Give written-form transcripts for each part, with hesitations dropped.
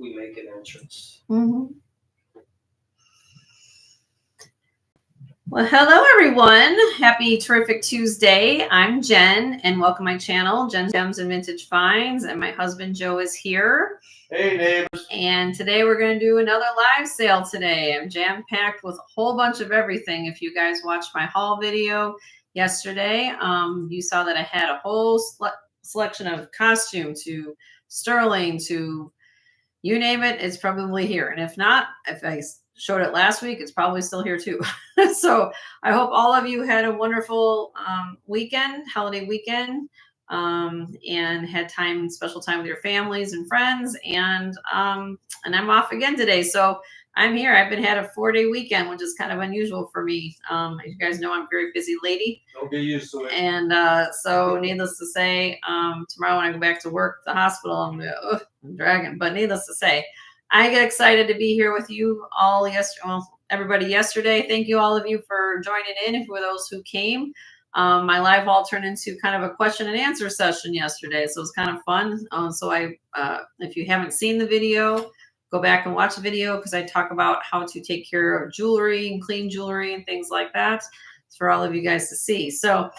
we make an entrance. Mm-hmm. Well, hello everyone. Happy terrific Tuesday. I'm Jen and welcome to my channel, Jen Gems and Vintage Finds, and my husband Joe is here. Hey neighbors. And today we're going to do another live sale today. I'm jam-packed with a whole bunch of everything. If you guys watched my haul video yesterday, you saw that I had a whole selection of costume to sterling to you name it, it's probably here. And if not, if I showed it last week, it's probably still here too. So I hope all of you had a wonderful weekend, holiday weekend, and had special time with your families and friends. And I'm off again today. So I'm here. I've had a 4-day weekend, which is kind of unusual for me. As you guys know, I'm a very busy lady. Don't get used to it. And so needless to say, tomorrow when I go back to work at the hospital, I'm dragging. But needless to say, I get excited to be here with you all everybody yesterday. Thank you all of you for joining in. For those who came, my live haul turned into kind of a question and answer session yesterday. So it was kind of fun. If you haven't seen the video, go back and watch the video because I talk about how to take care of jewelry and clean jewelry and things like that. It's for all of you guys to see. So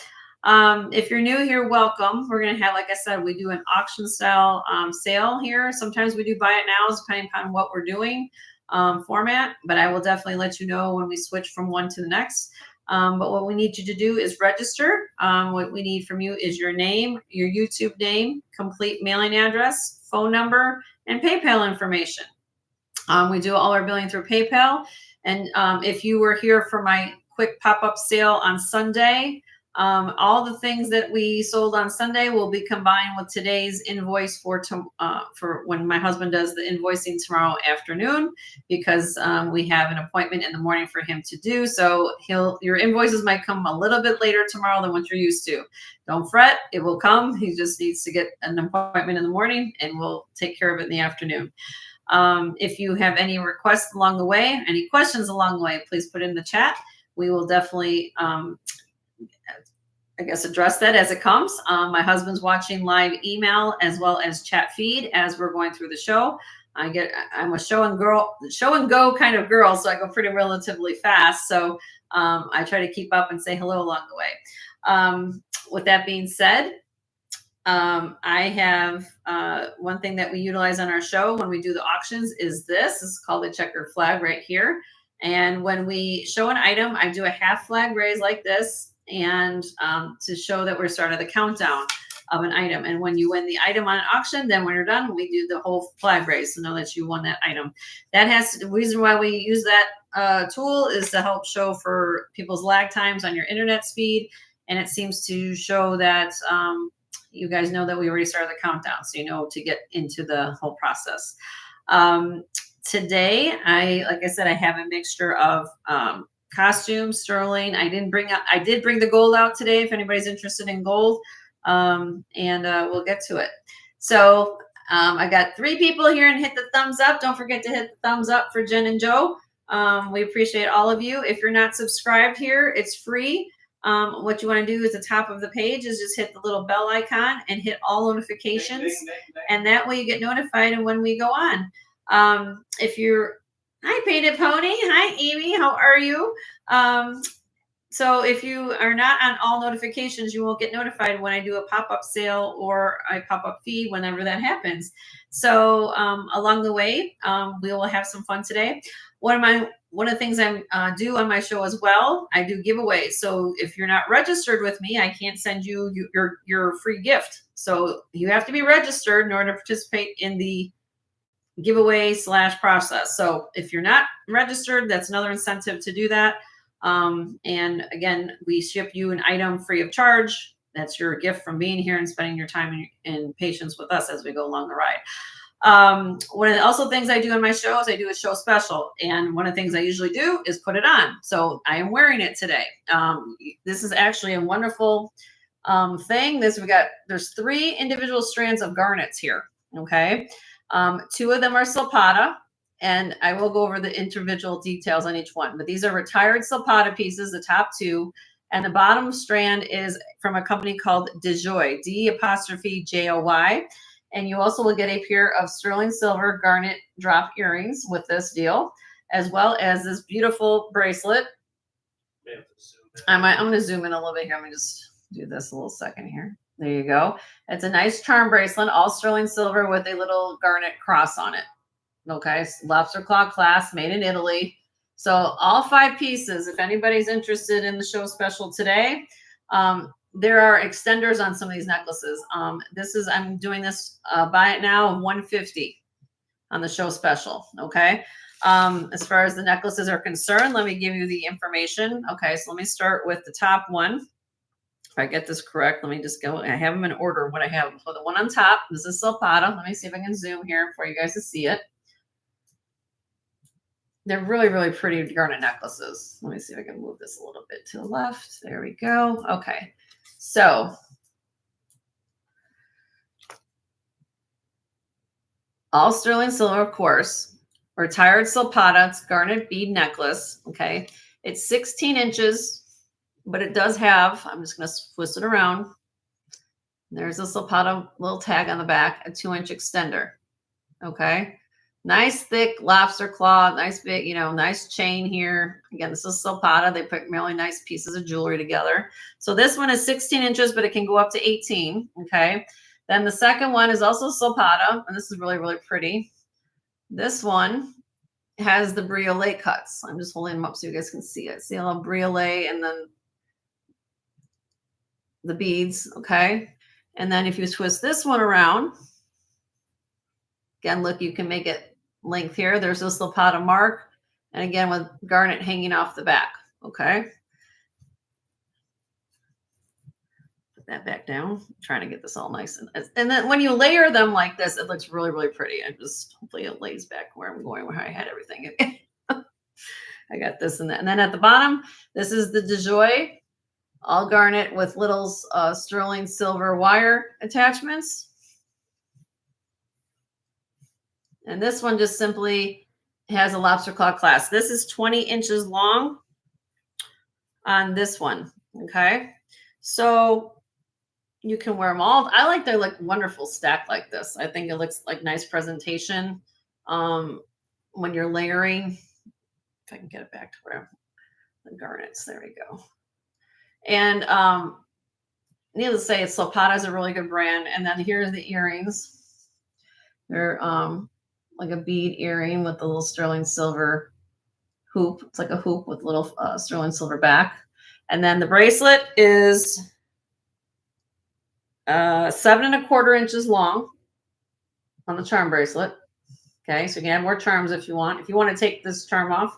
if you're new here, welcome. We're going to have, like I said, we do an auction style sale here. Sometimes we do buy it now, depending upon what we're doing format. But I will definitely let you know when we switch from one to the next. But what we need you to do is register. What we need from you is your name, your YouTube name, complete mailing address, phone number, and PayPal information. We do all our billing through PayPal. And if you were here for my quick pop-up sale on Sunday, all the things that we sold on Sunday will be combined with today's invoice for when my husband does the invoicing tomorrow afternoon, because we have an appointment in the morning for him to do. So your invoices might come a little bit later tomorrow than what you're used to. Don't fret, it will come. He just needs to get an appointment in the morning and we'll take care of it in the afternoon. If you have any requests along the way, any questions along the way, please put in the chat. We will definitely address that as it comes. My husband's watching live email as well as chat feed as we're going through the show. I'm a show and go kind of girl, so I go pretty relatively fast. So I try to keep up and say hello along the way. With that being said, I have one thing that we utilize on our show when we do the auctions is this. This is called the checkered flag right here. And when we show an item, I do a half flag raise like this, and to show that we're starting the countdown of an item. And when you win the item on an auction, then when you're done, we do the whole flag raise to know that you won that item. The reason why we use that tool is to help show for people's lag times on your internet speed. And it seems to show that you guys know that we already started the countdown, so you know to get into the whole process. Today, like I said, I have a mixture of costumes, sterling. I did bring the gold out today if anybody's interested in gold, and we'll get to it. So I got 3 people here and hit the thumbs up. Don't forget to hit the thumbs up for Jen and Joe. We appreciate all of you. If you're not subscribed here, it's free. What you want to do at the top of the page is just hit the little bell icon and hit all notifications, and that way you get notified and when we go on. Hi, Painted Pony. Hi, Amy. How are you? So if you are not on all notifications, you won't get notified when I do a pop-up sale or a pop-up feed whenever that happens. So along the way, we will have some fun today. One of the things I do on my show as well, I do giveaways. So if you're not registered with me, I can't send you your free gift. So you have to be registered in order to participate in the giveaway / process. So if you're not registered, that's another incentive to do that. And again, we ship you an item free of charge. That's your gift from being here and spending your time and patience with us as we go along the ride. One of the also things I do on my show is I do a show special. And one of the things I usually do is put it on. So I am wearing it today. This is actually a wonderful thing. There's 3 individual strands of garnets here. Okay. 2 of them are Silpata, and I will go over the individual details on each one. But these are retired Silpata pieces, the top 2, and the bottom strand is from a company called DeJoy, D''Joy. And you also will get a pair of sterling silver garnet drop earrings with this deal, as well as this beautiful bracelet. I'm going to zoom in a little bit here. Let me just do this a little second here. There you go. It's a nice charm bracelet, all sterling silver with a little garnet cross on it. Okay, lobster claw clasp, made in Italy. So all 5 pieces, if anybody's interested in the show special today, there are extenders on some of these necklaces. I'm doing this, buy it now, $150 on the show special, okay? As far as the necklaces are concerned, let me give you the information. Okay, so let me start with the top one. If I get this correct, let me just go. I have them in order, what I have. So the one on top, this is Silpata. Let me see if I can zoom here for you guys to see it. They're really, really pretty garnet necklaces. Let me see if I can move this a little bit to the left. There we go. Okay. So all sterling silver, of course. Retired Silpata. It's garnet bead necklace. Okay. It's 16 inches, but it does have, I'm just going to twist it around. There's a Silpata little tag on the back, a 2-inch extender. Okay. Nice thick lobster claw, nice big, nice chain here. Again, this is Silpata. They put really nice pieces of jewelry together. So this one is 16 inches, but it can go up to 18. Okay. Then the second one is also Silpata, and this is really, really pretty. This one has the briole cuts. I'm just holding them up so you guys can see it. See a little briole and then the beads. Okay. And then if you twist this one around, again, look, you can make it length here. There's this Silpata mark, and again with garnet hanging off the back. Okay, put that back down. I'm trying to get this all nice, and then when you layer them like this, it looks really, really pretty. I just hopefully it lays back where I'm going, where I had everything. I got this and that, and then at the bottom, this is the DeJoy, all garnet with little sterling silver wire attachments. And this one just simply has a lobster claw clasp. This is 20 inches long on this one. Okay. So you can wear them all. I like their wonderful stack like this. I think it looks like nice presentation when you're layering. If I can get it back to where the garnets. There we go. And needless to say, Silpata is a really good brand. And then here's the earrings. They're like a bead earring with a little sterling silver hoop. It's like a hoop with little sterling silver back. And then the bracelet is 7 1/4 inches long on the charm bracelet. Okay, so you can add more charms if you want. If you want to take this charm off.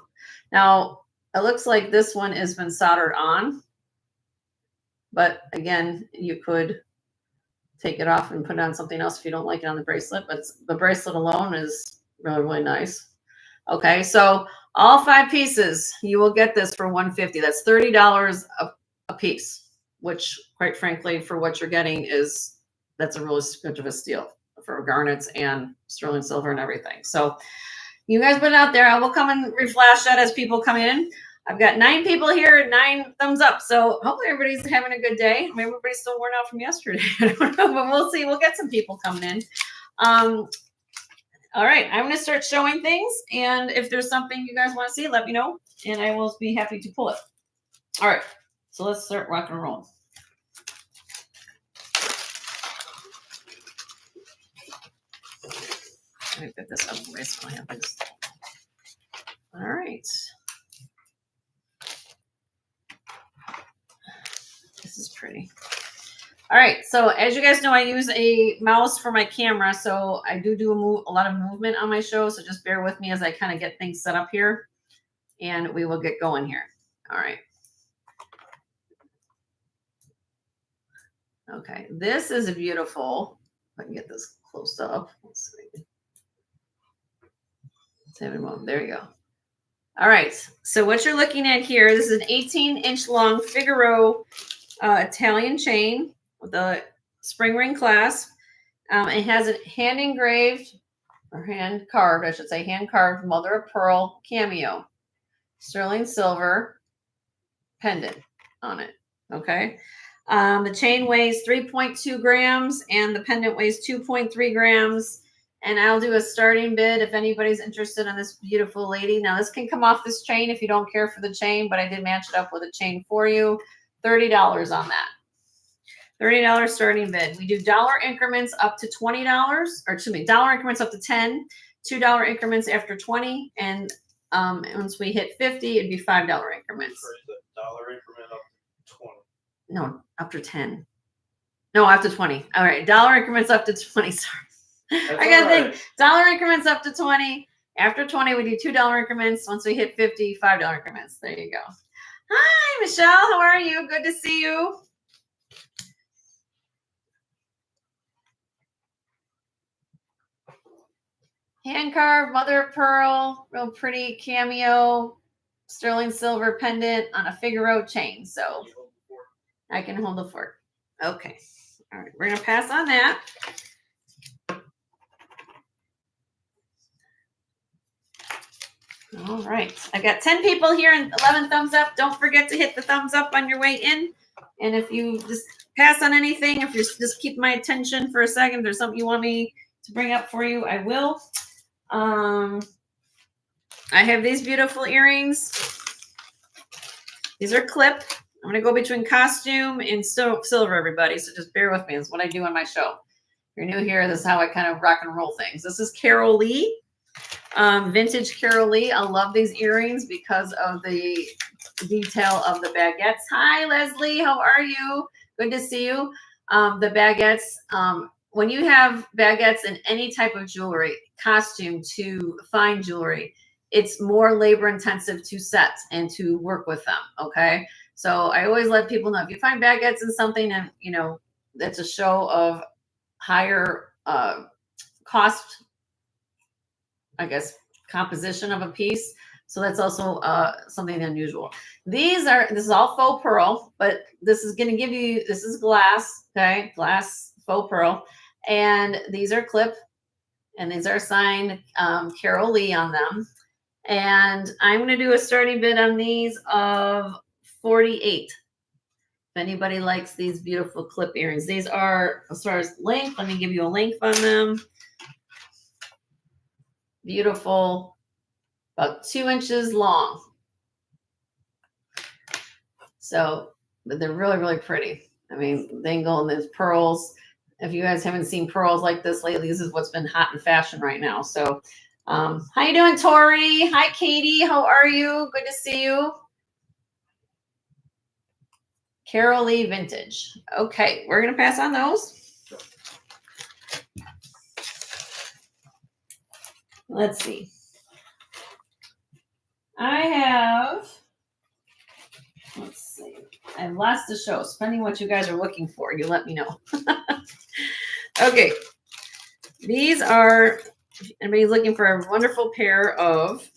Now, it looks like this one has been soldered on. But again, you could take it off and put it on something else if you don't like it on the bracelet. But the bracelet alone is really, really nice. Okay, so all 5 pieces, you will get this for $150. That's $30 a piece, which quite frankly, for what you're getting that's a really good of a steal for garnets and sterling silver and everything. So you guys put it out there. I will come and reflash that as people come in. I've got 9 people here, 9 thumbs up. So hopefully everybody's having a good day. Maybe everybody's still worn out from yesterday. I don't know, but we'll see. We'll get some people coming in. All right, I'm going to start showing things. And if there's something you guys want to see, let me know. And I will be happy to pull it. All right, so let's start rock and roll. Let me put this up so I have this. All right. This is pretty. All right, so as you guys know, I use a mouse for my camera, so I do a lot of movement on my show, so just bear with me as I kind of get things set up here, and we will get going here. All right. Okay, this is a beautiful, if I can get this close up. Let's see. There you go. All right, so what you're looking at here, this is an 18-inch long Figaro Italian chain with a spring ring clasp. It has a hand engraved or hand carved, I should say, hand carved mother of pearl cameo, sterling silver pendant on it. Okay. The chain weighs 3.2 grams and the pendant weighs 2.3 grams. And I'll do a starting bid if anybody's interested in this beautiful lady. Now, this can come off this chain if you don't care for the chain, but I did match it up with a chain for you. $30 on that. $30 starting bid. We do dollar increments up to $20, or excuse me, dollar increments up to 10, $2 increments after 20, and once we hit 50, it'd be $5 increments. Or is it dollar increment up to 20? No, up to 10. No, up to 20. All right, dollar increments up to 20. Sorry. That's I gotta all right. think. Dollar increments up to 20. After 20, we do $2 increments. Once we hit 50, $5 increments. There you go. Hi, Michelle. How are you? Good to see you. Hand carved mother of pearl, real pretty cameo, sterling silver pendant on a Figaro chain. So I can hold the fork. Okay. All right. We're going to pass on that. All right. I got 10 people here and 11 thumbs up. Don't forget to hit the thumbs up on your way in. And if you just pass on anything, if you just keep my attention for a second, if there's something you want me to bring up for you, I will. I have these beautiful earrings. These are clip. I'm going to go between costume and silver, everybody. So just bear with me. That's what I do on my show. If you're new here, this is how I kind of rock and roll things. This is Carol Lee. Vintage Carol Lee. I love these earrings because of the detail of the baguettes. Hi, Leslie. How are you? Good to see you. The baguettes. When you have baguettes in any type of jewelry, costume to fine jewelry, it's more labor intensive to set and to work with them. Okay. So I always let people know if you find baguettes in something and, you know, that's a show of higher cost, I guess, composition of a piece. So that's also something unusual. This is all faux pearl, but this is going to give you, this is glass, okay? Glass faux pearl. And these are clip, and these are signed Carol Lee on them. And I'm going to do a starting bid on these of 48. If anybody likes these beautiful clip earrings. These are, as far as length, let me give you a length on them. Beautiful, about 2 inches long. So, but they're really, really pretty. I mean, they go in these pearls. If you guys haven't seen pearls like this lately, this is what's been hot in fashion right now. So, how you doing, Tori? Hi, Katie. How are you? Good to see you. Carol Lee Vintage. Okay, we're going to pass on those. Let's see. I have, let's see. I've lost the show. Depending what you guys are looking for, you let me know. Okay. These are, everybody's looking for a wonderful pair of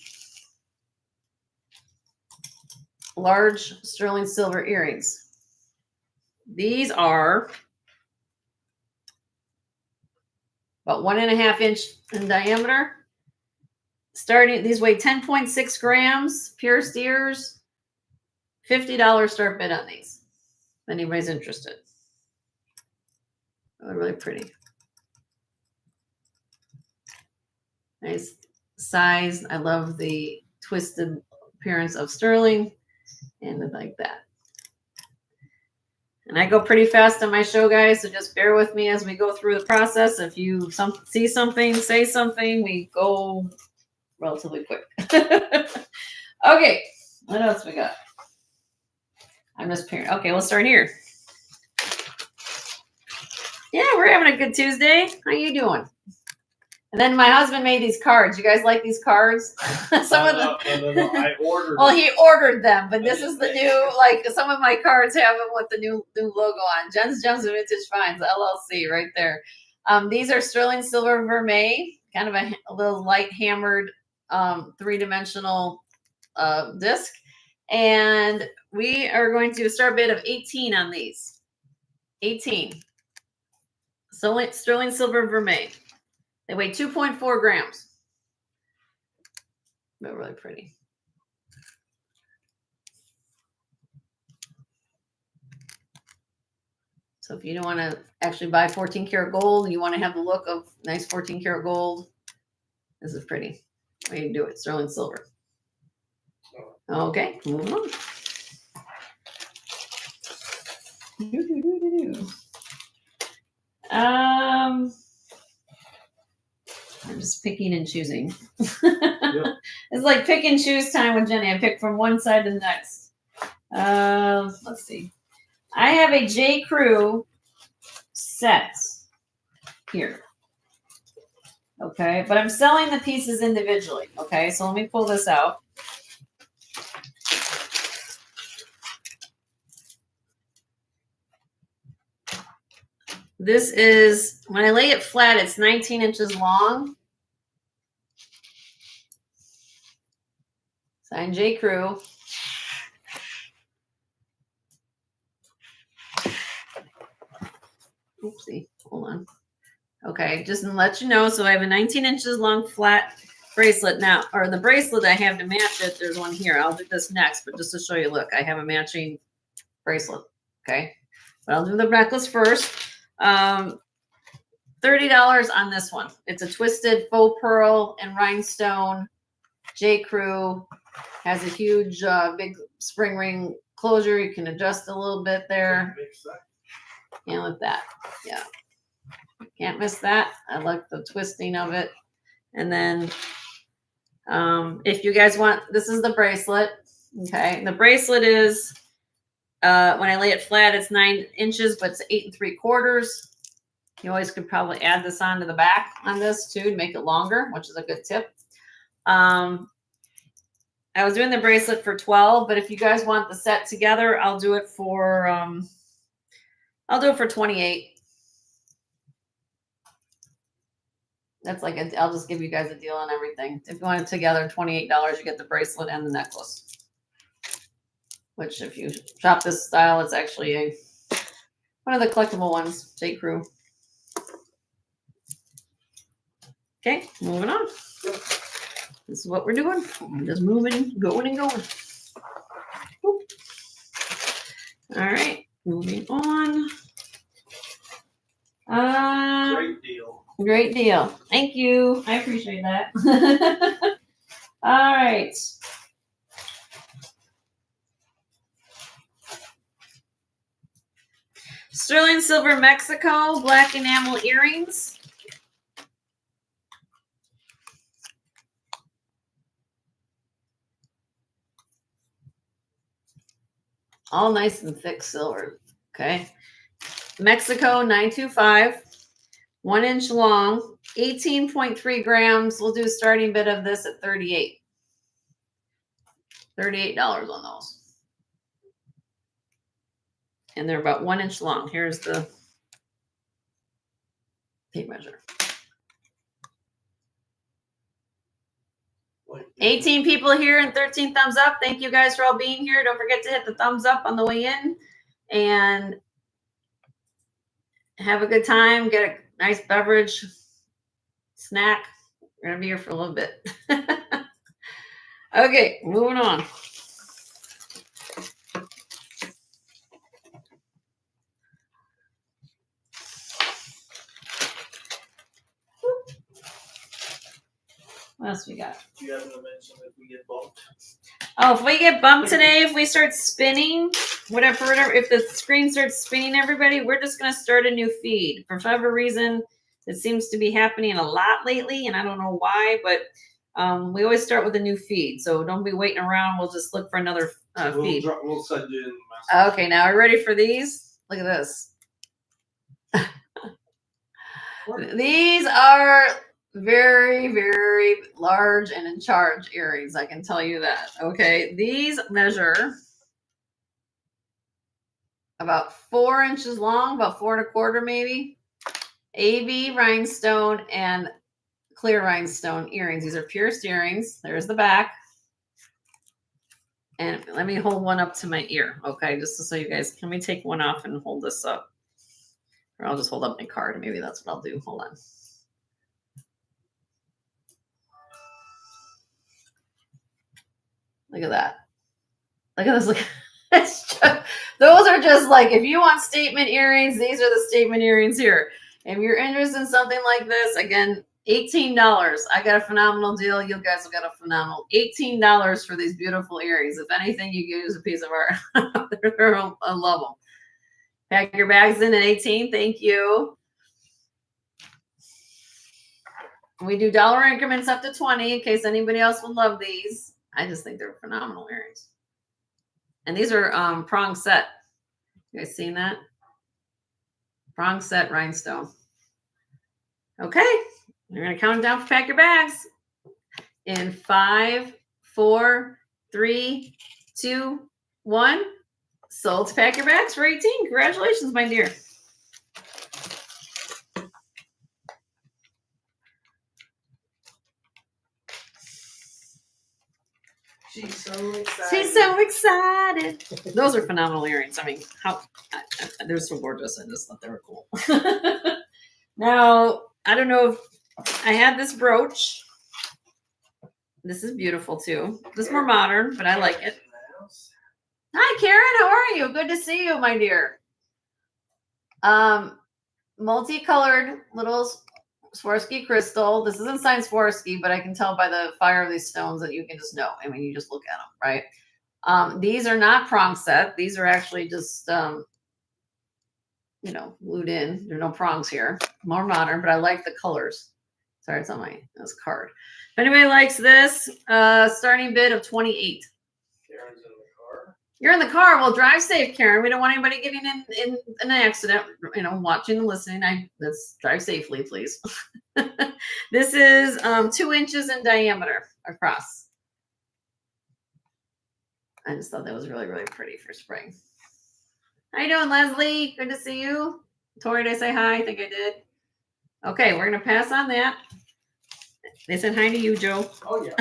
large sterling silver earrings. These are about 1.5 inch in diameter. Starting, these weigh 10.6 grams, pure steers. $50 start bid on these. If anybody's interested. Oh, really pretty. Nice size. I love the twisted appearance of sterling and like that. And I go pretty fast on my show, guys, so just bear with me as we go through the process. If you see something, say something, we go relatively quick. Okay, what else we got? I'm just pairing. Okay, we'll start here. Yeah, we're having a good Tuesday. How you doing? And then my husband made these cards. You guys like these cards? Some of them. No. I ordered. Well, he ordered them, but this is the new. Like some of my cards have them with the new logo on. Gems Vintage Finds LLC right there. These are sterling silver vermeil, kind of a little light hammered 3-dimensional disc, and we are going to start bid of 18 on these. 18. So sterling silver vermeil. They weigh 2.4 grams. They're really pretty. So if you don't want to actually buy 14 karat gold, you want to have the look of nice 14 karat gold. This is pretty. Way to do it. Sterling silver. Okay, moving on. I'm just picking and choosing. It's like pick and choose time with Jenny. I pick from one side to the next. Let's see. I have a J. Crew set here. Okay, but I'm selling the pieces individually. Okay, so let me pull this out. This is, when I lay it flat, it's 19 inches long. Signed J. Crew. Oopsie, hold on. Okay, just to let you know, so I have a 19 inches long flat bracelet now, or the bracelet I have to match it, there's one here. I'll do this next, but just to show you, look, I have a matching bracelet, okay? But I'll do the necklace first. $30 on this one. It's a twisted faux pearl and rhinestone. J. Crew has a huge, big spring ring closure. You can adjust a little bit there. And with that, yeah. Can't miss that. I like the twisting of it. And then if you guys want, this is the bracelet. Okay. The bracelet is, when I lay it flat, it's 9 inches, but it's 8 3/4. You always could probably add this on to the back on this too to make it longer, which is a good tip. I was doing the bracelet for 12, but if you guys want the set together, I'll do it for 28. That's like I'll just give you guys a deal on everything. If you want it together, $28, you get the bracelet and the necklace. Which if you shop this style, it's actually one of the collectible ones, J. Crew. Okay, moving on. This is what we're doing. I'm just moving, going and going. Whoop. All right, moving on. Great deal. Great deal. Thank you. I appreciate that. All right. Sterling silver Mexico black enamel earrings. All nice and thick silver. Okay. Mexico 925. 1 inch long. 18.3 grams. We'll do a starting bid of this at 38. $38 on those. And they're about 1 inch long. Here's the tape measure. 18 people here and 13 thumbs up. Thank you guys for all being here. Don't forget to hit the thumbs up on the way in and have a good time. Get a nice beverage, snack. We're going to be here for a little bit. Okay, moving on. What else we got? You haven't mentioned if we get bumped. Oh, if we get bumped today, if we start spinning, whatever, if the screen starts spinning, everybody, we're just going to start a new feed. For whatever reason, it seems to be happening a lot lately, and I don't know why, but we always start with a new feed. So don't be waiting around. We'll just look for another feed. We'll send you in the message. Okay, now are you ready for these? Look at this. These are very, very large and in charge earrings. I can tell you that. Okay, these measure about 4 inches long, about 4 1/4 maybe. AB rhinestone and clear rhinestone earrings. These are pierced earrings. There's the back. And let me hold one up to my ear, okay? Just so you guys, let me take one off and hold this up. Or I'll just hold up my card. Maybe that's what I'll do. Hold on. Look at that. Look at this. Look. Those are just like, if you want statement earrings, these are the statement earrings here. If you're interested in something like this, again, $18. I got a phenomenal deal. You guys have got a phenomenal $18 for these beautiful earrings. If anything, you can use a piece of art. I love them. Pack your bags in at 18. Thank you. We do dollar increments up to 20 in case anybody else would love these. I just think they're phenomenal earrings. And these are prong set. You guys seen that? Prong set rhinestone. Okay. You're going to count it down for pack your bags. In 5, 4, 3, 2, 1. Sold to pack your bags for 18. Congratulations, my dear. She's so excited. She's so excited. Those are phenomenal earrings. I mean, they're so gorgeous. I just thought they were cool. Now, I don't know if I had this brooch. This is beautiful too. This is more modern, but I like it. Hi, Karen. How are you? Good to see you, my dear. Multicolored little Swarski crystal. This isn't signed Swarski, but I can tell by the fire of these stones that you can just know. I mean, you just look at them, right? These are not prong set. These are actually just, you know, glued in. There are no prongs here. More modern, but I like the colors. Sorry, it's on this card. If anybody likes this, starting bid of 28. Karen's in the car. You're in the car. Well, drive safe, Karen. We don't want anybody getting in an accident, you know, watching and listening. Let's drive safely, please. This is 2 inches in diameter across. I just thought that was really, really pretty for spring. How you doing, Leslie? Good to see you. Tori, did I say hi? I think I did. Okay, we're going to pass on that. They said hi to you, Joe. Oh, yeah.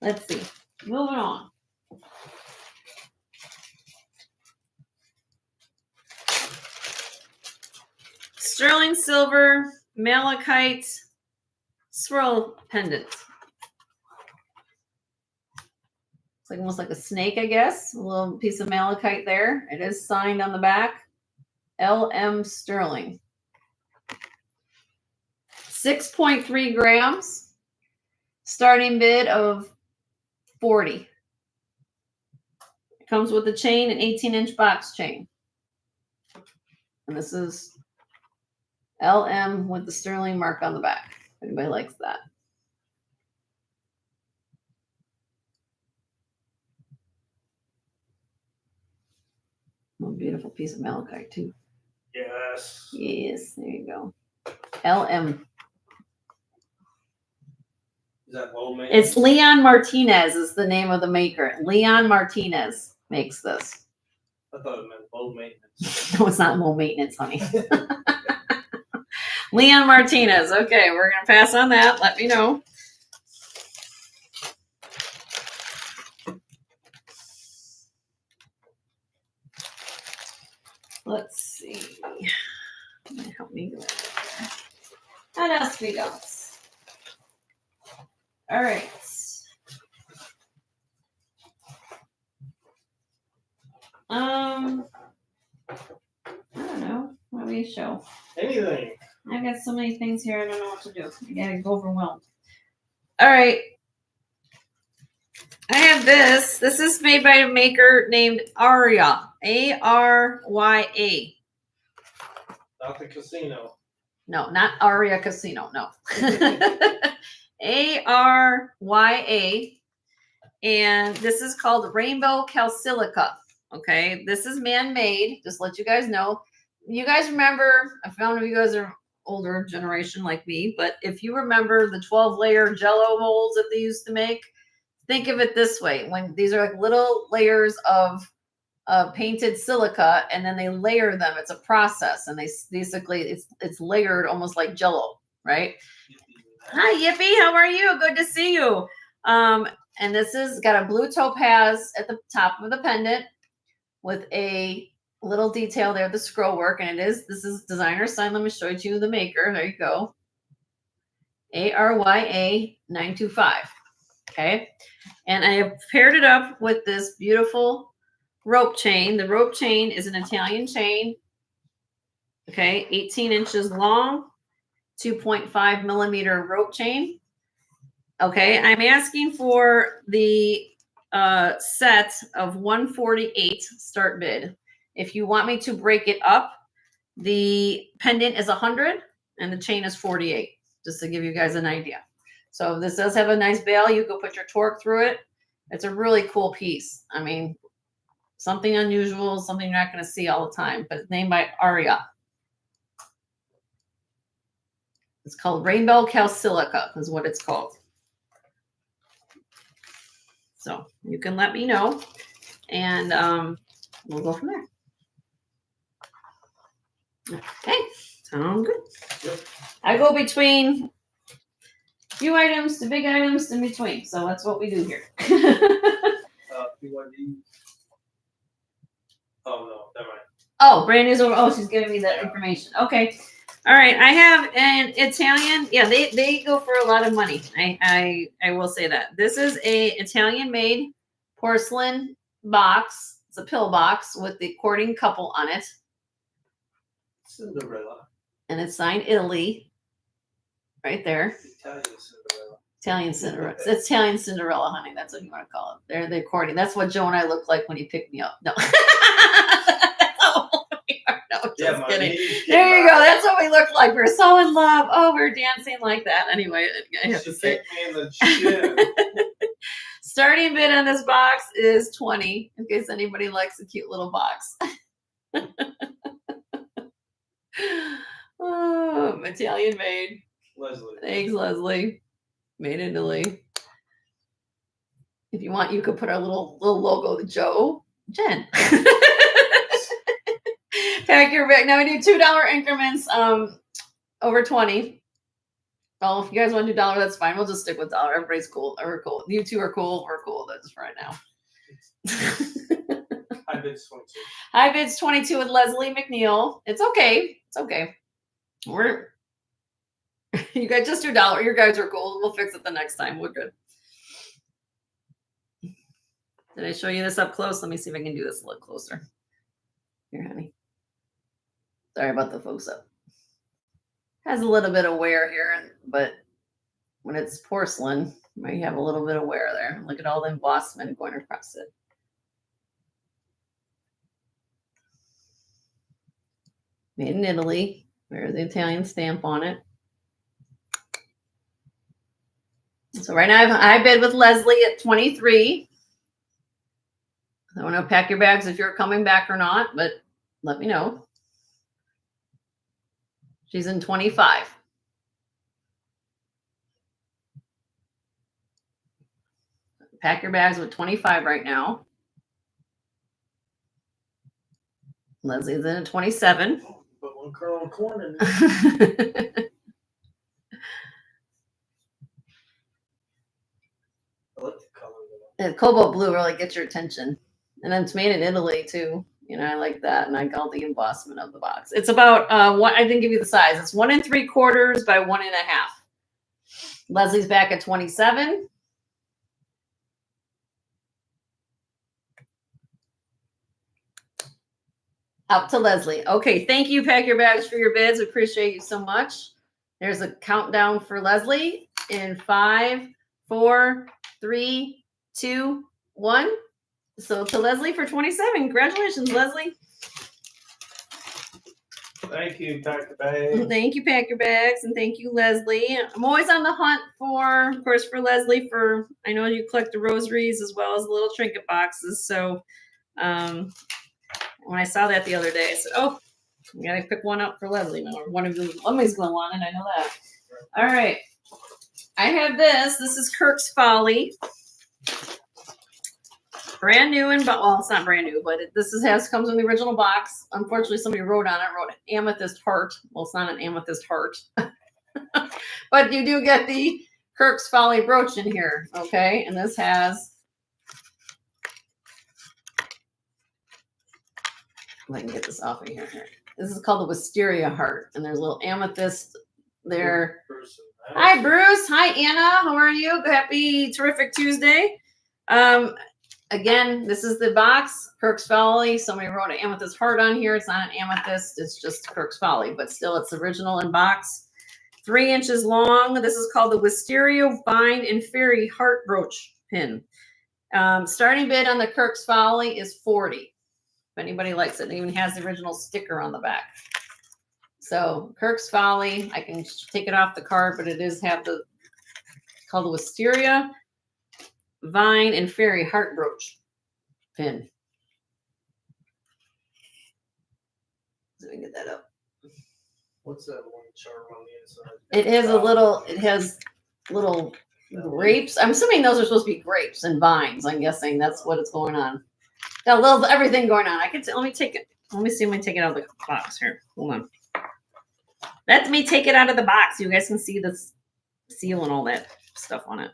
Let's see. Moving on. Sterling silver, malachite, swirl pendant. It's like almost like a snake, I guess. A little piece of malachite there. It is signed on the back. LM Sterling. 6.3 grams. Starting bid of 40. It comes with a chain, an 18-inch box chain. And this is LM with the sterling mark on the back. If anybody likes that. Oh, beautiful piece of malachite too. Yes. Yes, there you go. LM. Is that low maintenance? It's Leon Martinez is the name of the maker. Leon Martinez makes this. I thought it meant low maintenance. No, it's not low maintenance, honey. Leon Martinez. Okay, we're going to pass on that. Let me know. Let's see. Help me go. What else we got? All right. I don't know. What do we show? Anything. I've got so many things here. I don't know what to do. I gotta go overwhelmed. All right. I have this. This is made by a maker named Arya. Arya. Not the casino. No, not Aria Casino. No. Arya. And this is called Rainbow Calcilica. Okay. This is man-made. Just let you guys know. You guys remember, I found you guys are older generation like me, but if you remember the 12-layer Jello molds that they used to make, think of it this way. When these are like little layers of painted silica, and then they layer them. It's a process, and they basically it's layered almost like Jello, right? Hi, Yippee. How are you? Good to see you. And this is got a blue topaz at the top of the pendant with a little detail there, the scroll work, and this is designer sign. Let me show you the maker. There you go. ARYA 925. Okay. And I have paired it up with this beautiful rope chain. The rope chain is an Italian chain. Okay. 18 inches long, 2.5 millimeter rope chain. Okay. I'm asking for the set of 148 start bid. If you want me to break it up, the pendant is 100 and the chain is 48, just to give you guys an idea. So this does have a nice bail. You can put your torque through it. It's a really cool piece. I mean, something unusual, something you're not going to see all the time, but it's named by Aria. It's called Rainbow Calcilica is what it's called. So you can let me know, and we'll go from there. Okay, sound good. Yep. I go between few items to big items in between, so that's what we do here. BYD. Oh no, never mind. Oh, brand new's over. Oh, she's giving me that information. Okay. All right. I have an Italian. Yeah, they go for a lot of money. I will say that. This is a Italian made porcelain box. It's a pill box with the courting couple on it. Cinderella. And it's signed Italy. Right there. Italian Cinderella. Italian Cinderella. It's Italian Cinderella, honey. That's what you want to call it. They're courting. That's what Joe and I look like when he picked me up. No. No, just kidding. There you go. That's what we look like. We're so in love. Oh, we're dancing like that. Anyway, I have to say. Me in the chin. Starting bid on this box is 20, in case anybody likes a cute little box. Oh, Italian made. Leslie. Thanks, Leslie. Made in Italy. If you want, you could put our little logo, Joe, Jen. Pack your bag. Now we do $2 increments over 20. Well, if you guys want to do $1, that's fine. We'll just stick with $1. Everybody's cool. We're cool. You two are cool. We're cool. That's for right now. High bid's 22. High bid's 22 with Leslie McNeil. It's okay. It's okay. You guys just do $1. Your guys are cool. We'll fix it the next time. We're good. Did I show you this up close? Let me see if I can do this a little closer. Here, honey. Sorry about the folks up. Has a little bit of wear here, but when it's porcelain, you might have a little bit of wear there. Look at all the embossment going across it. Made in Italy. There's the Italian stamp on it. So right now I bid with Leslie at 23. I don't know, pack your bags if you're coming back or not, but let me know. She's in 25. Pack your bags with 25 right now. Leslie's in at 27. Put one kernel of corn in there. I like the color of And cobalt blue really gets your attention. And then it's made in Italy too. You know, I like that. And I got the embossment of the box. It's about I didn't give you the size. It's 1 3/4 by 1 1/2. Leslie's back at 27. Out to Leslie. Okay, thank you. Pack your bags for your bids. Appreciate you so much. There's a countdown for Leslie in 5, 4, 3, 2, 1. So to Leslie for 27. Congratulations, Leslie. Thank you, Pack the Bag. Thank you, Pack Your Bags, and thank you, Leslie. I'm always on the hunt for, of course, for Leslie. For I know you collect the rosaries as well as little trinket boxes. So when I saw that the other day, I said, "Oh, I gotta pick one up for Leslie." Now, one of you, somebody's gonna want it. I know that. All right, I have this. This is Kirks Folly. Brand new and well, it's not brand new, but comes in the original box. Unfortunately, somebody wrote amethyst heart. Well, it's not an amethyst heart, but you do get the Kirks Folly brooch in here, okay? And this has, if I can get this off of here. This is called the Wisteria heart, and there's a little amethyst there. Hi, Bruce. Hi, Anna. How are you? Happy terrific Tuesday. Again, this is the box, Kirks Folly. Somebody wrote an amethyst heart on here. It's not an amethyst. It's just Kirks Folly, but still it's original in box. 3 inches long. This is called the Wisteria Vine and Fairy Heart Brooch pin. Starting bid on the Kirks Folly is 40. If anybody likes it, it even has the original sticker on the back. So Kirks Folly, I can take it off the card, but it is have the called the Wisteria Vine and Fairy Heart Brooch pin. Let me get that up. What's that one charm on the inside? It has a little. It has little grapes. I'm assuming those are supposed to be grapes and vines. I'm guessing that's what it's going on. Got a little everything going on. I can let me take it. Let me see. Let me take it out of the box here. Hold on. Let me take it out of the box. You guys can see the seal and all that stuff on it.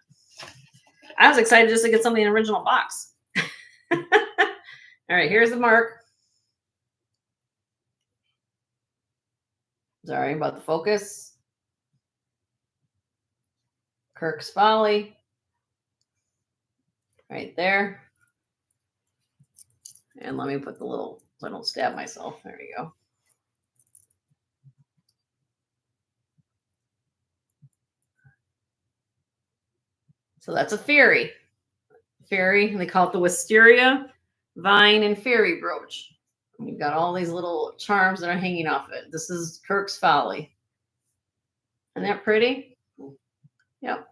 I was excited just to get something in the original box. All right, here's the mark. Sorry about the focus. Kirks Folly. Right there. And let me put the little, so I don't stab myself. There we go. So that's a fairy. Fairy, they call it the Wisteria Vine and Fairy Brooch. And you've got all these little charms that are hanging off it. This is Kirks Folly. Isn't that pretty? Yep.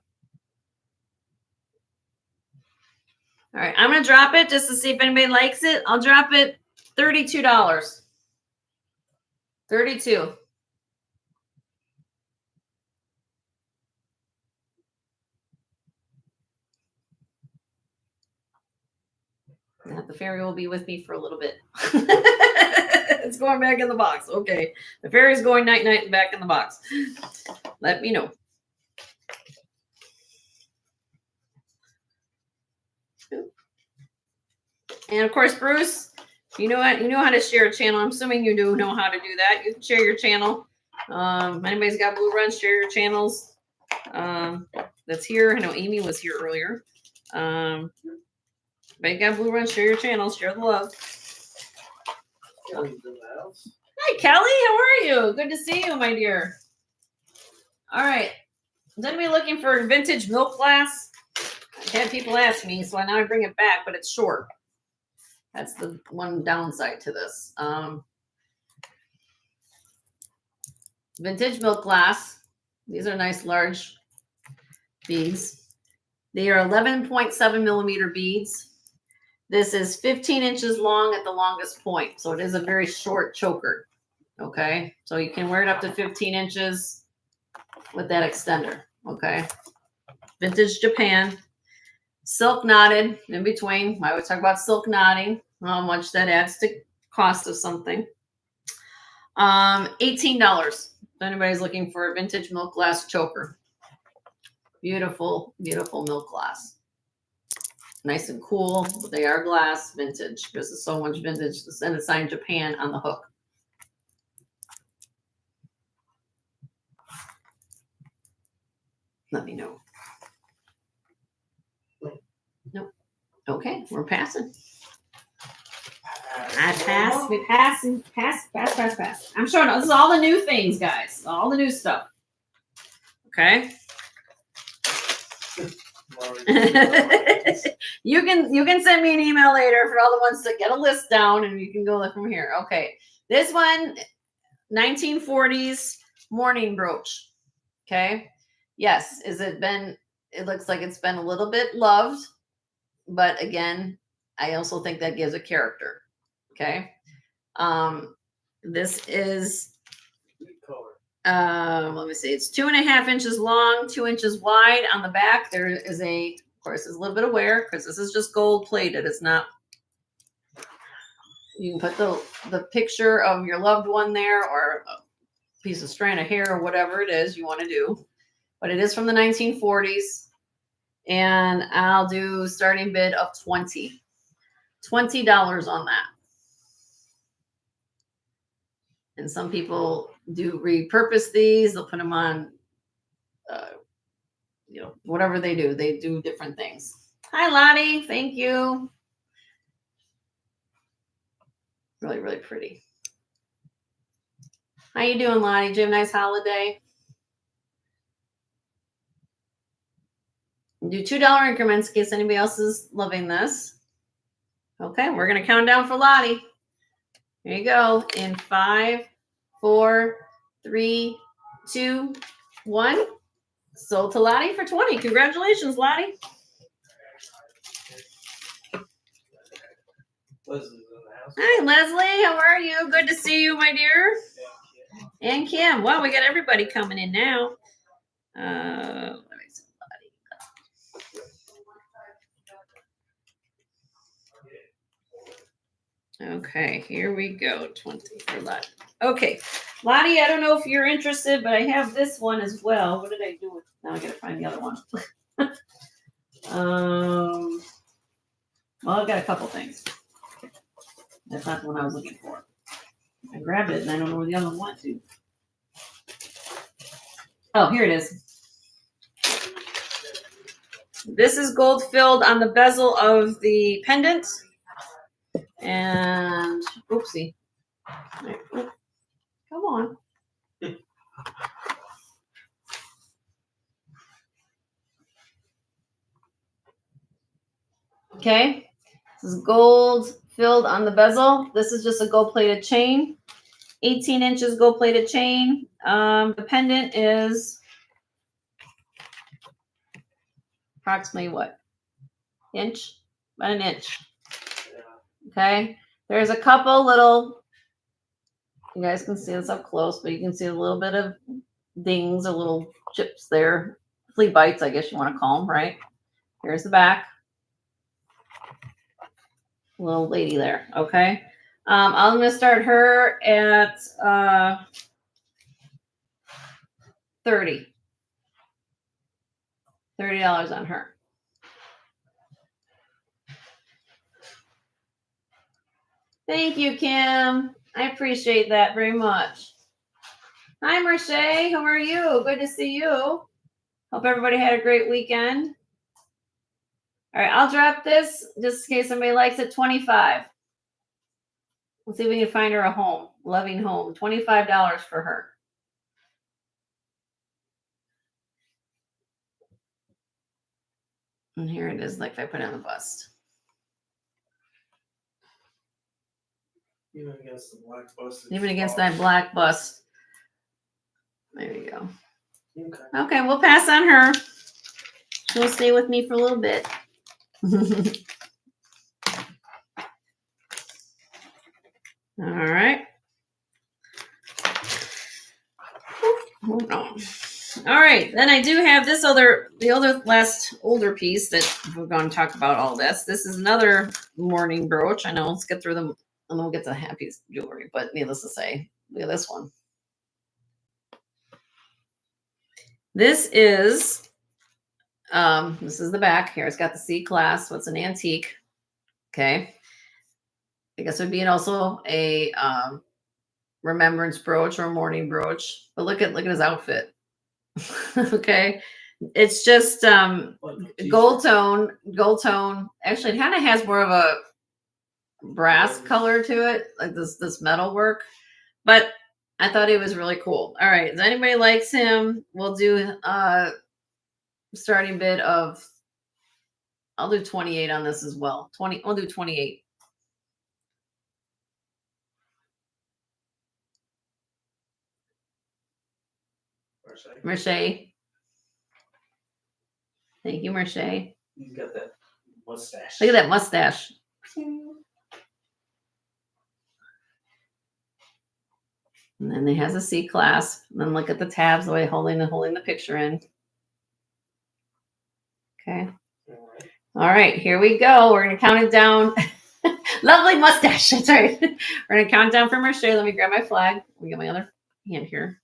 All right, I'm going to drop it just to see if anybody likes it. I'll drop it $32. 32. The fairy will be with me for a little bit. It's going back in the box. Okay. The fairy's going night-night and back in the box. Let me know. And of course, Bruce, you know what? You know how to share a channel. I'm assuming you do know how to do that. You can share your channel. Anybody's got blue runs, share your channels. That's here. I know Amy was here earlier. But you got blue runs, share your channels, share the love. Kelly's in the house. Hi, Kelly. How are you? Good to see you, my dear. All right. Is anybody looking for a vintage milk glass? I've had people ask me, so now I bring it back, but it's short. That's the one downside to this. Vintage milk glass. These are nice large beads. They are 11.7 millimeter beads. This is 15 inches long at the longest point. So it is a very short choker. Okay. So you can wear it up to 15 inches with that extender. Okay. Vintage Japan. Silk knotted in between. I always talk about silk knotting, how much that adds to cost of something. $18. If anybody's looking for a vintage milk glass choker. Beautiful, beautiful milk glass. Nice and cool, but they are glass, vintage. There's so much vintage. And it's signed Japan on the hook. Let me know. Nope. Okay, we're passing. I pass. We pass and pass. I'm showing this is all the new things, guys. All the new stuff. Okay. You can send me an email later for all the ones that get a list down, and you can go from here. Okay, this one, 1940s morning brooch. Okay, yes, it looks like it's been a little bit loved, but again, I also think that gives a character. Okay, this is let me see. It's 2.5 inches long, 2 inches wide. On the back, there is of course, there's a little bit of wear because this is just gold plated. It's not. You can put the picture of your loved one there, or a piece of strand of hair, or whatever it is you want to do. But it is from the 1940s, and I'll do starting bid of $20 on that. And some people do repurpose these. They'll put them on you know, whatever they do different things. Hi, Lottie. Thank you. Really, really pretty. How you doing, Lottie? Did you have a nice holiday? Do $2 increments in case anybody else is loving this. Okay, we're gonna count down for Lottie. Here you go. In 5, 4, 3, 2, 1. Sold to Lottie for 20. Congratulations, Lottie. Leslie's in the house. Hi, Leslie. How are you? Good to see you, my dear. And Kim. Wow, we got everybody coming in now. Let me see. Okay, here we go. 20 for Lottie. Okay, Lottie, I don't know if you're interested, but I have this one as well. What did I do with? Now I gotta find the other one. Well, I've got a couple things. That's not the one I was looking for. I grabbed it and I don't know where the other one went to. Oh, here it is. This is gold filled on the bezel of the pendant. And oopsie. Come on. Okay. This is gold filled on the bezel. This is just a gold plated chain. 18 inches gold plated chain. The pendant is approximately what? Inch? About an inch. Okay. There's a couple little, you guys can see this up close, but you can see a little bit of dings or little chips there. Flea bites, I guess you want to call them, right? Here's the back. Little lady there. Okay. I'm going to start her at 30. $30 on her. Thank you, Kim. I appreciate that very much. Hi, Marche. How are you? Good to see you. Hope everybody had a great weekend. All right, I'll drop this just in case somebody likes it. 25. Let's see if we can find her a home, loving home. $25 for her. And here it is, like if I put it on the bust. Even against the black bust. Even against that black bust. There you go. Okay. Okay, we'll pass on her. She'll stay with me for a little bit. All right. Hold on. All right, then I do have this last older piece that we're going to talk about all this. This is another morning brooch. I know, let's get through them and then we'll get to happy jewelry, but needless to say, look at this one. This is the back here. It's got the C class, so it's an antique. Okay. I guess it would be also a remembrance brooch or a morning brooch. But look at his outfit. Okay. It's just gold tone. Actually, it kind of has more of a brass color to it, like this metal work. But I thought he was really cool. All right. If anybody likes him, we'll do starting bid of, I'll do 28 on this as well. I'll do 28. Marche. Thank you, Marche. He's got that mustache. Look at that mustache. And then it has a C clasp. And then look at the tabs, the way holding the picture in. Okay. All right, here we go. We're gonna count it down. Lovely mustache. That's right. We're gonna count down for Marche. Let me grab my flag. Let me get my other hand here.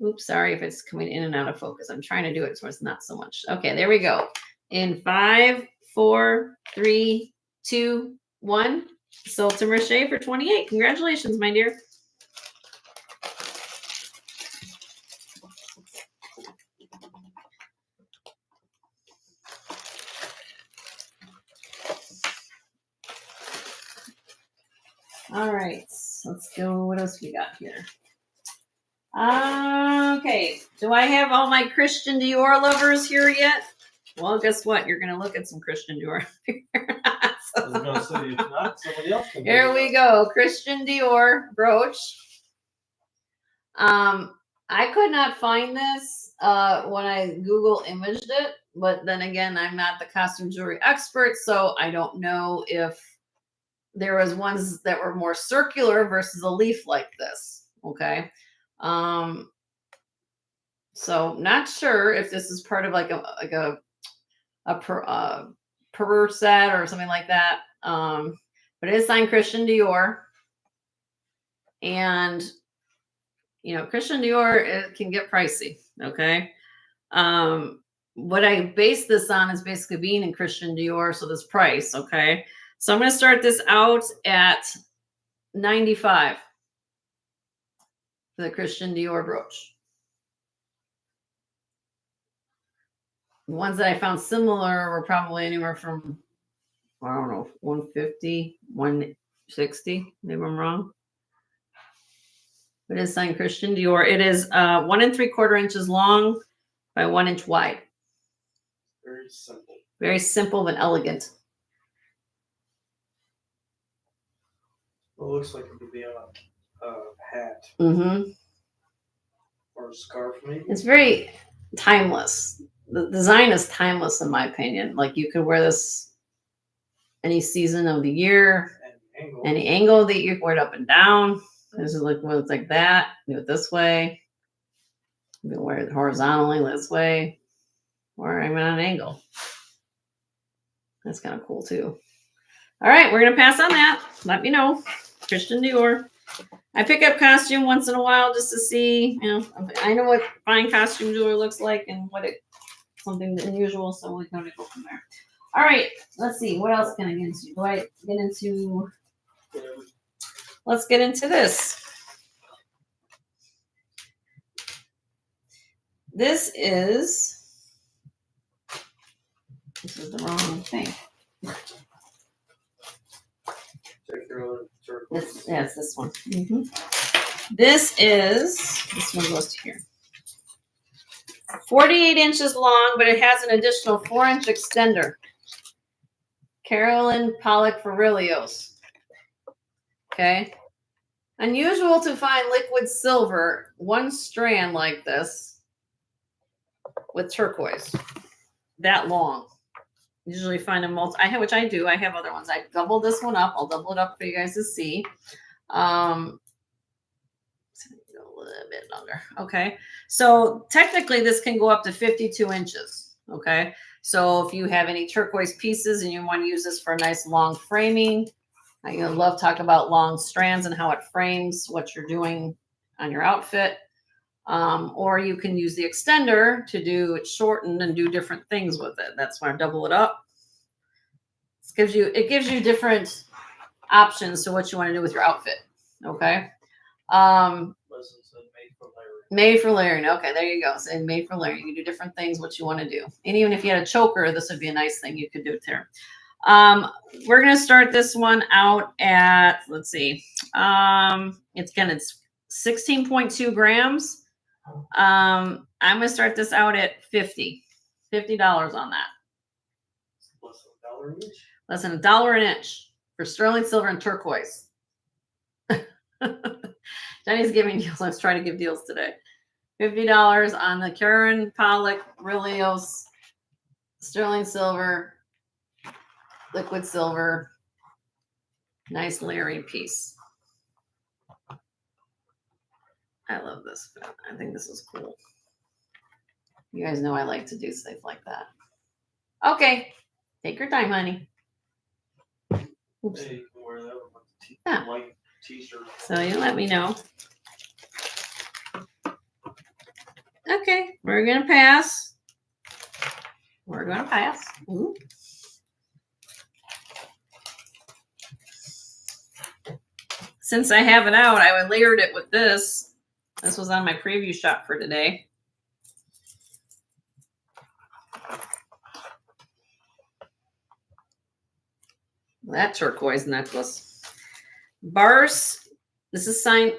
Oops, sorry if it's coming in and out of focus. I'm trying to do it so it's not so much. Okay, there we go. In 5, 4, 3, 2, 1. Sold to Marche for 28. Congratulations, my dear. All right, let's go. What else we got here? Okay, do I have all my Christian Dior lovers here yet? Well, guess what? You're gonna look at some Christian Dior. I was gonna say, if not, somebody else can. Here we go, Christian Dior brooch. I could not find this when I Google imaged it, but then again, I'm not the costume jewelry expert, so I don't know if there was ones that were more circular versus a leaf like this. Okay. So not sure if this is part of like a Peru set or something like that. But it is signed Christian Dior. And, you know, Christian Dior, it can get pricey. Okay. What I base this on is basically being in Christian Dior. So this price. Okay. So I'm going to start this out at $95 for the Christian Dior brooch. The ones that I found similar were probably anywhere from, I don't know, 150, 160. Maybe I'm wrong. It is signed Christian Dior. It is 1 3/4 inches long by 1 inch wide. Very simple. Very simple but elegant. Well, it looks like it could be on a hat Mm-hmm. or a scarf, maybe. It's very timeless. The design is timeless, in my opinion. Like you could wear this any season of the year, any angle that you wear it up and down. This is like when it's like that. Do it this way. You can wear it horizontally this way, or I'm at an angle. That's kind of cool too. All right, we're gonna pass on that. Let me know, Christian Dior. I pick up costume once in a while just to see, you know, I know what fine costume jewelry looks like and what it something unusual, so we're gonna go from there. All right, let's see, what else can I get into? Do I get into? Let's get into this. This is the wrong thing. It's this one. Mm-hmm. This one goes to here. 48 inches long, but it has an additional 4-inch extender. Pollock for Rillios. Okay. Unusual to find liquid silver, one strand like this with turquoise. That long. Usually find a which I do. I have other ones. I double this one up. I'll double it up for you guys to see. A little bit longer. Okay. So technically this can go up to 52 inches. Okay. So if you have any turquoise pieces and you want to use this for a nice long framing, I love talk about long strands and how it frames what you're doing on your outfit. Or you can use the extender to do it shortened and do different things with it. That's why I double it up. It gives you different options to what you want to do with your outfit. Okay. Made for layering. Okay, there you go. So made for layering. You can do different things, what you want to do. And even if you had a choker, this would be a nice thing you could do there. We're going to start this one out at, let's see. It's 16.2 grams. I'm going to start this out at $50 on that. Less than $1 an inch for sterling silver and turquoise. Jenny's giving deals. Let's try to give deals today. $50 on the Pollock Rillios sterling silver, liquid silver, nice layering piece. I love this. I think this is cool. You guys know I like to do stuff like that. Okay, take your time, honey. Oops. Hey, you can wear that with Yeah. white t-shirt. So you let me know. Okay, we're gonna pass. We're gonna pass. Ooh. Since I have it out, I layered it with this. This was on my preview shot for today. That turquoise necklace. Bars. This is signed.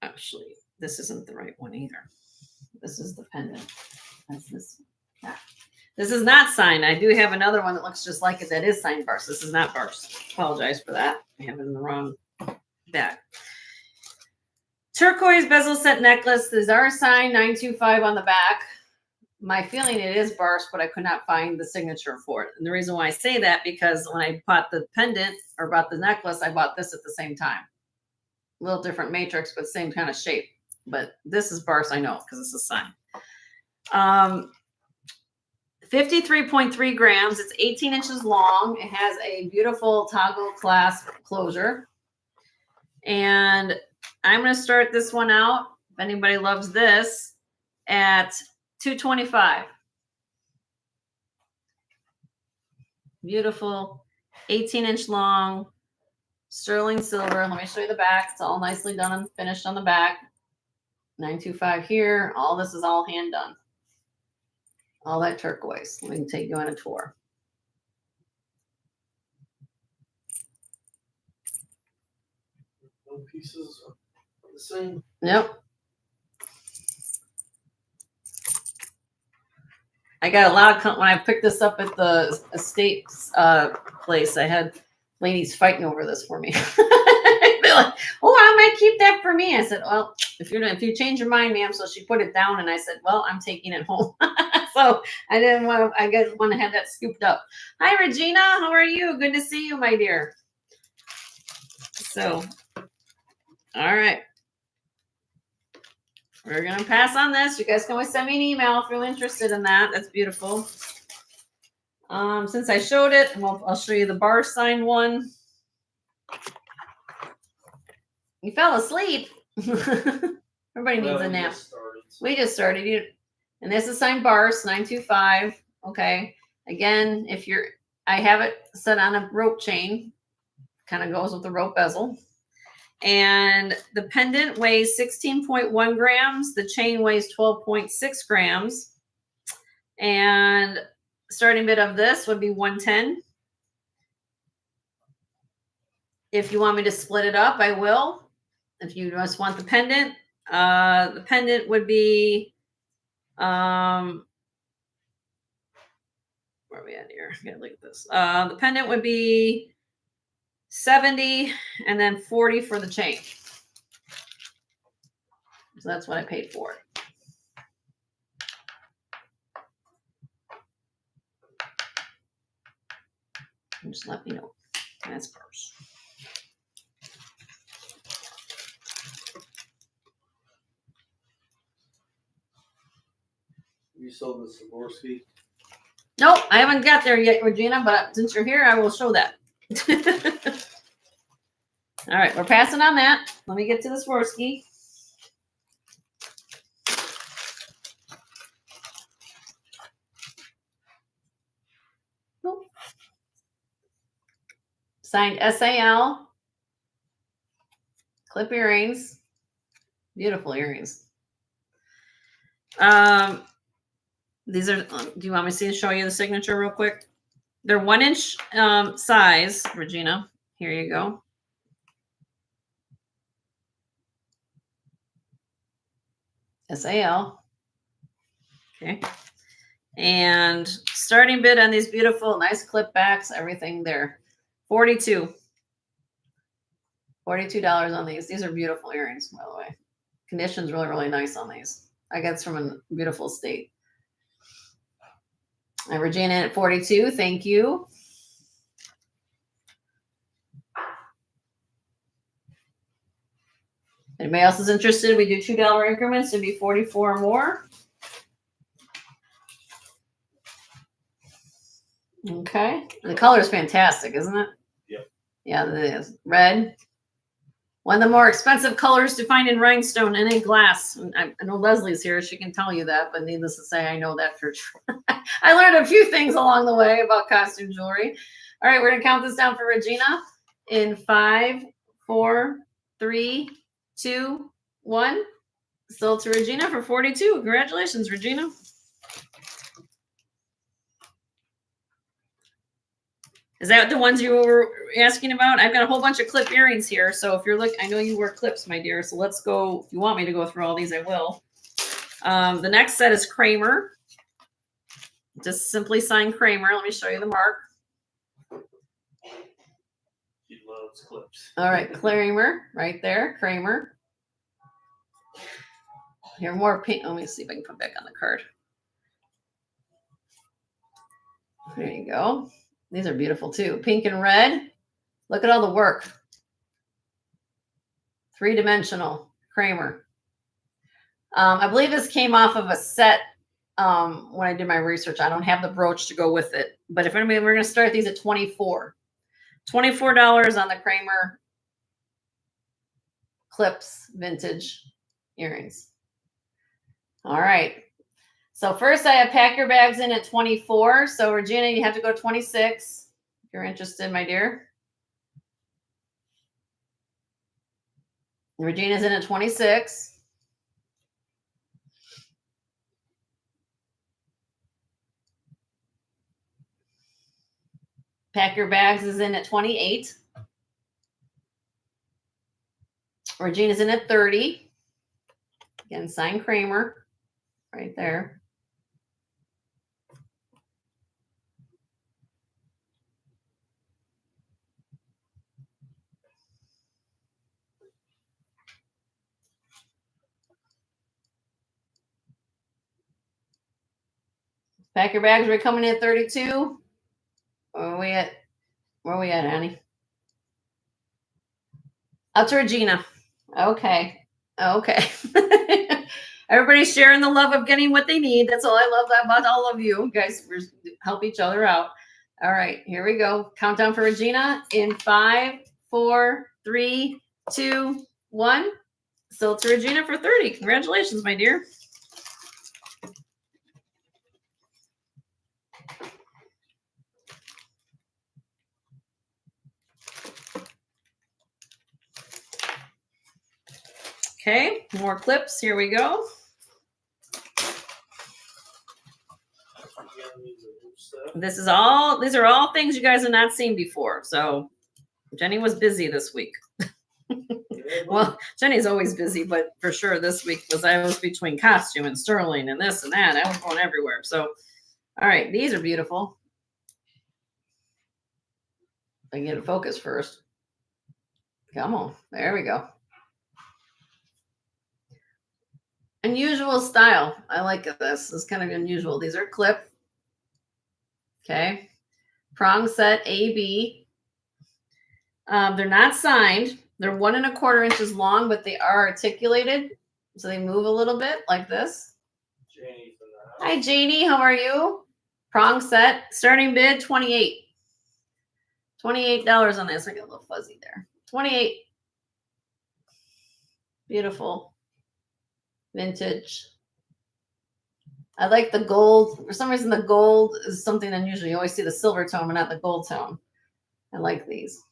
Actually, this isn't the right one either. This is the pendant. That's this. Yeah. This is not signed. I do have another one that looks just like it that is signed Bars. This is not Bars. Apologize for that. I have it in the wrong bag. Turquoise bezel set necklace. These are signed 925 on the back. My feeling it is Bars, but I could not find the signature for it. And the reason why I say that, because when I bought the pendant or bought the necklace, I bought this at the same time. A little different matrix, but same kind of shape. But this is Bars, I know, because this is signed. 53.3 grams. It's 18 inches long. It has a beautiful toggle clasp closure. And I'm going to start this one out, if anybody loves this, at $225. Beautiful, 18-inch long, sterling silver. Let me show you the back. It's all nicely done and finished on the back. 925 here. All this is all hand done. All that turquoise. Let me take you on a tour. No pieces are the same. Yep. I got a lot of, when I picked this up at the estate place, I had ladies fighting over this for me. They're like, oh, I might keep that for me. I said, well, if you change your mind, ma'am. So she put it down and I said, well, I'm taking it home. So I didn't want to, I guess want to have that scooped up. Hi, Regina. How are you? Good to see you, my dear. So, all right. We're going to pass on this. You guys can always send me an email if you're interested in that. That's beautiful. Since I showed it, I'll show you the bar sign one. You fell asleep. Everybody needs a nap. We just started. And this is signed Bars 925. Okay. Again, I have it set on a rope chain. Kind of goes with the rope bezel. And the pendant weighs 16.1 grams. The chain weighs 12.6 grams. And starting bid of this would be 110. If you want me to split it up, I will. If you just want the pendant would be, where are we at here? I gotta look at this. The pendant would be 70 and then 40 for the chain. So that's what I paid for it. And just let me know. That's first. You sold the Swarski? Nope, I haven't got there yet, Regina, but since you're here, I will show that. All right, we're passing on that. Let me get to the Swarski. Signed SAL. Clip earrings. Beautiful earrings. These are, do you want me to show you the signature real quick? They're 1 inch size, Regina. Here you go. SAL. Okay. And starting bid on these beautiful, nice clip backs, everything there. $42 on these. These are beautiful earrings, by the way. Condition's really, really nice on these. I got this from a beautiful state. And Regina at 42. Thank you. Anybody else is interested? We do $2 increments. It'd be 44 or more. Okay. The color is fantastic, isn't it? Yep. Yeah, it is. Red. One of the more expensive colors to find in rhinestone and in glass. I know Leslie's here. She can tell you that, but needless to say, I know that for sure. I learned a few things along the way about costume jewelry. All right, we're going to count this down for Regina in 5, 4, 3, 2, 1. Still to Regina for 42. Congratulations, Regina. Is that the ones you were asking about? I've got a whole bunch of clip earrings here. So if you're looking, I know you wear clips, my dear. So let's go. If you want me to go through all these, I will. The next set is Kramer. Just simply sign Kramer. Let me show you the mark. She loves clips. All right, Kramer, right there, Kramer. Here, more pink. Let me see if I can put back on the card. There you go. These are beautiful too. Pink and red. Look at all the work. 3-dimensional Kramer. I believe this came off of a set when I did my research. I don't have the brooch to go with it. But if anybody, we're going to start these at $24 on the Kramer clips vintage earrings. All right. So first I have pack your bags in at 24. So Regina, you have to go 26 if you're interested, my dear. Regina's in at 26. Pack your bags is in at 28. Regina's in at 30. Again, sign Kramer right there. Pack your bags, we're coming in at 32. Where are we at? Where are we at, Annie? Up to Regina. Okay. Okay. Everybody's sharing the love of getting what they need. That's all I love about all of you. Guys, we help each other out. All right, here we go. Countdown for Regina in 5, 4, 3, 2, 1. So to Regina for 30. Congratulations, my dear. Okay, more clips. Here we go. These are all things you guys have not seen before. So Jenny was busy this week. Well, Jenny's always busy, but for sure this week I was between costume and sterling and this and that. I was going everywhere. So, all right, these are beautiful. I can get it focused first. Come on. There we go. Unusual style. I like this. It's kind of unusual. These are clip. Okay. Prong set AB. They're not signed. They're 1 1/4 inches long, but they are articulated. So they move a little bit like this. Janie's in the house. Hi, Janie. How are you? Prong set. Starting bid, $28. $28 on this. I got a little fuzzy there. 28. Beautiful. Vintage. I like the gold. For some reason, the gold is something unusual. You always see the silver tone, but not the gold tone. I like these.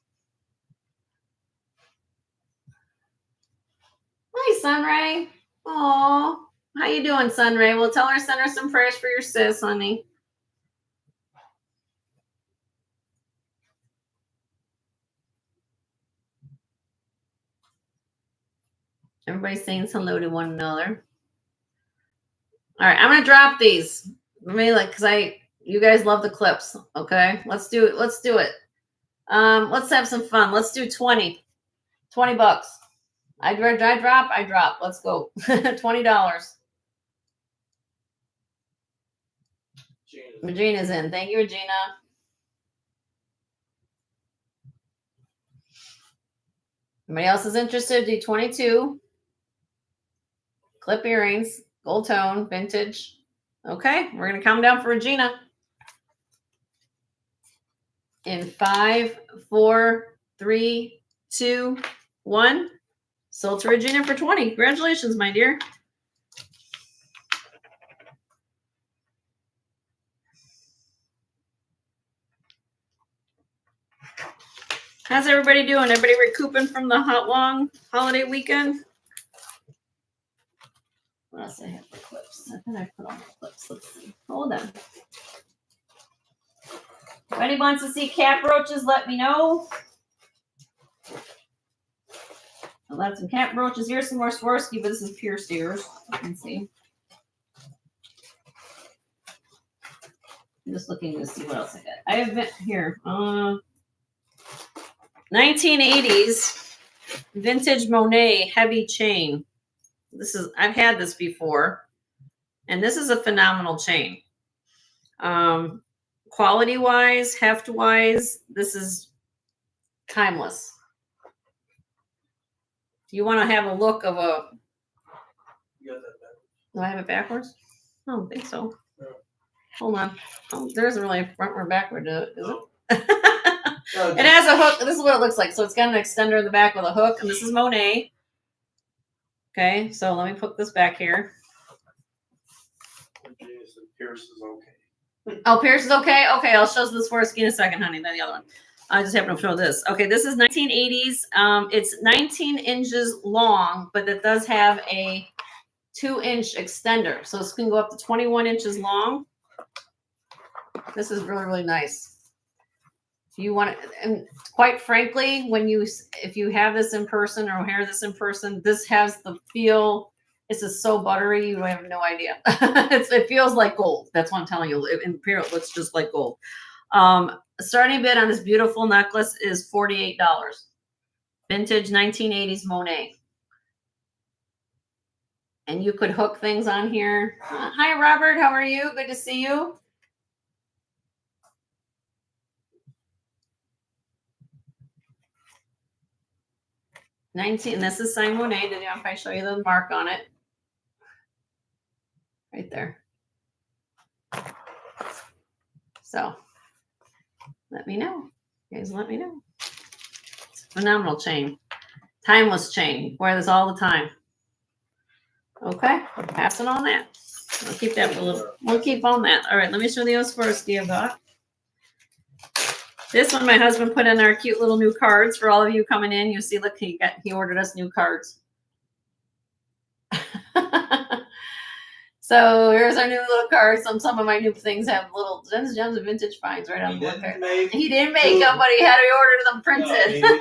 Hi, Sunray. Aw. How you doing, Sunray? Well, tell her, send her some prayers for your sis, honey. Everybody's saying hello to one another. All right, I'm gonna drop these. Because you guys love the clips. Okay, let's do it. Let's do it. Let's have some fun. Let's do 20. $20. I drop. Let's go. $20. Regina's in. Thank you, Regina. Anybody else is interested? Do 22. Clip earrings, gold tone, vintage. Okay, we're gonna come down for Regina. In 5, 4, 3, 2, 1. Sold to Regina for 20. Congratulations, my dear. How's everybody doing? Everybody recouping from the long holiday weekend? What else I have for clips? I think I put all my clips. Let's see. Hold on. anybody wants to see cat brooches, let me know. I left some cat brooches. Here's some more Swarski, but this is pierced ears. You can see. I'm just looking to see what else I got. I have been here. 1980s vintage Monae heavy chain. This is, I've had this before, and this is a phenomenal chain. Quality wise, heft wise, this is timeless. If you want to have a look of a, You got that back. do I have it backwards? I don't think so. No. Hold on. Oh, there isn't really a front or backward to it, is No. it? No, It has a hook. This is what it looks like. So it's got an extender in the back with a hook, and this is Monae. Okay, so let me put this back here. Pierce is okay. Oh, Pierce is okay? Okay, I'll show the Swarski in a second, honey. Then the other one. I just happen to show this. Okay, this is 1980s. It's 19 inches long, but it does have a 2-inch extender. So this can go up to 21 inches long. This is really, really nice. If you want it, and quite frankly, if you have this in person or wear this in person, this has the feel. This is so buttery, you have no idea. It feels like gold. That's what I'm telling you. In here, it looks just like gold. Starting bid on this beautiful necklace is $48. Vintage 1980s Monae. And you could hook things on here. Hi, Robert. How are you? Good to see you. And this is signed Monae. Did I show you the mark on it? Right there. So let me know. You guys let me know. It's a phenomenal chain. Timeless chain. Wear this all the time. Okay, passing on that. We'll keep that we'll keep on that. All right, let me show the Swarski I got. This one my husband put in our cute little new cards for all of you coming in. You see, look, he ordered us new cards. So here's our new little cards. Some of my new things have little gems and vintage finds right on the one card. He didn't make them, but he ordered them printed. No,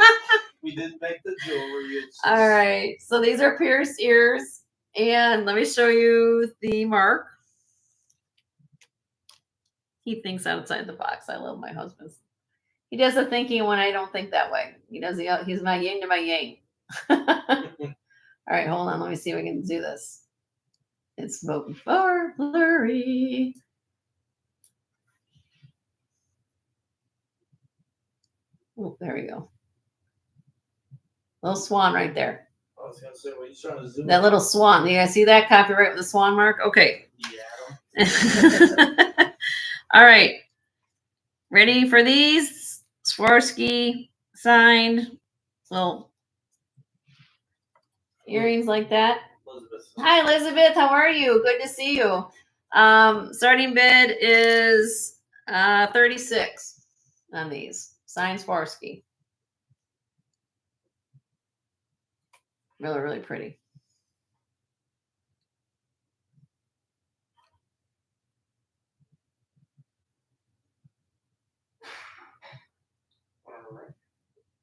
we didn't make the jewelry. All right, so these are pierced ears, and let me show you the mark. He thinks outside the box. I love my husband. He does the thinking when I don't think that way. He's my yin to my yang. All right, hold on. Let me see if we can do this. It's voting for blurry. Oh, there we go. Little swan right there. I was gonna say, what are you trying to zoom? That little swan. You guys see that copyright with the swan mark? Okay. Yeah. All right. Ready for these? Swarski signed. Little earrings like that. Elizabeth. Hi, Elizabeth. How are you? Good to see you. Starting bid is $36 on these. Signed Swarski. Really, really pretty.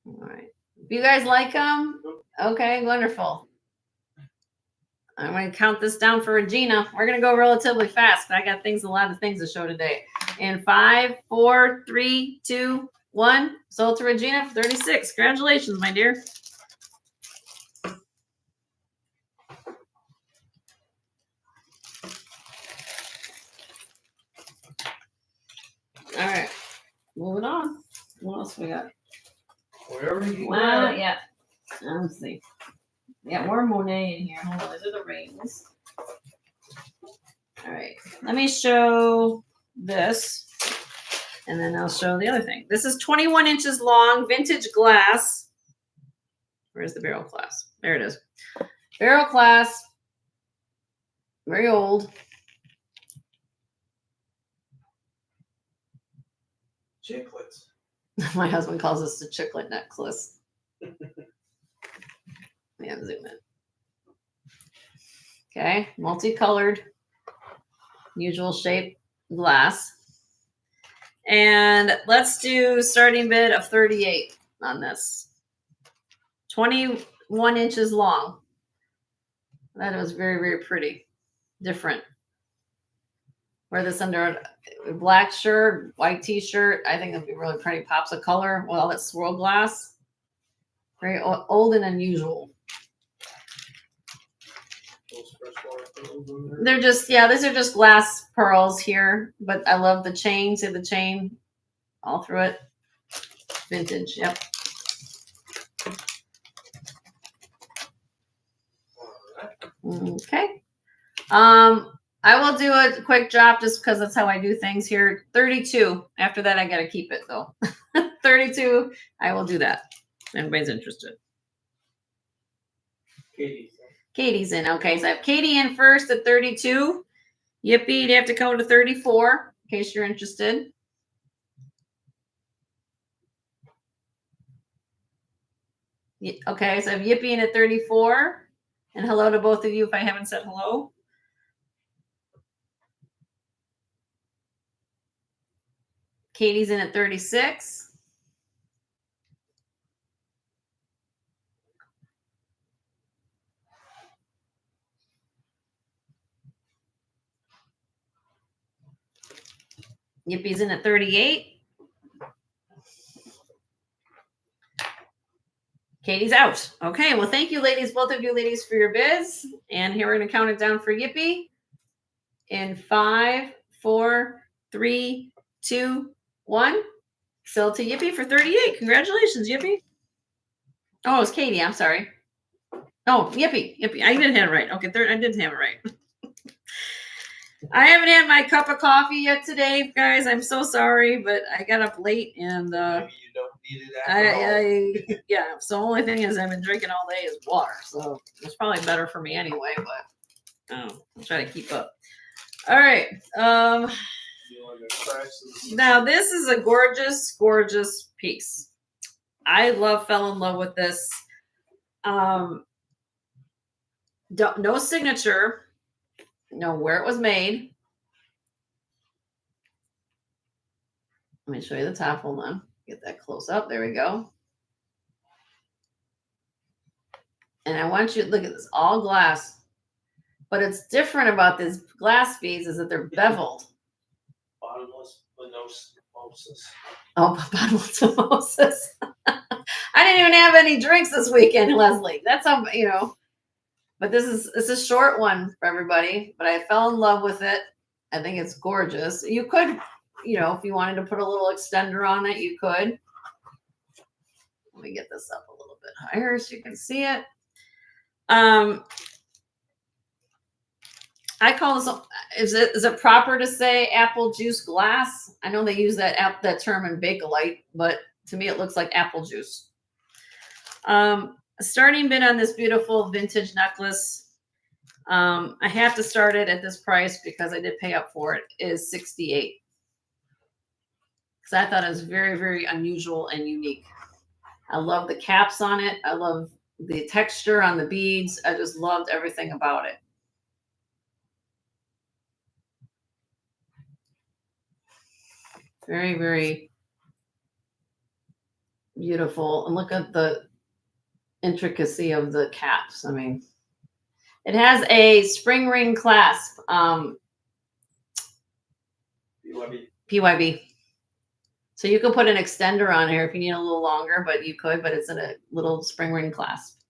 All right. You guys like them? Okay, wonderful. I'm going to count this down for Regina. We're going to go relatively fast. I got a lot of things to show today. In 5, 4, 3, 2, 1. Sold to Regina for $36. Congratulations, my dear. All right. Moving on. What else we got? Wherever you Wow, yeah. Let's see. Yeah, more Monae in here. Hold on, those are the rings. All right, let me show this, and then I'll show the other thing. This is 21 inches long, vintage glass. Where's the barrel glass? There it is. Barrel glass, very old. Chiclets. My husband calls this the chiclet necklace. Yeah, zoom in. Okay, multicolored, usual shape glass. And let's do starting bid of 38 on this. 21 inches long. That was very, very pretty. Different. Wear this under a black shirt, white t-shirt. I think it'd be really pretty. Pops of color. Well, that swirl glass. Very old and unusual. They're just, yeah, these are just glass pearls here. But I love the chain. See the chain all through it. Vintage, yep. Okay. I will do a quick drop just because that's how I do things here. 32. After that, I got to keep it though. 32. I will do that. If anybody's interested. Katie's in. Okay, so I have Katie in first at 32. Yippee, you'd have to go to 34 in case you're interested. Okay, so I have Yippee in at 34. And hello to both of you if I haven't said hello. Katie's in at 36. Yippie's in at 38. Katie's out. Okay, well, thank you, ladies, both of you ladies, for your bids. And here we're going to count it down for Yippee. In 5, 4, 3, 2, 1. Sell to Yippee for 38. Congratulations, Yippee. Oh, it's Katie. I'm sorry. Oh, Yippee. Yippee. I did have it right. Okay, I did have it right. I haven't had my cup of coffee yet today, guys. I'm so sorry, but I got up late and Maybe you don't need it after all. yeah. So the only thing is I've been drinking all day is water. So it's probably better for me anyway, but I'll try to keep up. All right. Now this is a gorgeous, gorgeous piece. I fell in love with this. No signature. Know where it was made. Let me show you the top. Hold on. Get that close up. There we go. And I want you to look at this. All glass. But it's different about these glass beads is that they're beveled. Bottomless mimosas. Oh, bottomless mimosas. I didn't even have any drinks this weekend, Leslie. That's how, you know. But this is a short one for everybody. But I fell in love with it. I think it's gorgeous. You could, you know, if you wanted to put a little extender on it, you could. Let me get this up a little bit higher so you can see it. I call this, is it proper to say apple juice glass? I know they use that term in Bakelite, but to me it looks like apple juice. Starting bid on this beautiful vintage necklace. I have to start it at this price because I did pay up for it, is $68. Because I thought it was very, very unusual and unique. I love the caps on it. I love the texture on the beads. I just loved everything about it. Very, very beautiful. And look at the intricacy of the caps. I mean, it has a spring ring clasp. PYB. So you could put an extender on here if you need a little longer, but you could, but it's in a little spring ring clasp.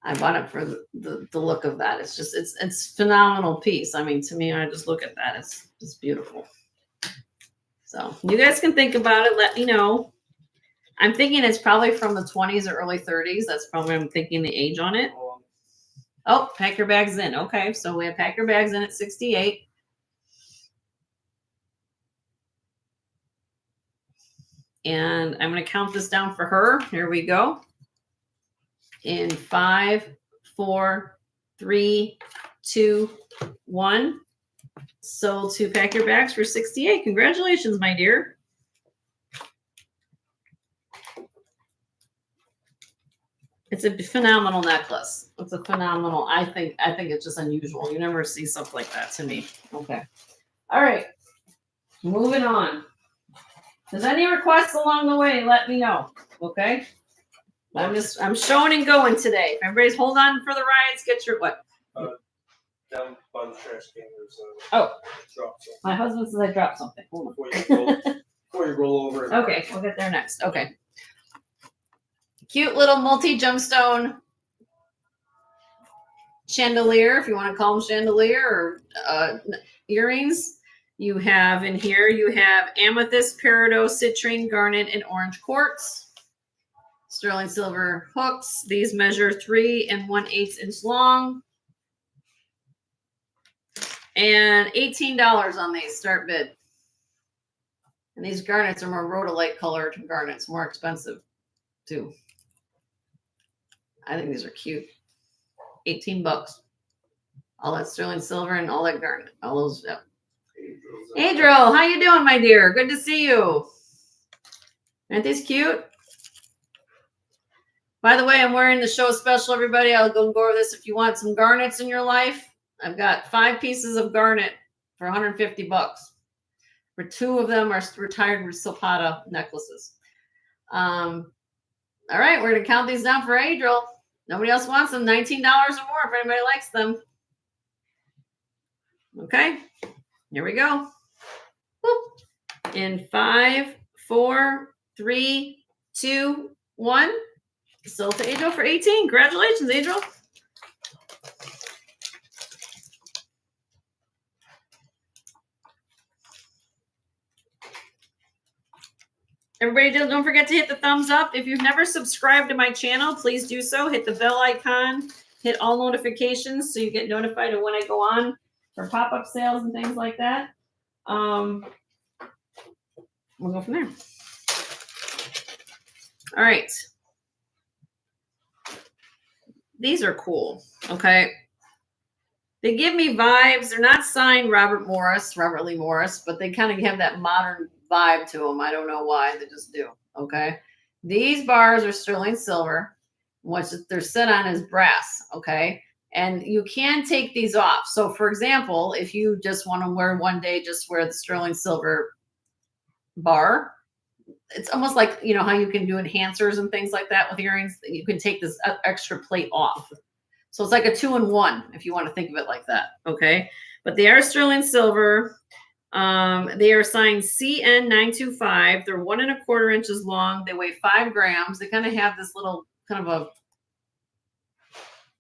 I bought it for the look of that. It's just, it's phenomenal piece. I mean, to me, I just look at that. It's beautiful. So you guys can think about it. Let me know. I'm thinking it's probably from the 20s or early 30s. That's probably, I'm thinking the age on it. Oh, pack your bags in. Okay. So we have pack your bags in at 68. And I'm going to count this down for her. Here we go. In 5, 4, 3, 2, 1. Sold to pack your bags for 68. Congratulations, my dear. It's a phenomenal necklace. It's a phenomenal. I think it's just unusual. You never see stuff like that to me. Okay. All right, moving on. If there's any requests along the way, let me know. Okay. I'm showing and going today. If everybody's hold on for the rides, get your what? Down by the trash can, there's Oh. drop something. My husband says I dropped something. Hold on. Before you roll over. Okay, we'll get there next. Okay. Cute little multi-gemstone chandelier, if you want to call them chandelier, or earrings. You have in here, you have amethyst, peridot, citrine, garnet, and orange quartz. Sterling silver hooks. These measure 3 1/8 inch long. And $18 on these start bid. And these garnets are more rhodolite colored garnets, more expensive too. I think these are cute. 18 bucks. All that sterling silver and all that garnet. All those. Yep. Adriel, how you doing, my dear? Good to see you. Aren't these cute? By the way, I'm wearing the show special, everybody. I'll go over this. If you want some garnets in your life, I've got 5 pieces of garnet for 150 bucks. For 2 of them are retired Silpata necklaces. All right, we're going to count these down for Adriel. Nobody else wants them. $19 or more if anybody likes them. Okay, here we go. Whoop. In 5, 4, 3, 2, 1. Sold to Adriel for 18. Congratulations, Adriel. Everybody, don't forget to hit the thumbs up. If you've never subscribed to my channel, please do so. Hit the bell icon. Hit all notifications so you get notified of when I go on for pop-up sales and things like that. We'll go from there. All right. These are cool. Okay. They give me vibes. They're not signed Robert Lee Morris, but they kind of have that modern vibe to them. I don't know why. They just do. Okay. These bars are sterling silver. What they're set on is brass. Okay. And you can take these off. So, for example, if you just want to wear one day, just wear the sterling silver bar. It's almost like, you know, how you can do enhancers and things like that with earrings. You can take this extra plate off. So it's like a 2-in-1 if you want to think of it like that. Okay. But they are sterling silver. They are signed CN925. They're 1 1/4 inches long. They weigh 5 grams. They kind of have this little kind of a,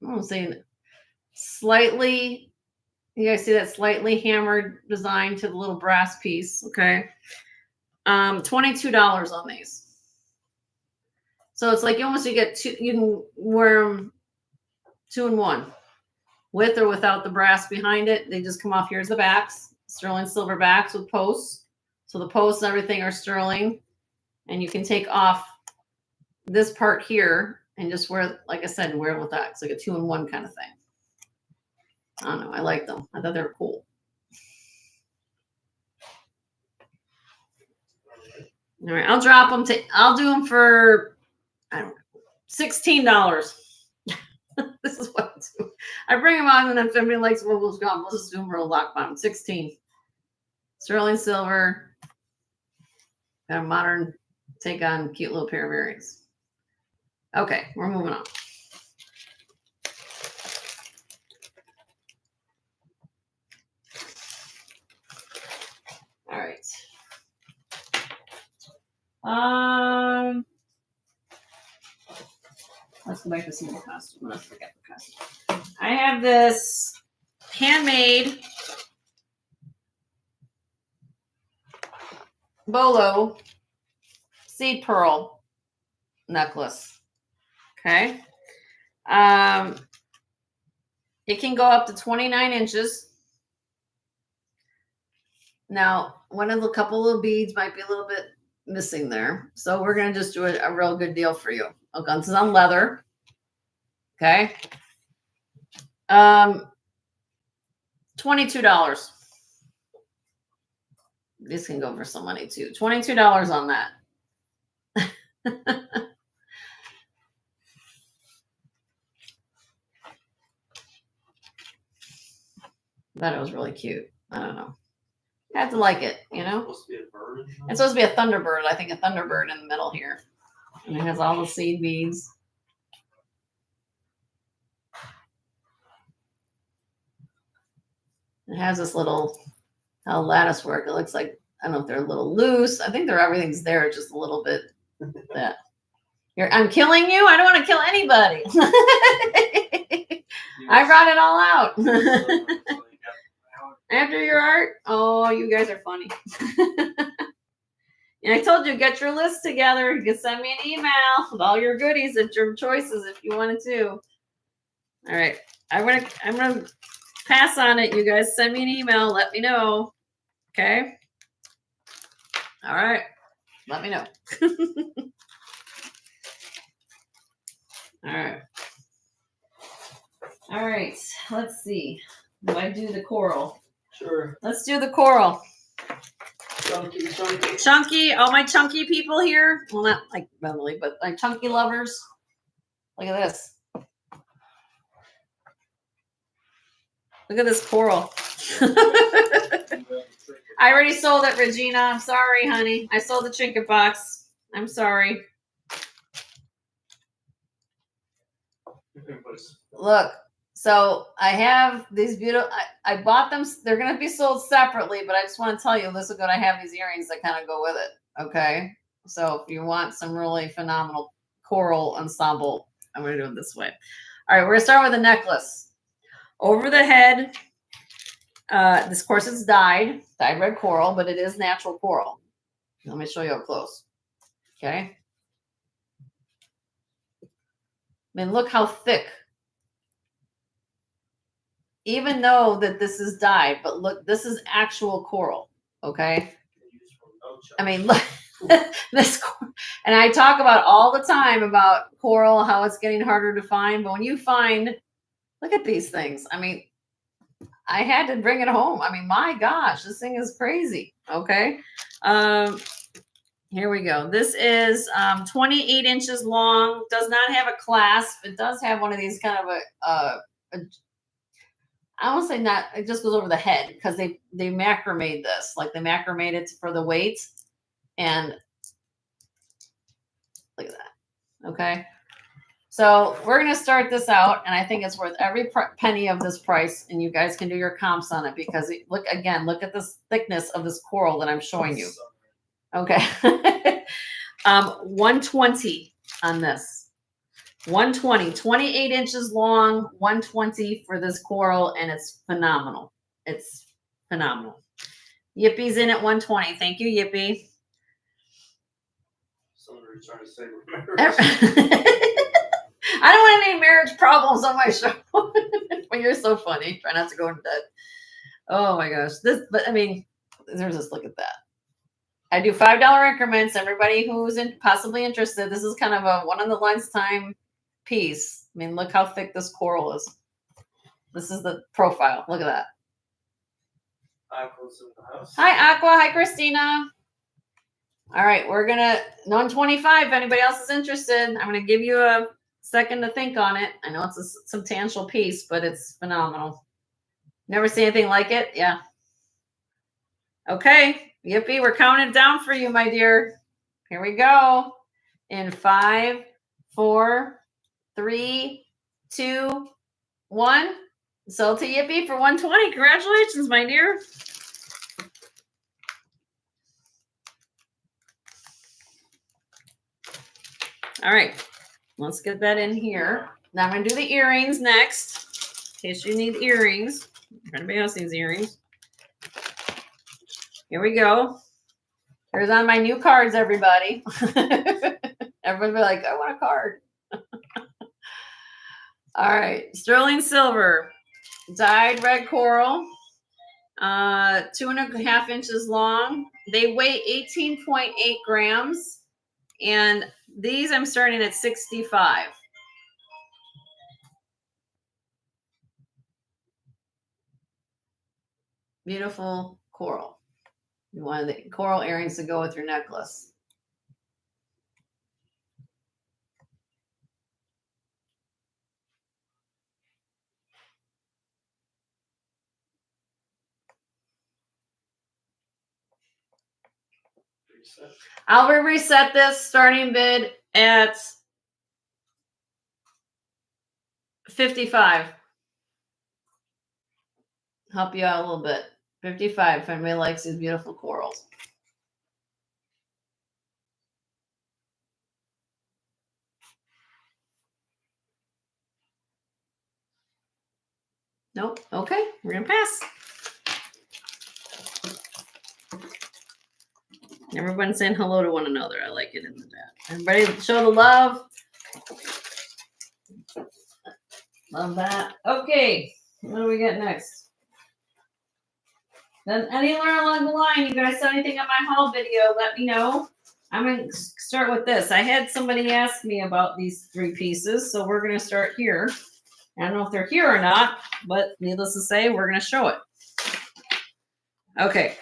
I don't say slightly, you guys see that slightly hammered design to the little brass piece. Okay. $22 on these. So it's like you get 2, you can wear them 2-in-1 with or without the brass behind it. They just come off. Here's the backs, sterling silver backs with posts. So the posts and everything are sterling, and you can take off this part here and just wear, like I said, wear it with that. It's like a 2-in-1 kind of thing. I don't know. I like them. I thought they were cool. All right, I'll drop them I'll do them for, I don't know, $16. This is what I do. I bring them on, and then if somebody likes Wiggles Gum, we'll just do them real lock bottom. 16. Sterling silver. Got a modern take on cute little pair of earrings. Okay, we're moving on. All right. Let's go back to some more costume. Let's forget the costume. I have this handmade bolo seed pearl necklace. Okay. It can go up to 29 inches. Now, a couple of beads might be a little bit missing there. So we're going to just do a real good deal for you. Okay, this is on leather. Okay. $22. This can go for some money too. $22 on that. Thought it was really cute. I don't know. Have to like it, you know? Supposed to be a bird. It's supposed to be a thunderbird. I think a thunderbird in the middle here. And it has all the seed beads. It has this little lattice work. It looks like, I don't know if they're a little loose. I think everything's there just a little bit. That I'm killing you. I don't want to kill anybody. I brought it all out. After your art, oh, you guys are funny. And I told you, get your list together. You can send me an email with all your goodies at your choices if you wanted to. All right, I'm gonna pass on it. You guys send me an email. Let me know. Okay. All right. Let me know. All right. All right. Let's see. Do I do the coral? Sure. Let's do the coral. Chunky, chunky. Chunky. All my chunky people here. Well, not like Beverly, but my chunky lovers. Look at this. Look at this coral. I already sold it, Regina. I'm sorry, honey. I sold the trinket box. I'm sorry. Look, so I have these beautiful, I bought them. They're going to be sold separately, but I just want to tell you, this is good. I have these earrings that kind of go with it. Okay. So if you want some really phenomenal coral ensemble, I'm going to do it this way. All right. We're going to start with a necklace. Over the head, this, of course, it's dyed red coral, but it is natural coral. Let me show you up close. Okay. I mean, look how thick. Even though that this is dyed, but look, this is actual coral. Okay. I mean, look, this, and I talk about all the time about coral, how it's getting harder to find. But when you find, look at these things. I mean, I had to bring it home. I mean, my gosh, this thing is crazy. Okay. Here we go. This is 28 inches long. Does not have a clasp. It does have one of these kind of a I won't say not, it just goes over the head because they macramade this. Like they macramade it for the weight. And look at that. Okay. So we're going to start this out. And I think it's worth every penny of this price. And you guys can do your comps on it because look at this thickness of this coral that I'm showing you. Okay. 120 on this. 120, 28 inches long, 120 for this coral, and it's phenomenal. It's phenomenal. Yippie's in at 120. Thank you, Yippie. Somebody's trying to say I don't want any marriage problems on my show. But you're so funny. Try not to go into bed. Oh my gosh. But I mean, there's just look at that. I do $5 increments. Everybody who's possibly interested, this is kind of a one on the lunchtime piece. I mean, look how thick this coral is. This is the profile. Look at that. Aqua's in the house. Hi, Aqua. Hi, Christina. All right, we're gonna 125. If anybody else is interested, I'm gonna give you a second to think on it. I know it's a substantial piece, but it's phenomenal. Never seen anything like it. Yeah. Okay. Yippee. We're counting it down for you, my dear. Here we go. In 5, 4, 3, 2, 1. Sold to Yippee for 120. Congratulations, my dear. All right. Let's get that in here. Now I'm going to do the earrings next. In case you need earrings. If anybody else needs earrings. Here we go. Here's on my new cards, everybody. Everybody be like, I want a card. All right, sterling silver, dyed red coral, 2.5 inches long. They weigh 18.8 grams, and these I'm starting at 65. Beautiful coral. You want the coral earrings to go with your necklace. reset. I'll reset this starting bid at 55. Help you out a little bit. 55 if anybody likes these beautiful corals. Nope. Okay, we're gonna pass. Everyone's saying hello to one another. I like it in the chat. Everybody show the love. Love that. Okay, what do we got next? Then anywhere along the line, you guys saw anything on my haul video, let me know. I'm going to start with this. I had somebody ask me about these 3 pieces, so we're going to start here. I don't know if they're here or not, but needless to say, we're going to show it. Okay.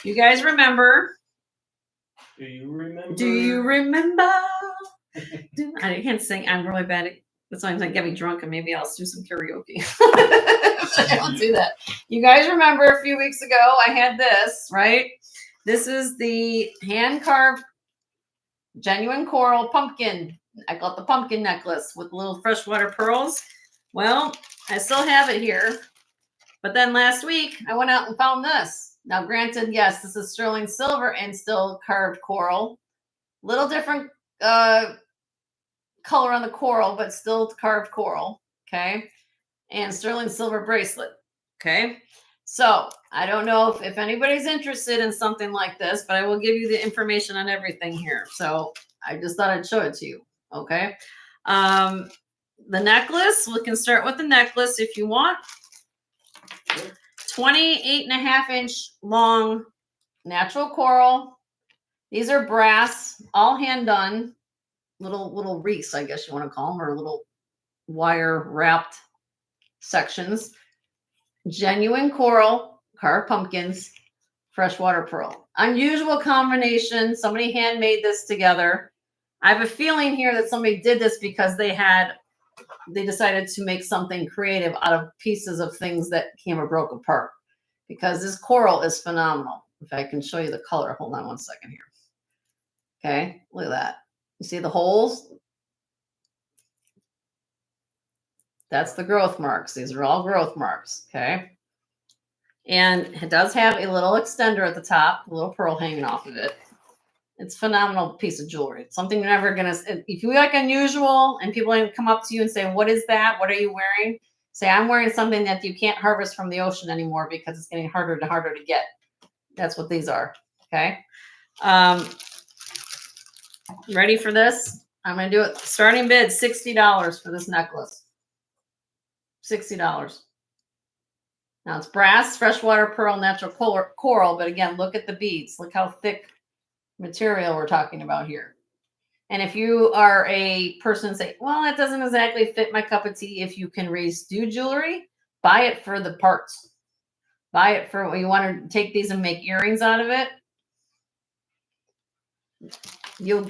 You guys remember? Do you remember? Do you remember? I can't sing. I'm really bad at the songs that get me drunk, and maybe I'll do some karaoke. I don't do that. You guys remember a few weeks ago, I had this, right? This is the hand-carved genuine coral pumpkin. I got the pumpkin necklace with little freshwater pearls. Well, I still have it here. But then last week, I went out and found this. Now, granted, yes, this is sterling silver and still carved coral. Little different color on the coral, but still carved coral. Okay. And sterling silver bracelet. Okay. So I don't know if anybody's interested in something like this, but I will give you the information on everything here. So I just thought I'd show it to you. Okay. The necklace, we can start with the necklace if you want. 28.5-inch long natural coral. These are brass, all hand done. Little wreaths, I guess you want to call them, or little wire wrapped sections. Genuine coral, carved pumpkins, freshwater pearl. Unusual combination. Somebody handmade this together. I have a feeling here that somebody did this because they decided to make something creative out of pieces of things that came or broke apart, because this coral is phenomenal. If I can show you the color, hold on one second here. Okay, look at that. You see the holes? That's the growth marks. These are all growth marks. Okay. And it does have a little extender at the top, a little pearl hanging off of it. It's a phenomenal piece of jewelry. It's something you're never going to, if you like unusual and people come up to you and say, what is that? What are you wearing? Say, I'm wearing something that you can't harvest from the ocean anymore because it's getting harder and harder to get. That's what these are. Okay. Ready for this? I'm going to do it. Starting bid, $60 for this necklace. $60. Now it's brass, freshwater pearl, natural coral. But again, look at the beads. Look how thick material we're talking about here. And if you are a person say, well, that doesn't exactly fit my cup of tea. If you can redo jewelry, buy it for the parts. Buy it for what you want to take these and make earrings out of it. You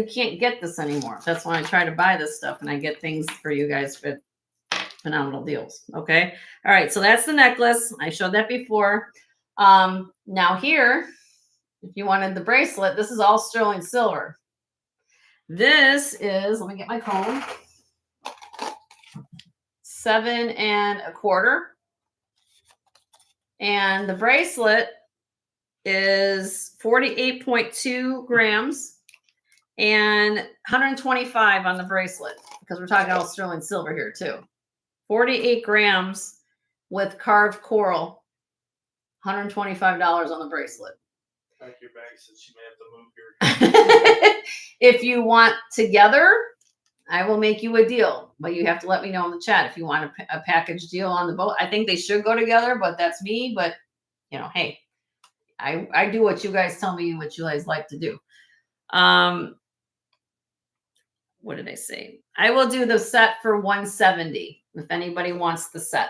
can't get this anymore. That's why I try to buy this stuff and I get things for you guys for phenomenal deals. Okay. All right. So that's the necklace. I showed that before. Now here, if you wanted the bracelet, this is all sterling silver. This is, let me get my comb, 7 1/4. And the bracelet is 48.2 grams and 125 on the bracelet, because we're talking all sterling silver here too. 48 grams with carved coral, $125 on the bracelet. Pack your bag since you may have to move here. If you want together, I will make you a deal, but you have to let me know in the chat if you want a package deal on the boat. I think they should go together, but that's me. But you know, hey, I do what you guys tell me what you guys like to do. What did I say? I will do the set for $170 if anybody wants the set.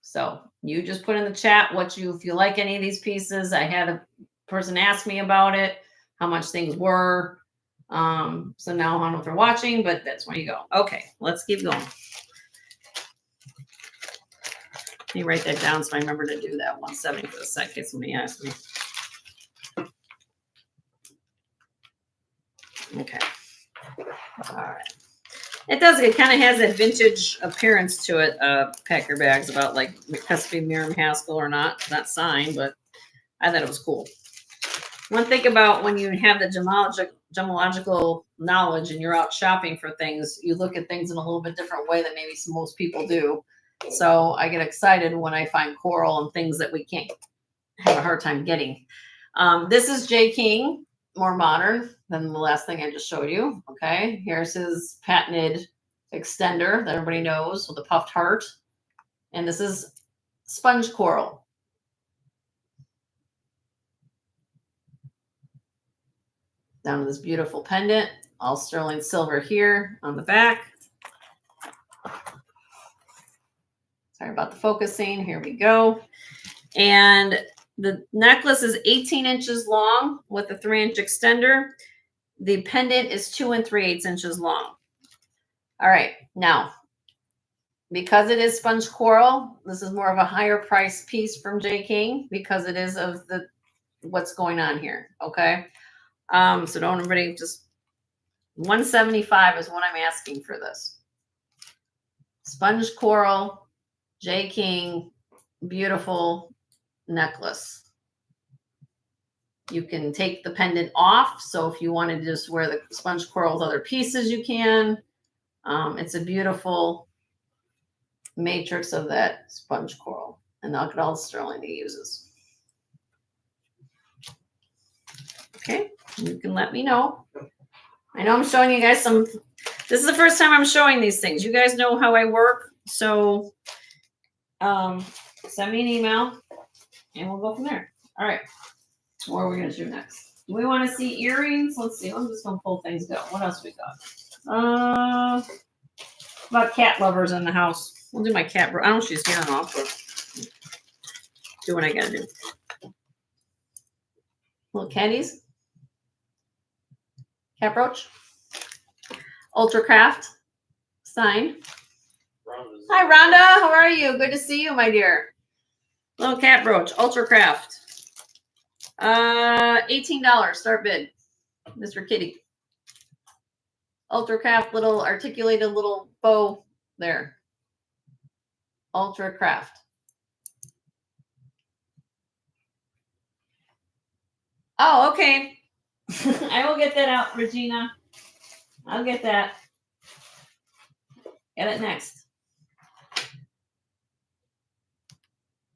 So you just put in the chat if you like any of these pieces. I had a person ask me about it, how much things were. So now I don't know if they're watching, but that's where you go. Okay, let's keep going. me write that down so I remember to do that 170 for the set in case somebody asks me. Okay. All right. It does. It kind of has that vintage appearance to it. Pack your bags about like it has to be Miriam Haskell or not. It's not signed, but I thought it was cool. One thing about when you have the gemological knowledge and you're out shopping for things, you look at things in a little bit different way than maybe most people do. So I get excited when I find coral and things that we can't have a hard time getting. This is J. King, more modern than the last thing I just showed you. Okay, here's his patented extender that everybody knows with a puffed heart. And this is sponge coral. Down to this beautiful pendant, all sterling silver here on the back. Sorry about the focusing. Here we go. And the necklace is 18 inches long with a 3-inch extender. The pendant is 2 3/8 inches long. All right. Now, because it is sponge coral, this is more of a higher price piece from J. King because it is of the what's going on here. Okay. So don't everybody just 175 is what I'm asking for this. Sponge coral, J. King, beautiful necklace. You can take the pendant off. So if you wanted to just wear the sponge coral with other pieces, you can. It's a beautiful matrix of that sponge coral. And look at all the sterling he uses. Okay, you can let me know. I know I'm showing you guys some. This is the first time I'm showing these things. You guys know how I work. So send me an email and we'll go from there. All right. What are we going to do next? Do we want to see earrings? Let's see. I'm just going to pull things go. What else we got? About cat lovers in the house. We'll do my cat. I don't know if she's here or not, but do what I got to do. Little catties. Cat brooch. Ultra Craft. Sign. Hi, Rhonda. How are you? Good to see you, my dear. Little cat brooch. Ultra Craft. $18 start bid. Mr. Kitty. Ultra Craft, little articulated little bow there. Ultra Craft. Oh, okay. I will get that out, Regina. I'll get that. Get it next.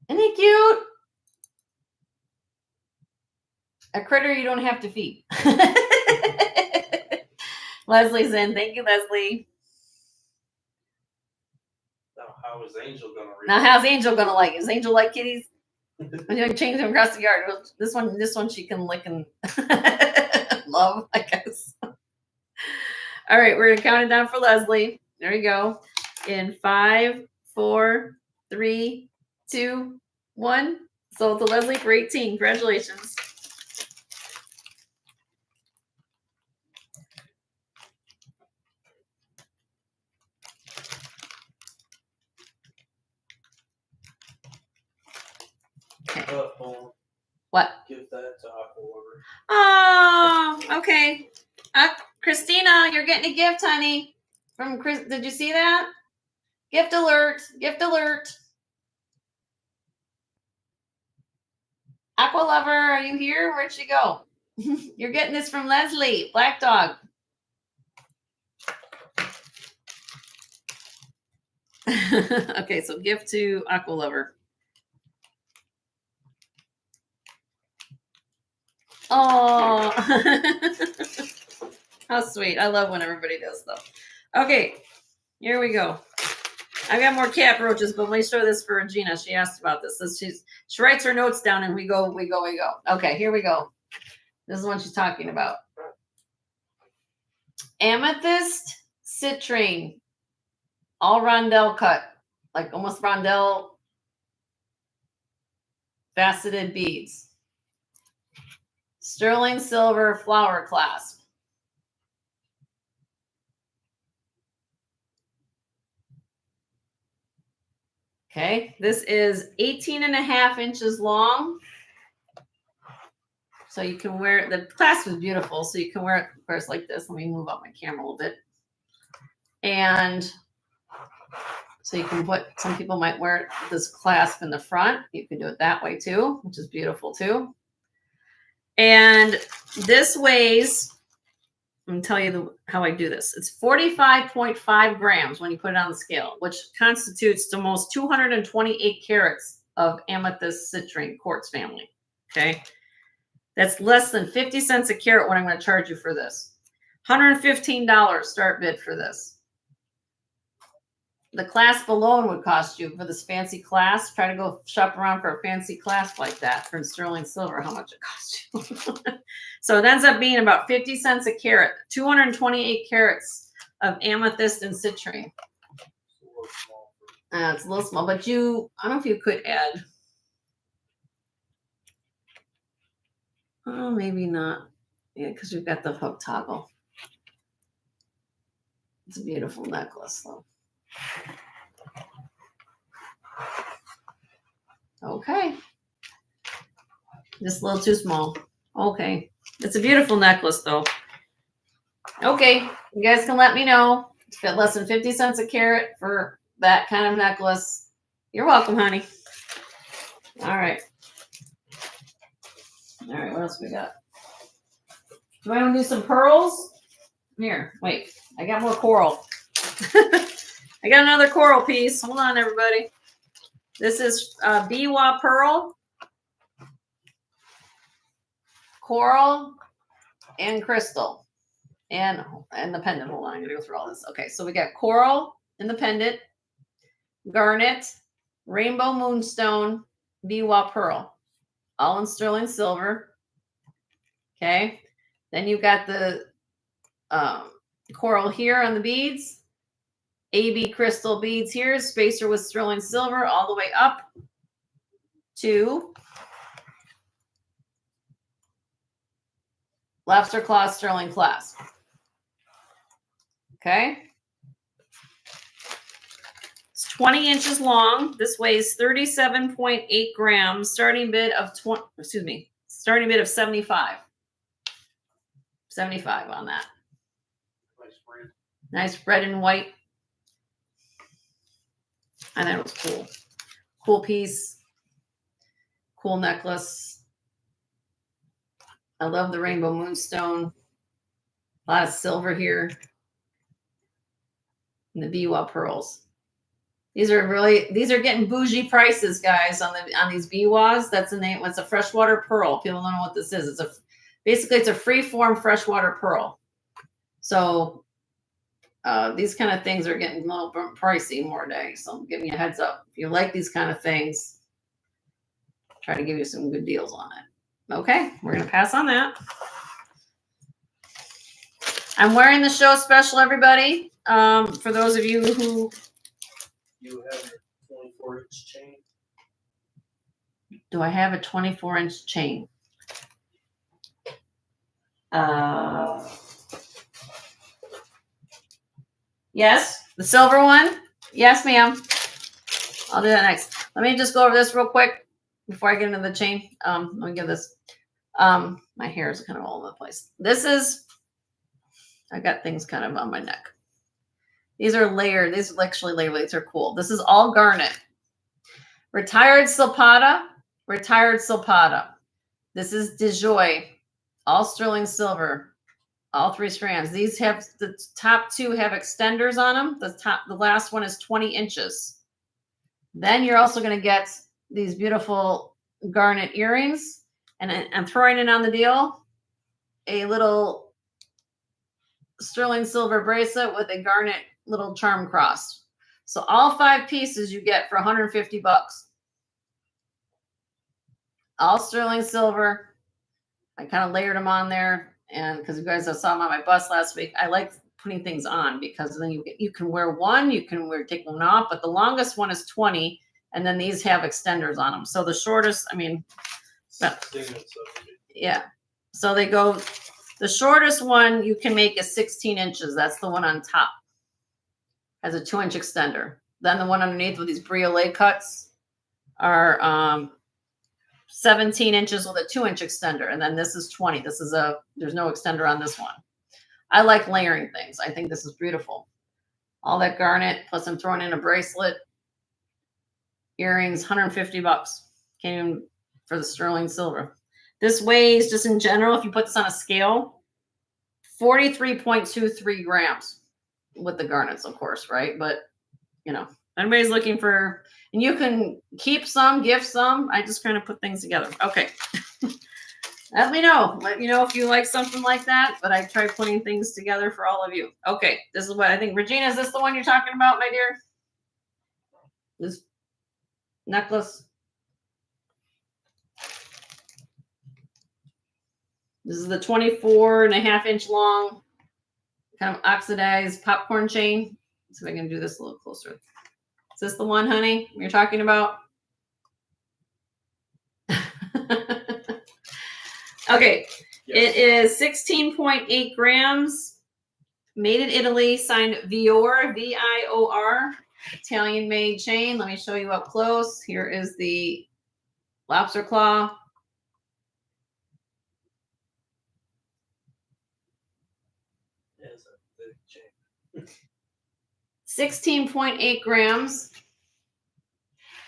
Isn't he cute? A critter you don't have to feed. Leslie's in. Thank you, Leslie. Now, how is Angel gonna read? Now, how's Angel gonna like it? Is Angel like kitties? I'm gonna change them across the yard. This one she can lick and love, I guess. All right, we're gonna count it down for Leslie. There you go. In 5, 4, 3, 2, 1. Sold to Leslie for 18. Congratulations. What? Give that to Aqualover. Oh, okay. Christina, you're getting a gift, honey. From Chris. Did you see that? Gift alert. Gift alert. Aqualover, are you here? Where'd she go? You're getting this from Leslie. Black Dog. Okay, so gift to Aqualover. Oh, how sweet. I love when everybody does stuff. Okay, here we go. I got more cat brooches, but let me show this for Regina. She asked about this. She writes her notes down and we go. Okay, here we go. This is what she's talking about. Amethyst citrine. All rondelle cut. Like almost rondelle faceted beads. Sterling silver flower clasp. Okay, this is 18.5 inches long. So you can wear it. The clasp is beautiful. So you can wear it, of course, like this. Let me move up my camera a little bit. And so you can put, some people might wear this clasp in the front. You can do it that way too, which is beautiful too. And this weighs, I'm going to tell you how I do this. It's 45.5 grams when you put it on the scale, which constitutes the most 228 carats of amethyst citrine quartz family. Okay. That's less than 50 cents a carat what I'm going to charge you for this. $115 start bid for this. The clasp alone would cost you for this fancy clasp. Try to go shop around for a fancy clasp like that for sterling silver, how much it costs you. So it ends up being about 50 cents a carat, 228 carats of amethyst and citrine. It's a little small, but I don't know if you could add. Oh, maybe not. Yeah, because we've got the hook toggle. It's a beautiful necklace, though. Okay. Just a little too small. Okay. It's a beautiful necklace, though. Okay. You guys can let me know. If it's less than 50 cents a carat for that kind of necklace. You're welcome, honey. All right. All right, what else we got? Do I want to do some pearls? Here, wait. I got more coral. I got another coral piece. Hold on, everybody. This is Biwa pearl, coral, and crystal, and the pendant. Hold on, I'm gonna go through all this. Okay, so we got coral in the pendant, garnet, rainbow moonstone, Biwa pearl, all in sterling silver. Okay, then you got the coral here on the beads. AB crystal beads here, spacer with sterling silver all the way up to lobster claw sterling clasp. Okay. It's 20 inches long. This weighs 37.8 grams. Starting bid of 75. 75 on that. Nice red and white. I thought it was cool. Cool piece. Cool necklace. I love the rainbow moonstone. A lot of silver here. And the Biwa pearls. These are getting bougie prices, guys, on these Biwas. That's the name. It's a freshwater pearl. People don't know what this is. Basically it's a free-form freshwater pearl. So these kind of things are getting a little pricey more days. So I'm giving you a heads up. If you like these kind of things, try to give you some good deals on it. Okay, we're going to pass on that. I'm wearing the show special, everybody. For those of you who... You have your 24-inch chain. Do I have a 24-inch chain? Yes, the silver one. Yes, ma'am. I'll do that next. Let me just go over this real quick before I get into the chain. Let me give this. My hair is kind of all over the place. This is, I got things kind of on my neck. These are layered. These are actually layered. These are cool. This is all garnet. Retired silpada. Retired silpada. This is DeJoy. All sterling silver. All 3 strands. These have, the top 2 have extenders on them. The last one is 20 inches. Then you're also going to get these beautiful garnet earrings. And I'm throwing in on the deal a little sterling silver bracelet with a garnet little charm cross. So all 5 pieces you get for 150 bucks. All sterling silver. I kind of layered them on there. And because you guys saw them on my bus last week, I like putting things on because then you can wear one, you can take one off, but the longest one is 20, and then these have extenders on them. So the shortest, I mean, yeah. So they go, the shortest one you can make is 16 inches. That's the one on top. Has a 2-inch extender. Then the one underneath with these briolet cuts are 17 inches with a 2-inch extender. And then this is 20. This is there's no extender on this one. I like layering things. I think this is beautiful. All that garnet, plus I'm throwing in a bracelet. Earrings, $150. Came for the sterling silver. This weighs, just in general, if you put this on a scale, 43.23 grams with the garnets, of course, right? But, you know, everybody's looking for, and you can keep some, gift some. I just kind of put things together. Okay. Let me know. Let me know if you like something like that. But I try putting things together for all of you. Okay. This is what I think. Regina, is this the one you're talking about, my dear? This necklace? This is the 24.5-inch long, kind of oxidized popcorn chain. Let's see if I can do this a little closer. Is this the one, honey, you're talking about? Okay. Yes. It is 16.8 grams, made in Italy, signed Dior, V-I-O-R, Italian-made chain. Let me show you up close. Here is the lobster claw. It's a big chain. 16.8 grams.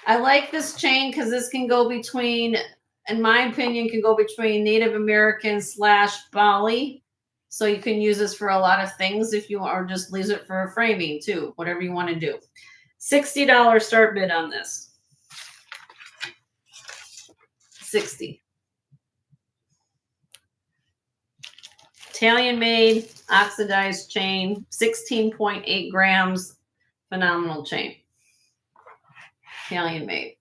I like this chain because this can go between, in my opinion, can go between Native American / Bali. So you can use this for a lot of things if you are just use it for framing too, whatever you want to do. $60 start bid on this. 60. Italian made, oxidized chain, 16.8 grams, phenomenal chain. Italian made.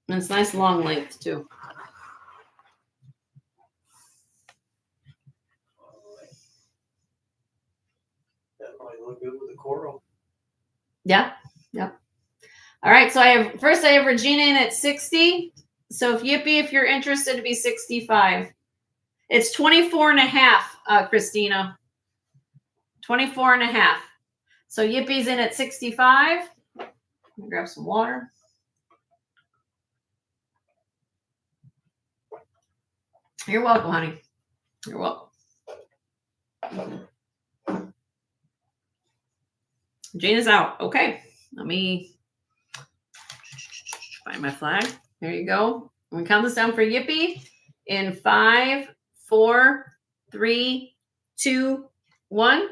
And it's nice long length too. That might look good with the coral. Yeah, yeah. All right, so I have Regina in at 60. So if Yippee, if you're interested, to be 65. It's 24.5, Christina. 24.5. So Yippee's in at 65. Let me grab some water. You're welcome, honey. You're welcome. Gina's out. Okay. Let me find my flag. There you go. I'm going to count this down for Yippee in 5, 4, 3, 2, 1.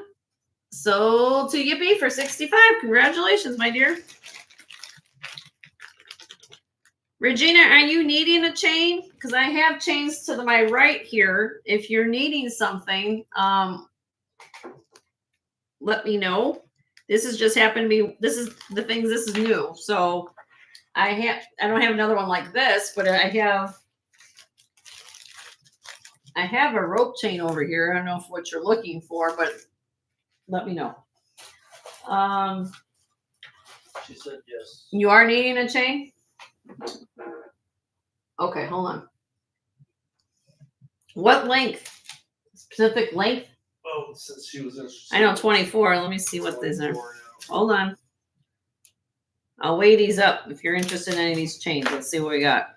Sold to Yippee for 65. Congratulations, my dear. Regina, are you needing a chain? Because I have chains to my right here. If you're needing something, let me know. This has just happened to be, this is new. So I don't have another one like this, but I have a rope chain over here. I don't know if what you're looking for, but let me know. She said yes. You are needing a chain? Okay, hold on. What length? Specific length? Oh, since she was interested. I know 24. Let me see what these are. Hold on. I'll weigh these up if you're interested in any of these chains. Let's see what we got.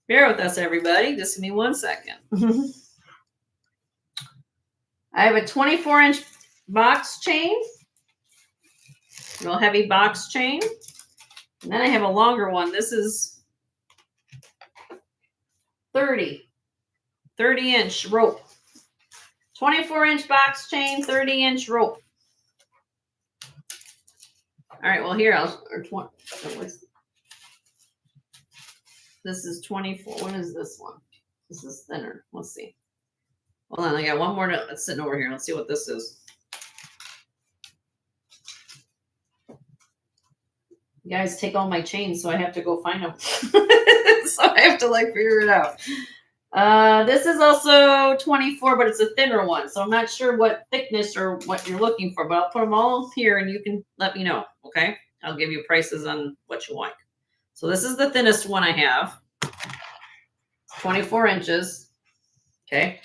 Bear with us, everybody. Just give me 1 second. I have a 24-inch box chain. Real heavy box chain. And then I have a longer one. This is 30-inch rope. 24-inch box chain, 30-inch rope. All right, well, here, this is 24. What is this one? This is thinner. Let's see. Hold on, I got one more that's sitting over here. Let's see what this is. You guys take all my chains, so I have to go find them. So I have to figure it out. This is also 24, but it's a thinner one. So I'm not sure what thickness or what you're looking for, but I'll put them all here and you can let me know. Okay. I'll give you prices on what you like. So this is the thinnest one I have. 24 inches. Okay.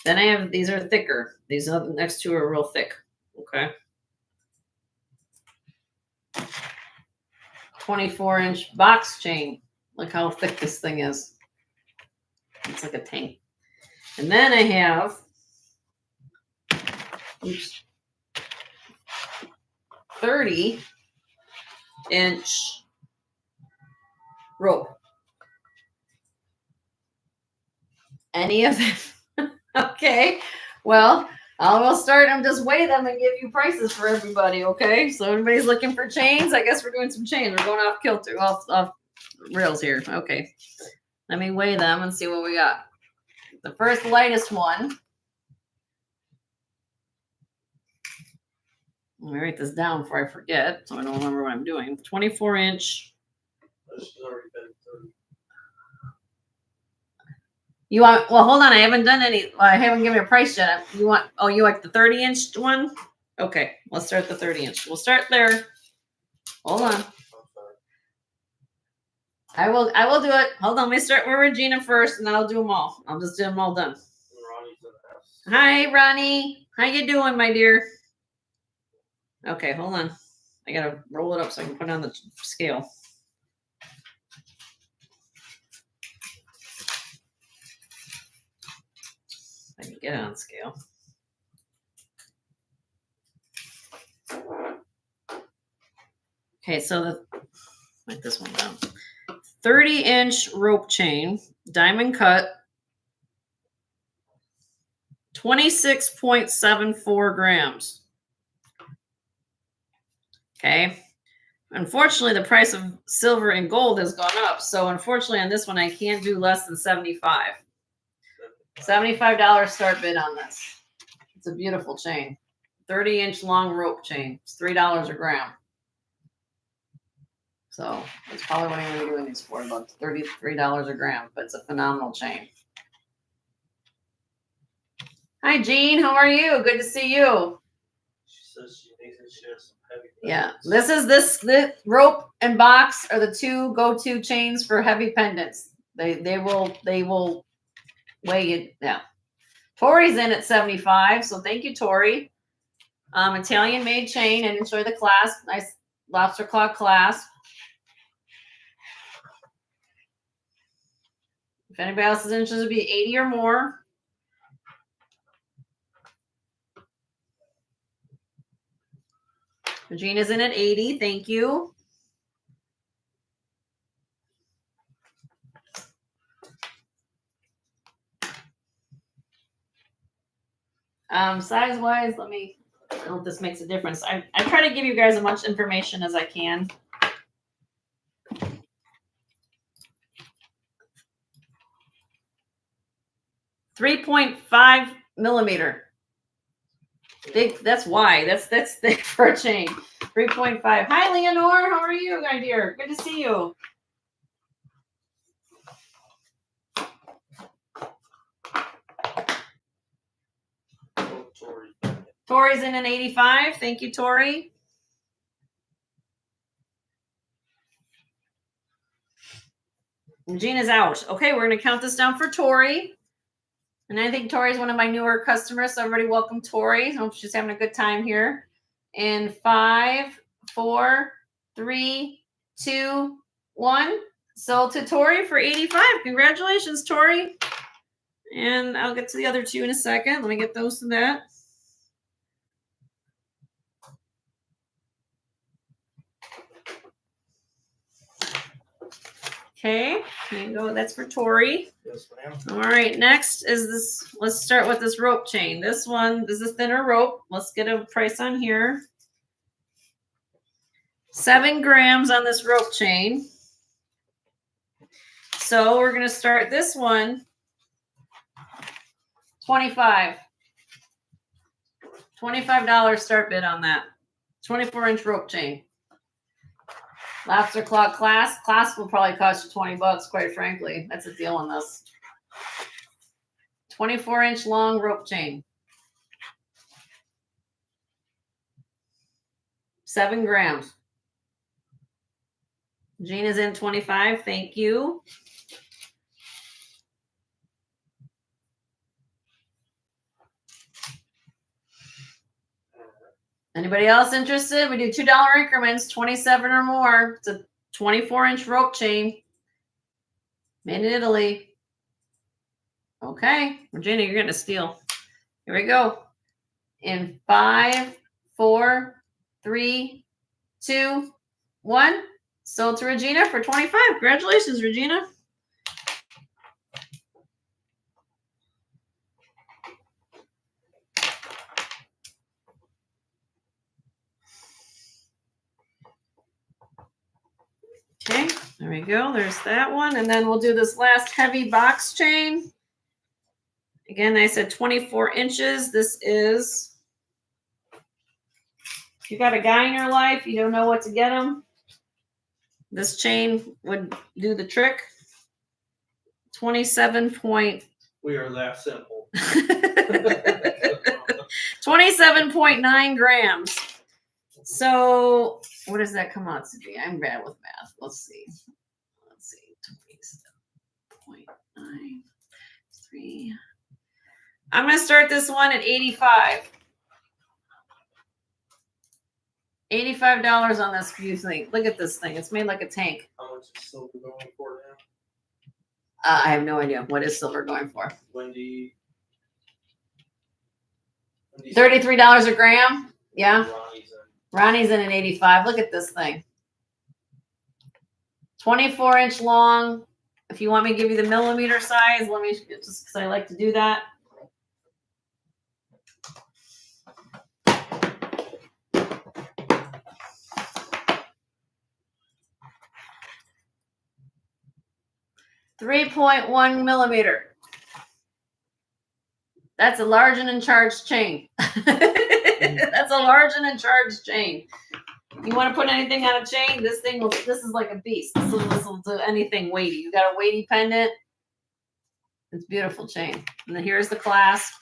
Then I have, these are thicker. These are, the next two are real thick. Okay. 24-inch box chain. Look how thick this thing is. It's like a tank. And then I have, oops, 30-inch rope. Any of them? Okay. Well, I'll start and just weigh them and give you prices for everybody. Okay. So everybody's looking for chains. I guess we're doing some chains. We're going off kilter, off rails here. Okay. Let me weigh them and see what we got. The first lightest one. Let me write this down before I forget, so I don't remember what I'm doing. 24-inch. This has already been 30. You want? Well, hold on. I haven't done any. I haven't given a price yet. You want? Oh, you like the 30-inch one? Okay, let's start the 30-inch. We'll start there. Hold on. I'm sorry. I will do it. Hold on. Let me start with Regina first, and then I'll do them all. I'll just do them all done. Ronnie's in the house. Hi, Ronnie. How you doing, my dear? Okay, hold on. I gotta roll it up so I can put it on the scale. I can get it on scale. Okay, so write this one down. 30-inch rope chain, diamond cut, 26.74 grams. Okay. Unfortunately, the price of silver and gold has gone up. So unfortunately, on this one, I can't do less than 75. $75 start bid on this. It's a beautiful chain. 30-inch long rope chain. It's $3 a gram. So that's probably what I'm going to be doing these for, about $33 a gram. But it's a phenomenal chain. Hi, Jean. How are you? Good to see you. She says she thinks that she has some heavy. Yeah, pendants. this rope and box are the two go-to chains for heavy pendants. They will weigh it. Yeah. Tori's in at 75, so thank you, Tori. Italian made chain, and enjoy the clasp. Nice lobster claw clasp. If anybody else is interested, it'd be 80 or more. Regina's in at 80. Thank you. Size wise, let me, I don't know if this makes a difference. I try to give you guys as much information as I can. 3.5 millimeter. Big, that's wide. That's thick for a chain. 3.5. Hi, Leonore. How are you, my dear? Good to see you. Oh, Tori. Tori's in an 85. Thank you, Tori. Gina's out. Okay, we're going to count this down for Tori. And I think Tori's one of my newer customers, so everybody welcome Tori. I hope she's having a good time here. In 5, 4, 3, 2, 1. Sold to Tori for 85. Congratulations, Tori. And I'll get to the other two in a second. Let me get those to that. Okay, there you go. That's for Tori. Yes, ma'am. All right, next is this. Let's start with this rope chain. This one is a thinner rope. Let's get a price on here. 7 grams on this rope chain. So we're going to start this one. 25. $25 start bid on that. 24-inch rope chain. Lobster claw clasp. Clasp will probably cost you 20 bucks, quite frankly. That's a deal on this. 24-inch long rope chain. 7 grams. Gina's in 25. Thank you. Anybody else interested? We do $2 increments, 27 or more. It's a 24-inch rope chain. Made in Italy. Okay, Virginia, you're gonna steal. Here we go. In 5, 4, 3, 2, 1. Sold to Regina for 25. Congratulations, Regina. Okay, there we go. There's that one. And then we'll do this last heavy box chain. Again, I said 24 inches. This is, if you got a guy in your life, you don't know what to get him, this chain would do the trick. 27 point. We are that simple. 27.9 grams. So what does that come out to be? I'm bad with math. Let's see. 27.9. 3. I'm going to start this one at 85. $85 on this few thing. Look at this thing. It's made like a tank. How much is silver going for now? I have no idea. What is silver going for? Wendy $33 a gram. Yeah. Ronnie's Ronnie's in an 85. Look at this thing. 24-inch long. If you want me to give you the millimeter size, let me, just because I like to do that. .1 millimeter. That's a large and in charge chain. That's a large and in charge chain. You want to put anything on a chain, this thing will, this is like a beast. This will do anything weighty. You got a weighty pendant. It's a beautiful chain. And then here's the clasp.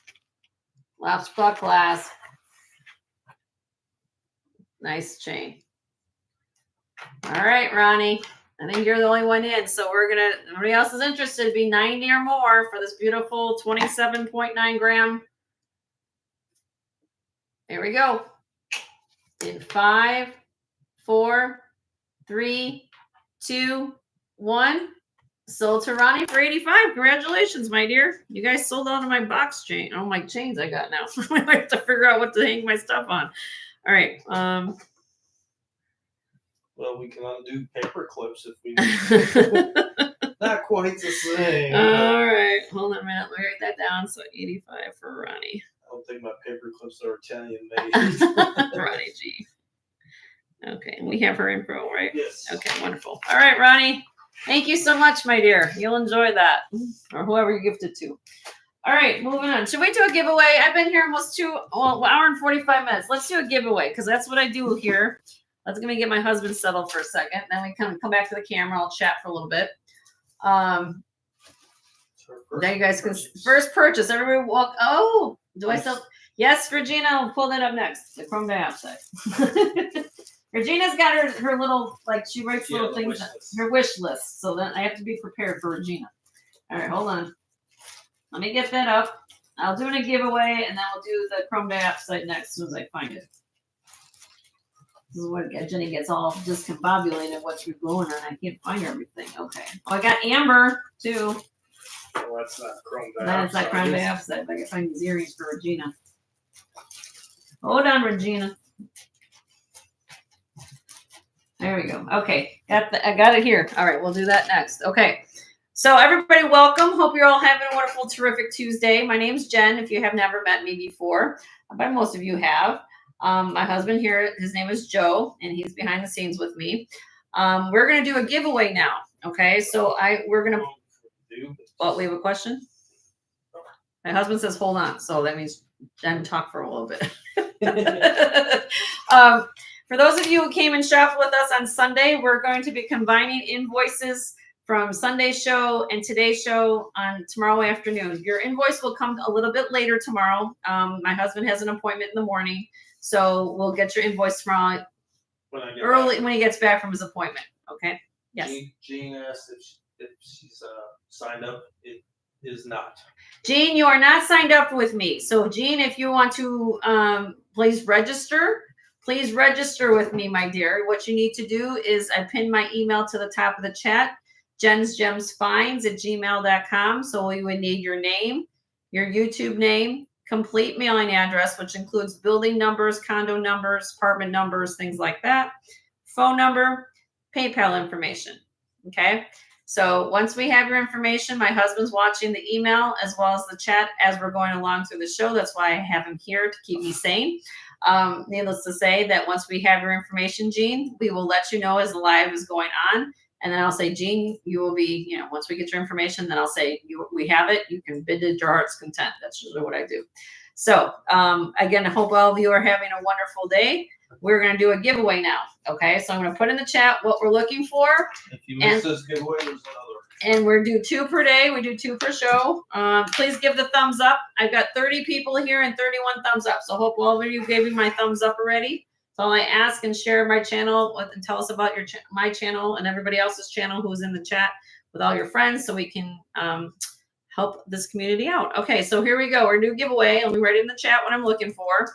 Lobster claw clasp. Nice chain. All right, Ronnie. I think you're the only one in. So we're going to, everybody else is interested to be 90 or more for this beautiful 27.9 gram. There we go. In 5, 4, 3, 2, 1. Sold to Ronnie for 85. Congratulations, my dear. You guys sold out of my box chain. Oh, my chains I got now. I have to figure out what to hang my stuff on. All right. Well, we can undo paper clips if we need. Not quite the same. All right. Hold on a minute. Let me write that down. So 85 for Ronnie. I don't think my paper clips are Italian made. Ronnie G. Okay. And we have her info, right? Yes. Okay. Wonderful. All right, Ronnie. Thank you so much, my dear. You'll enjoy that. Or whoever you gift it to. All right. Moving on. Should we do a giveaway? I've been here almost an hour and 45 minutes. Let's do a giveaway because that's what I do here. Let's let me get my husband settled for a second. Then we come back to the camera. I'll chat for a little bit. Now you guys can first purchase. Everybody walk. Oh, do I still? Yes, Regina. I'll pull that up next. The chrome dioxide. Regina's got her little, like, she writes little things, her wish list. So then I have to be prepared for Regina. All right, hold on. Let me get that up. I'll do a giveaway and then we'll do the chrome dioxide next as soon as I find it. This is what Jenny gets all discombobulated what you're going on. I can't find everything. Okay. Oh, I got amber too. Well, that's not chrome dioxide. That's not chrome dioxide. I can find these earrings for Regina. Hold on, Regina. There we go. Okay. I got it here. All right. We'll do that next. Okay. So everybody, welcome. Hope you're all having a wonderful, terrific Tuesday. My name's Jen. If you have never met me before, but most of you have. My husband here, his name is Joe, and he's behind the scenes with me. We're going to do a giveaway now. Okay. So we're going to, well, we have a question. My husband says, hold on. So that means Jen talk for a little bit. For those of you who came and shopped with us on Sunday, we're going to be combining invoices from Sunday's show and today's show on tomorrow afternoon. Your invoice will come a little bit later tomorrow. My husband has an appointment in the morning, so we'll get your invoice tomorrow early when he gets back from his appointment. Okay. Yes. Jean asked if she's signed up. It is not. Jean, you are not signed up with me. So Jean, if you want to please register. Please register with me, my dear. What you need to do is I pinned my email to the top of the chat, jensgemsfinds@gmail.com. So we would need your name, your YouTube name, complete mailing address, which includes building numbers, condo numbers, apartment numbers, things like that, phone number, PayPal information. Okay. So once we have your information, my husband's watching the email as well as the chat as we're going along through the show. That's why I have him here to keep me sane. Needless to say that once we have your information, Jean, we will let you know as the live is going on. And then I'll say, Jean, you will be, once we get your information, then I'll say, we have it. You can bid to your heart's content. That's usually what I do. So again, I hope all of you are having a wonderful day. We're going to do a giveaway now. Okay, so I'm going to put in the chat what we're looking for. If you miss this giveaway, there's another. And we're do 2 per day. We do 2 per show. Please give the thumbs up. I've got 30 people here and 31 thumbs up. So hope all of you gave me my thumbs up already. So I ask and share my channel and tell us about my channel and everybody else's channel who's in the chat with all your friends so we can help this community out. Okay, so here we go. We're new giveaway. Let me write in the chat what I'm looking for.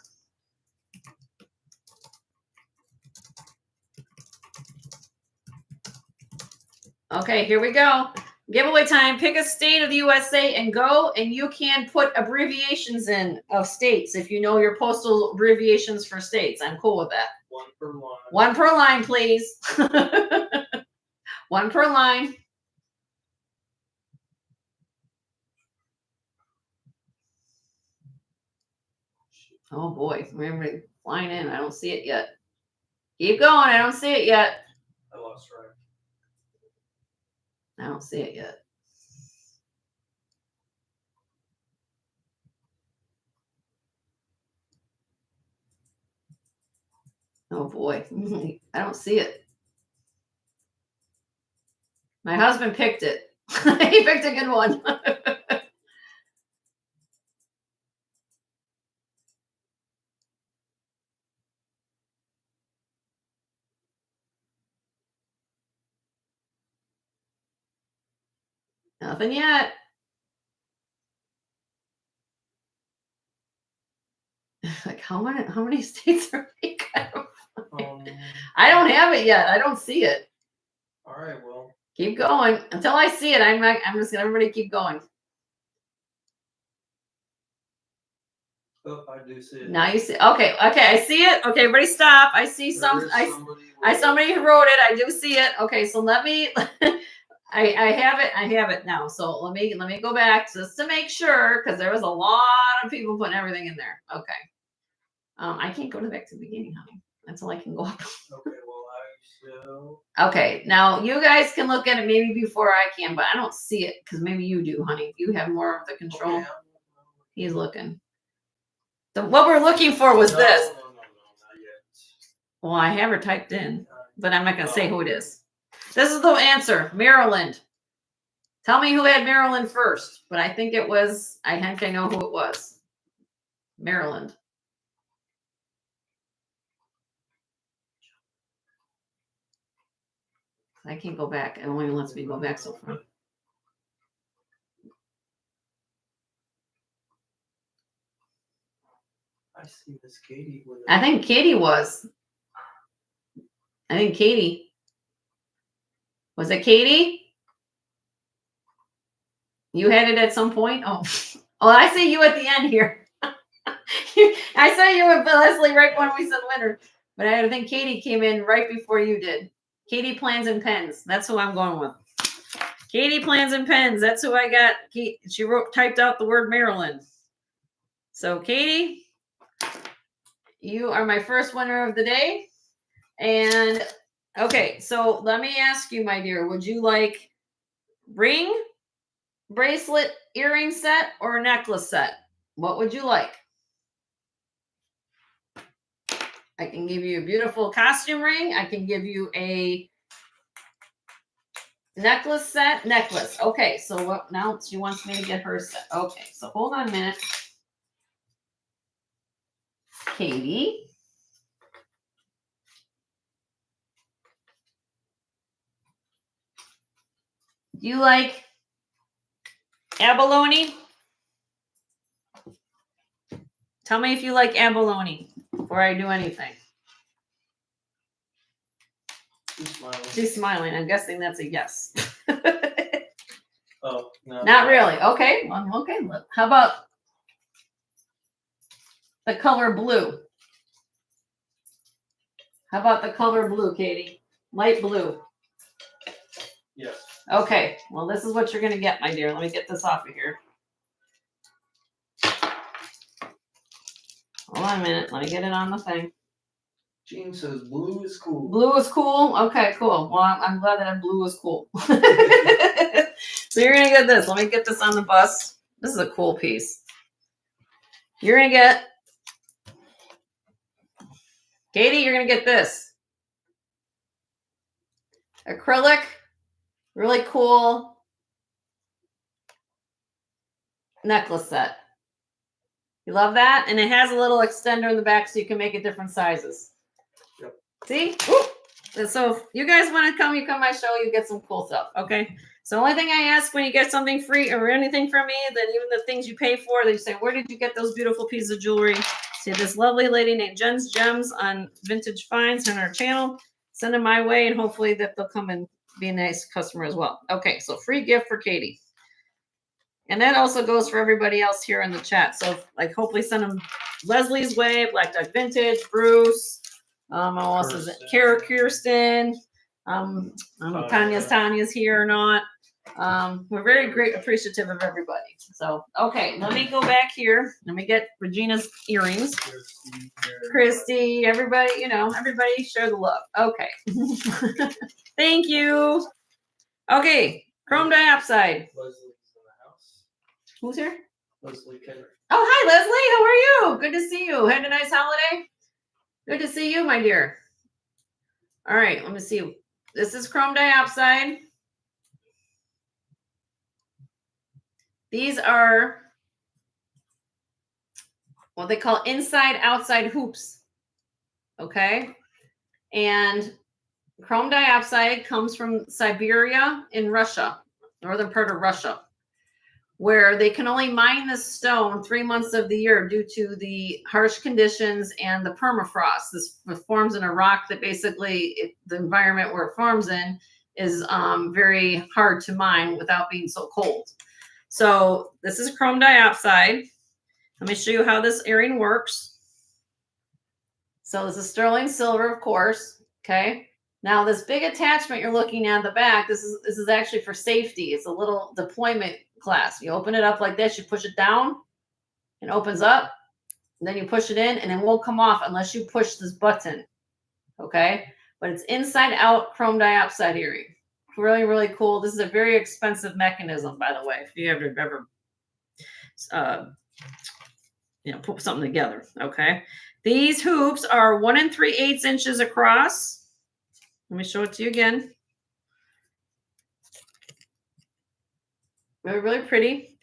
Okay, here we go. Giveaway time. Pick a state of the USA and go, and you can put abbreviations in of states if you know your postal abbreviations for states. I'm cool with that. 1 per line. 1 per line, please. 1 per line. Oh boy, remember flying in. I don't see it yet. Keep going. I don't see it yet. I lost track. I don't see it yet. Oh boy, I don't see it. My husband picked it. He picked a good one. Nothing yet. Like how many states are we got? I don't have it yet. I don't see it. All right, well. Keep going until I see it. I'm just gonna everybody keep going. Oh, I do see it. Now you see. Okay, I see it. Okay, everybody stop. I see some. Somebody who wrote it. I do see it. Okay, so let me. I have it. I have it now. So let me go back just to make sure because there was a lot of people putting everything in there. Okay. I can't go back to the beginning, honey. That's all I can go up. Okay, well, I shall. Okay, now you guys can look at it maybe before I can, but I don't see it because maybe you do, honey. You have more of the control. Okay. He's looking. So what we're looking for was this. No, not yet. Well, I have her typed in, but I'm not going to say who it is. This is the answer, Maryland. Tell me who had Maryland first, but I think it was, I think I know who it was. Maryland. I can't go back. It only lets me go back so far. I see this Katie with it. I think Katie was. I think Katie. Was it Katie? You had it at some point? Oh, I see you at the end here. I saw you with Leslie right when we said winner. But I think Katie came in right before you did. Katie Plans and Pens. That's who I'm going with. Katie Plans and Pens. That's who I got. She typed out the word Maryland. So Katie, you are my first winner of the day. And okay, so let me ask you, my dear, would you like ring, bracelet, earring set, or a necklace set? What would you like? I can give you a beautiful costume ring. I can give you a necklace set. Necklace. Okay, so what now? She wants me to get her set. Okay, so hold on a minute. Katie. Do you like abalone? Tell me if you like abalone before I do anything. She's smiling. She's smiling. I'm guessing that's a yes. Oh, no. Not really. Okay. Well, okay. How about the color blue? How about the color blue, Katie? Light blue. Yes. Okay. Well, this is what you're going to get, my dear. Let me get this off of here. Hold on a minute. Let me get it on the thing. Jean says blue is cool. Blue is cool? Okay, cool. Well, I'm glad that blue is cool. So you're going to get this. Let me get this on the bus. This is a cool piece. You're going to get, Katie, you're going to get this. Acrylic. Really cool necklace set. You love that? And it has a little extender in the back so you can make it different sizes. Yep. See? Woo! And so if you guys want to come, you come to my show, you get some cool stuff. Okay? So the only thing I ask when you get something free or anything from me, then even the things you pay for, they say, where did you get those beautiful pieces of jewelry? See this lovely lady named Jen's Gems on Vintage Finds on our channel. Send them my way and hopefully that they'll come and be a nice customer as well. Okay, so free gift for Katie. And that also goes for everybody else here in the chat. So like hopefully send them Leslie's way, Black Duck Vintage, Bruce, who else is it? Kirsten. I don't know if Tanya's here or not. We're very appreciative of everybody. So, okay, let me go back here. Let me get Regina's earrings. Christy, everybody, everybody share the love. Okay. Thank you. Okay, chrome diopside. Leslie's in the house. Who's here? Leslie Kenner. Oh, hi, Leslie. How are you? Good to see you. Had a nice holiday? Good to see you, my dear. All right, let me see. This is chrome diopside. These are what they call inside-outside hoops. Okay? And chrome diopside comes from Siberia in Russia, northern part of Russia, where they can only mine this stone 3 months of the year due to the harsh conditions and the permafrost. This forms in a rock that basically the environment where it forms in is very hard to mine without being so cold. So this is chrome diopside. Let me show you how this earring works. So this is sterling silver, of course. Okay. Now this big attachment you're looking at the back, this is actually for safety. It's a little deployment clasp. You open it up like this, you push it down, it opens up, and then you push it in, and it won't come off unless you push this button. Okay. But it's inside out chrome diopside earring. Really, really cool. This is a very expensive mechanism, by the way, if you ever put something together. Okay. These hoops are 1 3/8 inches across. Let me show it to you again. Really, really pretty.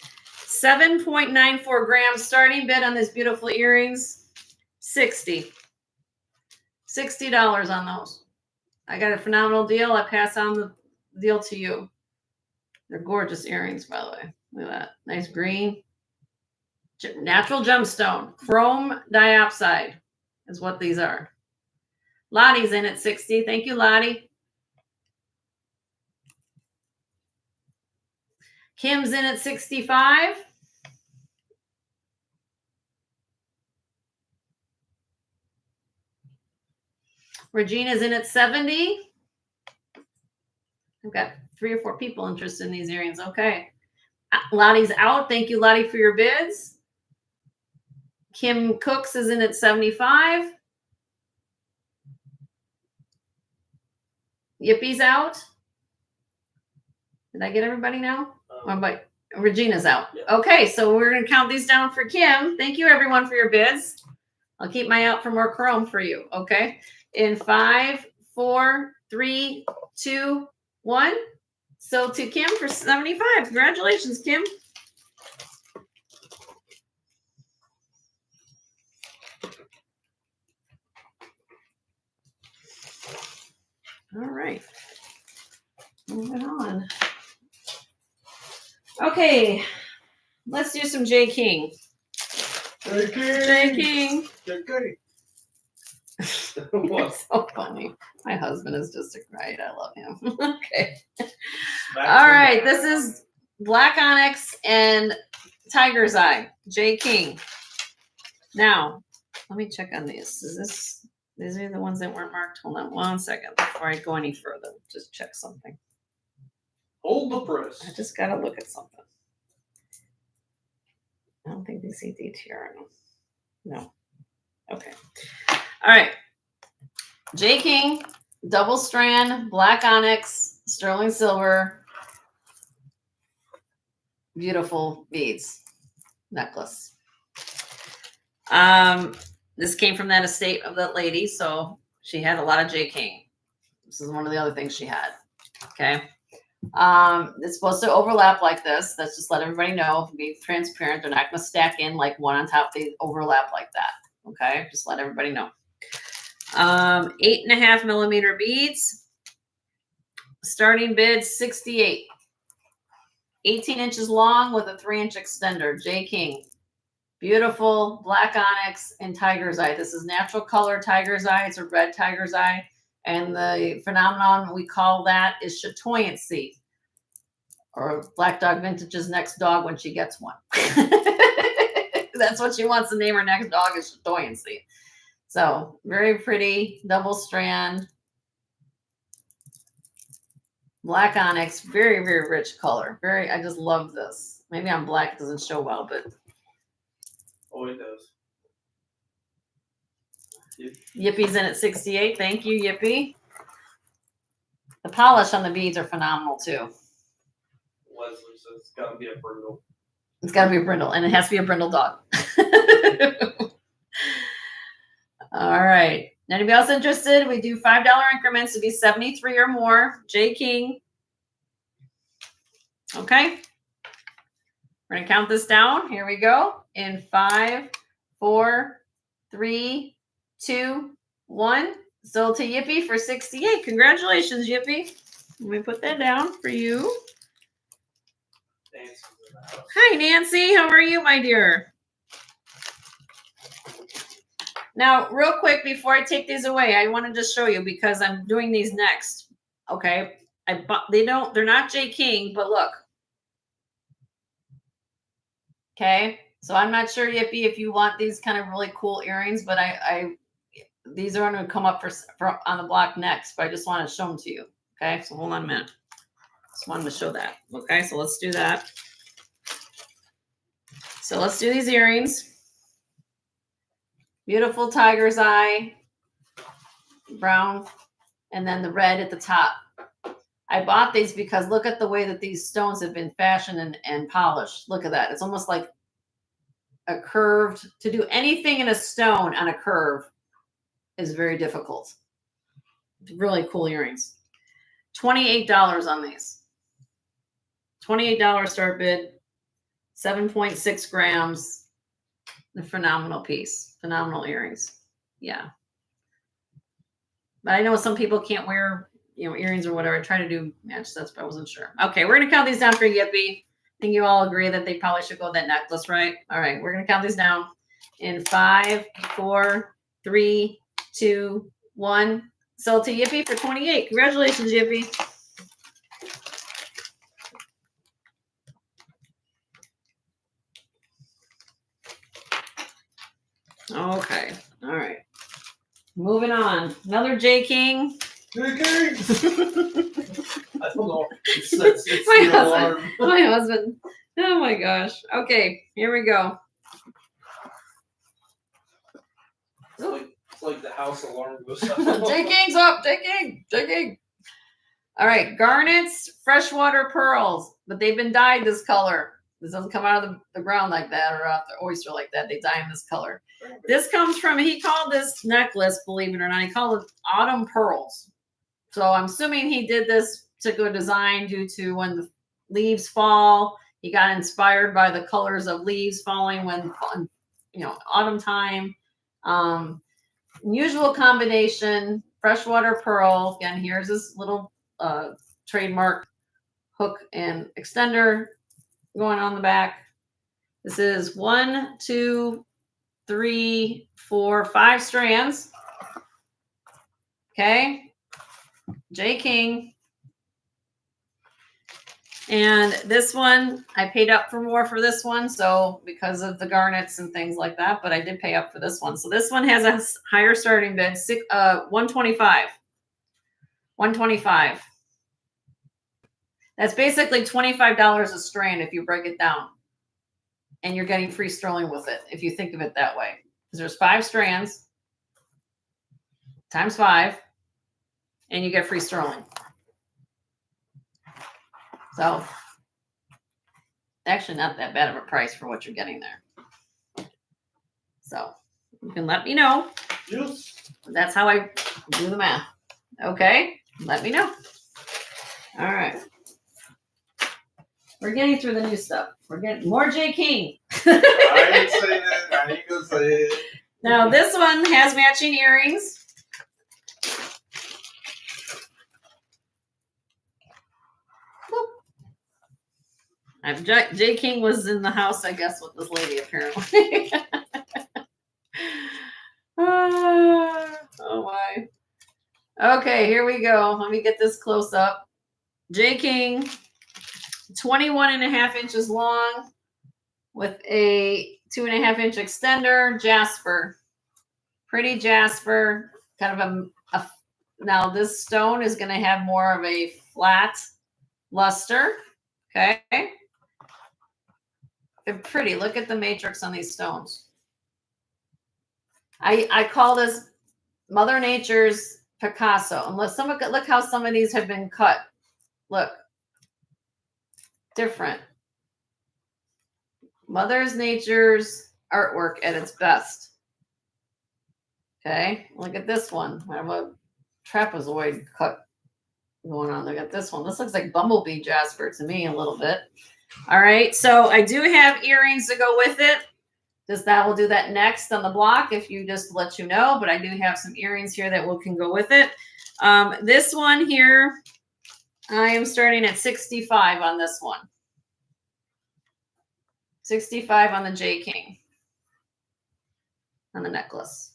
7.94 grams starting bid on these beautiful earrings. $60 on those. I got a phenomenal deal. I pass on the deal to you. They're gorgeous earrings, by the way. Look at that. Nice green. Natural gemstone. Chrome diopside is what these are. Lottie's in at 60. Thank you, Lottie. Kim's in at 65. Regina's in at 70. I've got 3 or 4 people interested in these earrings. Okay. Lottie's out. Thank you, Lottie, for your bids. Kim Cooks is in at 75. Yippie's out. Did I get everybody now? But Regina's out. Yeah. Okay, so we're going to count these down for Kim. Thank you, everyone, for your bids. I'll keep my eye out for more chrome for you. Okay. In 5, 4, 3, 2, 1. So to Kim for 75. Congratulations, Kim. All right. Moving on. Okay. Let's do some J. King. J. King. J. King. J. King. What? It's so funny. My husband is just a great. I love him. Okay. Back All to right. the- This is Black Onyx and Tiger's Eye. J. King. Now, let me check on these. These are the ones that weren't marked. Hold on one second before I go any further. Just check something. Hold the press. I just gotta look at something. I don't think they see DTR. No. Okay. All right. J. King, double strand, black onyx, sterling silver, beautiful beads necklace. This came from that estate of that lady, so she had a lot of J. King. This is one of the other things she had. Okay. It's supposed to overlap like this. Let's just let everybody know. Be transparent. They're not going to stack in like one on top. They overlap like that. Okay. Just let everybody know. 8.5 millimeter beads. Starting bid 68. 18 inches long with a 3-inch extender. J. King. Beautiful black onyx and tiger's eye. This is natural color tiger's eye. It's a red tiger's eye. And the phenomenon we call that is chatoyancy, or Black Dog Vintage's next dog when she gets one. That's what she wants to name her next dog, is chatoyancy. So very pretty double strand, black onyx, very, very rich color. I just love this. Maybe on black, it doesn't show well, but. Oh, it does. Yippie's in at 68. Thank you, Yippie. The polish on the beads are phenomenal too. Leslie says it's got to be a brindle. It's got to be a brindle, and it has to be a brindle dog. All right. Anybody else interested? We do $5 increments to be 73 or more. J. King. Okay. We're going to count this down. Here we go. In 5, 4, 3, 2, 1. Sold to Yippie for 68. Congratulations, Yippie. Let me put that down for you. Nancy's in the house. Hi, Nancy. How are you, my dear? Now, real quick, before I take these away, I want to just show you because I'm doing these next. Okay. They're not J. King, but look. Okay. So I'm not sure, Yippie, if you want these kind of really cool earrings, but these are going to come up for on the block next, but I just want to show them to you. Okay. So hold on a minute. Just wanted to show that. Okay. So let's do that. So let's do these earrings. Beautiful tiger's eye, brown, and then the red at the top. I bought these because look at the way that these stones have been fashioned and polished. Look at that. It's almost like a curved, to do anything in a stone on a curve is very difficult. Really cool earrings. $28 on these. $28 start bid, 7.6 grams. A phenomenal piece, phenomenal earrings. Yeah. But I know some people can't wear, earrings or whatever. I try to do match sets, but I wasn't sure. Okay, we're going to count these down for Yippie. I think you all agree that they probably should go with that necklace, right? All right, we're going to count these down in 5, 4, 3, 2, 1. Sold to Yippie for 28. Congratulations, Yippie. Okay. All right. Moving on. Another J. King. J. King! I don't know. It's My the alarm. husband. My husband. Oh my gosh. Okay. Here we go. It's like the house alarm goes off. J. King's up. J. King. J. King. All right. Garnets, freshwater pearls, but they've been dyed this color. This doesn't come out of the ground like that or out the oyster like that. They dye in this color. This comes from, he called this necklace, believe it or not, he called it autumn pearls. So I'm assuming he did this particular design due to when the leaves fall. He got inspired by the colors of leaves falling when, autumn time. Unusual combination, freshwater pearl. Again, here's this little trademark hook and extender going on the back. This is 1, 2, 3, 4, 5 strands. Okay. J King. And this one, I paid up for more for this one. So because of the garnets and things like that, but I did pay up for this one. So this one has a higher starting bid, 125. 125. That's basically $25 a strand if you break it down. And you're getting free sterling with it, if you think of it that way. Because there's 5 strands times 5, and you get free sterling. So actually not that bad of a price for what you're getting there. So you can let me know. Yes. That's how I do the math. Okay, let me know. All right. We're getting through the new stuff. We're getting more J King. I didn't say that. I ain't gonna say it. Now this one has matching earrings. J King was in the house, I guess, with this lady apparently. Oh my. Okay, here we go. Let me get this close up. J King, 21.5 inches long with a 2.5 inch extender, jasper. Pretty jasper. Kind of a now this stone is going to have more of a flat luster. Okay. They're pretty. Look at the matrix on these stones. I call this Mother Nature's Picasso. And look how some of these have been cut. Look. Different. Mother Nature's artwork at its best. Okay. Look at this one. I have a trapezoid cut going on. Look at this one. This looks like bumblebee jasper to me a little bit. All right. So I do have earrings to go with it. That will do that next on the block if you just let you know. But I do have some earrings here that can go with it. This one here, I am starting at 65 on this one. 65 on the J King on the necklace.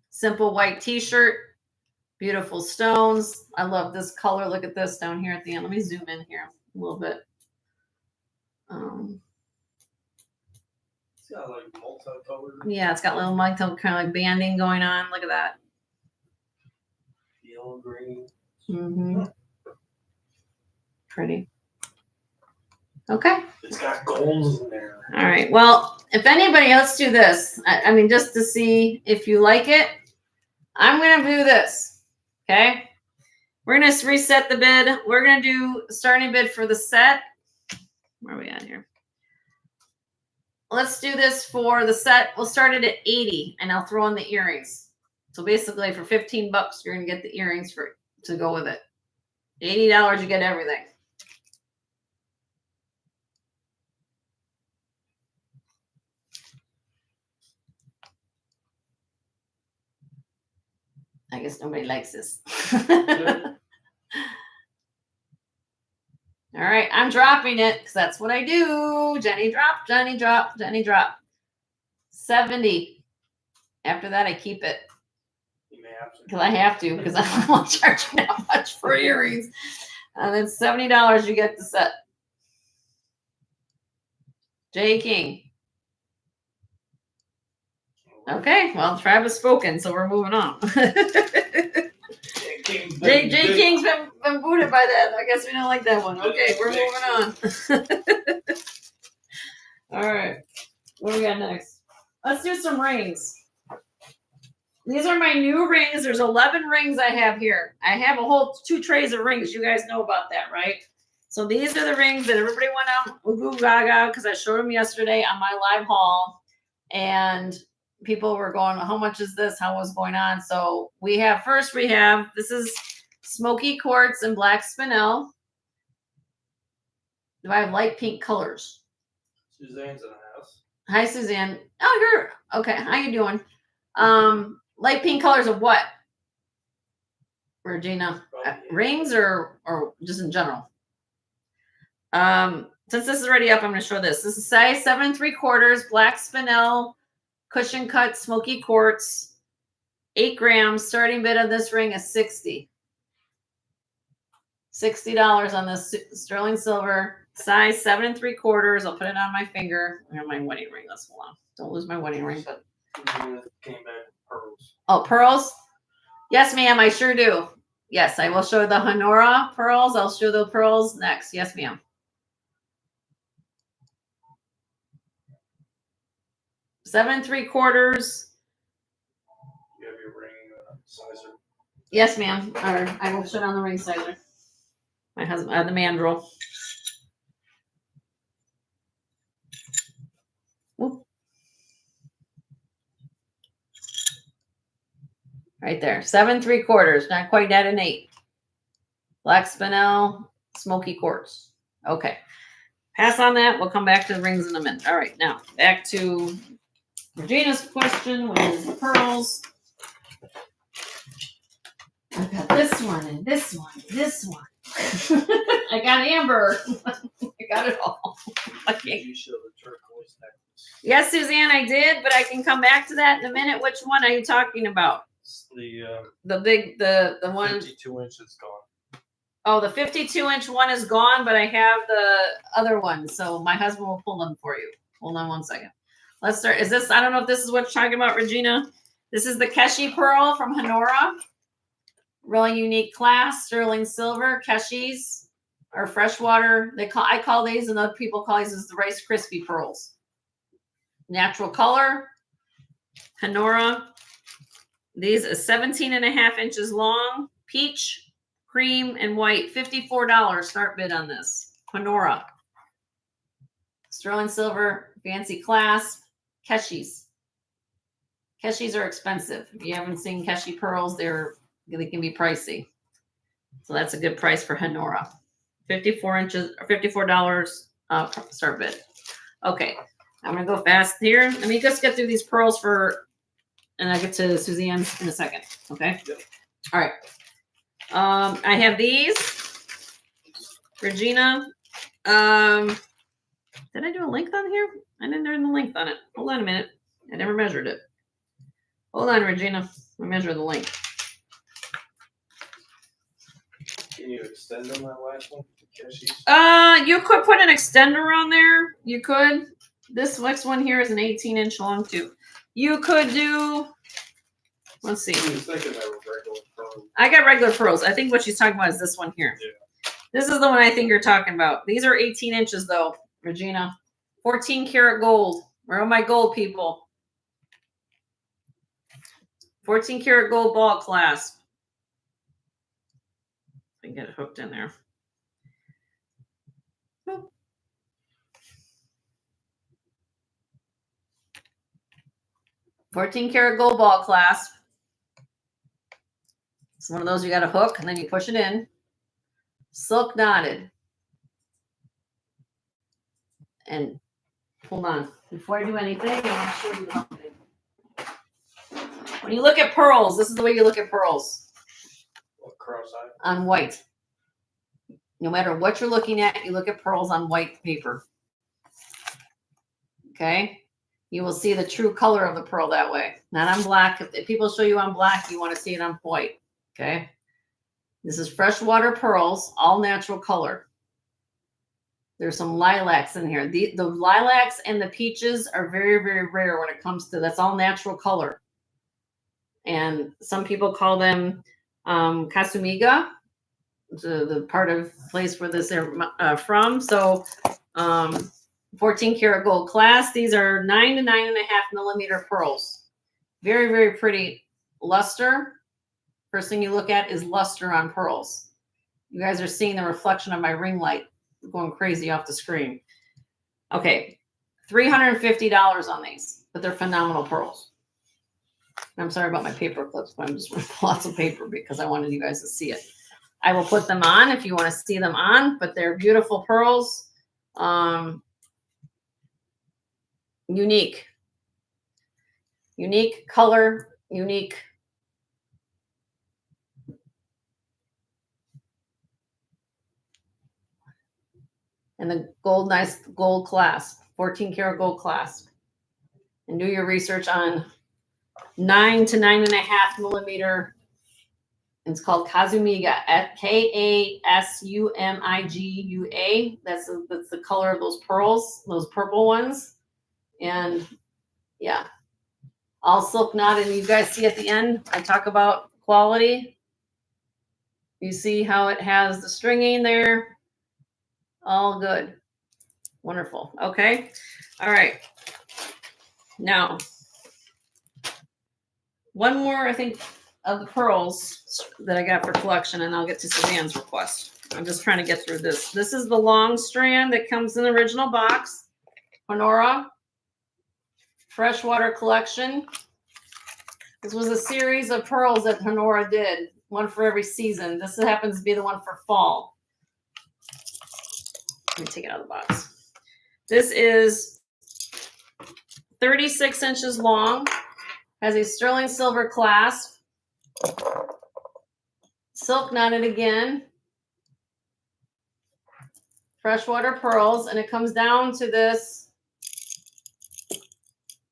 Simple white t-shirt, beautiful stones. I love this color. Look at this down here at the end. Let me zoom in here a little bit. It's got like multicolored. Yeah, it's got little kind of like banding going on. Look at that. Yellow, green. Mm-hmm. Pretty. Okay. It's got golds in there. All right. Well, if anybody, let's do this. I mean, just to see if you like it, I'm going to do this. Okay. We're going to reset the bid. We're going to do starting bid for the set. Where are we at here? Let's do this for the set. We'll start it at 80 and I'll throw in the earrings. So basically for 15 bucks, you're going to get the earrings to go with it. $80, you get everything. I guess nobody likes this. All right, I'm dropping it because that's what I do. Jenny drop, Jenny drop, Jenny drop. 70. After that, I keep it. You may have to. Because I have to, because I don't want to charge you that much for earrings. And then $70, you get the set. J King. Okay, well, Trav has spoken, so we're moving on. J King's been booted by that. I guess we don't like that one. Okay, we're moving on. All right, what do we got next? Let's do some rings. These are my new rings. There's 11 rings I have here. I have a whole 2 trays of rings. You guys know about that, right? So these are the rings that everybody went out ooh gaga because I showed them yesterday on my live haul, and people were going, how much is this? How was going on? So we have this is smoky quartz and black spinel. Do I have light pink colors? Suzanne's in the house. Hi, Suzanne. Oh, you're okay. How you doing? Light pink colors of what? Regina, rings or just in general? Since this is already up, I'm going to show this. This is size 7 3/4 black spinel cushion cut smoky quartz, 8 grams. Starting bid of this ring is $60. $60 on this sterling silver, size 7 3/4. I'll put it on my finger. I have my wedding ring. Let's hold on. Don't lose my wedding ring. But Came back with pearls. oh, pearls? Yes, ma'am. I sure do. Yes, I will show the Honora pearls. I'll show the pearls next. Yes, ma'am. 7 3/4. You have your ring sizer. Yes, ma'am. Or I will shut on the ring sizer. My husband, the mandrel. Whoop. Right there. 7 3/4. Not quite at an 8. Black spinel, smoky quartz. Okay. Pass on that. We'll come back to the rings in a minute. All right. Now back to Regina's question, which is the pearls. I got this one and this one and this one. I got amber. I got it all. Okay. You show the turquoise necklace. Yes, Suzanne, I did, but I can come back to that in a minute. Which one are you talking about? It's the one. 52 inches gone. Oh, the 52-inch one is gone, but I have the other one. So my husband will pull them for you. Hold on one second. Let's start. Is this, I don't know if this is what you're talking about, Regina. This is the Keshi pearl from Honora. Really unique class, sterling silver. Keshis are freshwater. I call these, and other people call these as the Rice Krispie pearls. Natural color. Honora. These are 17.5 inches long. Peach, cream, and white. $54 start bid on this. Honora. Sterling silver, fancy clasp. Keshis. Keshis are expensive. If you haven't seen Keshi pearls, they can be pricey. So that's a good price for Honora. 54 inches or $54 start bid. Okay. I'm gonna go fast here. Let me just get through these pearls and I'll get to Suzanne's in a second. Okay. Yep. All right. I have these. Regina. Did I do a length on here? I didn't do the length on it. Hold on a minute. I never measured it. Hold on, Regina. Let me measure the length. Can you extend on that last one? Keshis? You could put an extender on there. You could. This next one here is an 18-inch long too. You could do. Let's see. I was thinking that was regular pearls. I got regular pearls. I think what she's talking about is this one here. Yeah. This is the one I think you're talking about. These are 18 inches though, Regina. 14 karat gold. Where are my gold people? 14 karat gold ball clasp. I can get it hooked in there. Boop. $14 karat gold ball clasp. It's one of those you got to hook and then you push it in. Silk knotted. And hold on. Before I do anything, I want to show you something. When you look at pearls, this is the way you look at pearls. Cross-eyed. On white. No matter what you're looking at, you look at pearls on white paper. Okay? You will see the true color of the pearl that way. Not on black. If people show you on black, you want to see it on white. Okay? This is freshwater pearls, all natural color. There's some lilacs in here. The lilacs and the peaches are very, very rare when it comes to, that's all natural color. And some people call them Kasumiga, the part of place where this are from. So 14 karat gold class. These are 9 to 9.5 millimeter pearls. Very, very pretty luster. First thing you look at is luster on pearls. You guys are seeing the reflection of my ring light going crazy off the screen. Okay, $350 on these, but they're phenomenal pearls. I'm sorry about my paper clips, but I'm just with lots of paper because I wanted you guys to see it. I will put them on if you want to see them on, but they're beautiful pearls. Unique color, unique. And the gold, nice gold clasp, 14 karat gold clasp. and do your research on 9 to 9.5 millimeter. It's called Kasumiga, Kasumigua. That's the color of those pearls, those purple ones. And yeah, all silk knotted. And you guys see at the end, I talk about quality. You see how it has the stringing there. All good. Wonderful. Okay. All right. Now, one more, I think, of the pearls that I got for collection, and I'll get to Suzanne's request. I'm just trying to get through this. This is the long strand that comes in the original box. Honora Freshwater Collection. This was a series of pearls that Honora did, one for every season. This happens to be the one for fall. Let me take it out of the box. This is 36 inches long, has a sterling silver clasp, silk knotted again, freshwater pearls, and it comes down to this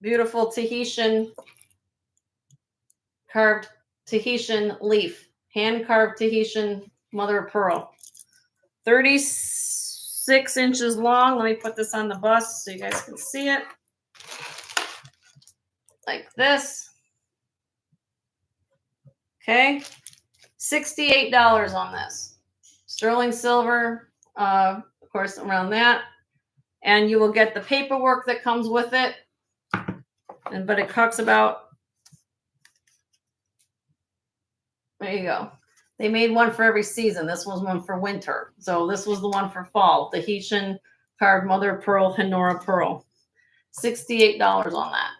beautiful Tahitian carved Tahitian leaf, hand carved Tahitian mother of pearl. 36 inches long. Let me put this on the bust so you guys can see it. Like this. Okay. $68 on this. Sterling silver, of course, around that. And you will get the paperwork that comes with it. But it talks about, there you go. They made one for every season. This was one for winter. So this was the one for fall. Tahitian carved mother of pearl, Honora pearl. $68 on that.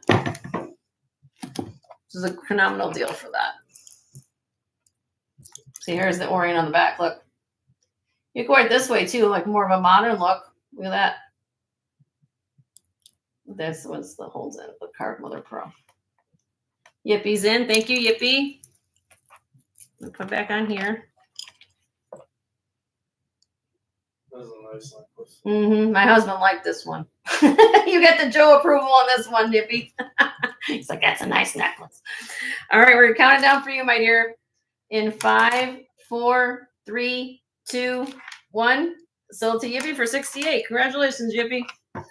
This is a phenomenal deal for that. See, here's the orient on the back. Look. You can wear it this way too, like more of a modern look. Look at that. That's what's the holds in, the carved mother of pearl. Yippie's in. Thank you, Yippie. I'll put back on here. That was a nice necklace. My husband liked this one. You get the Joe approval on this one, Yippie. He's like, that's a nice necklace. All right, we're counting down for you, my dear. In 5, 4, 3, 2, 1. Sold to Yippie for $68. Congratulations, Yippie. I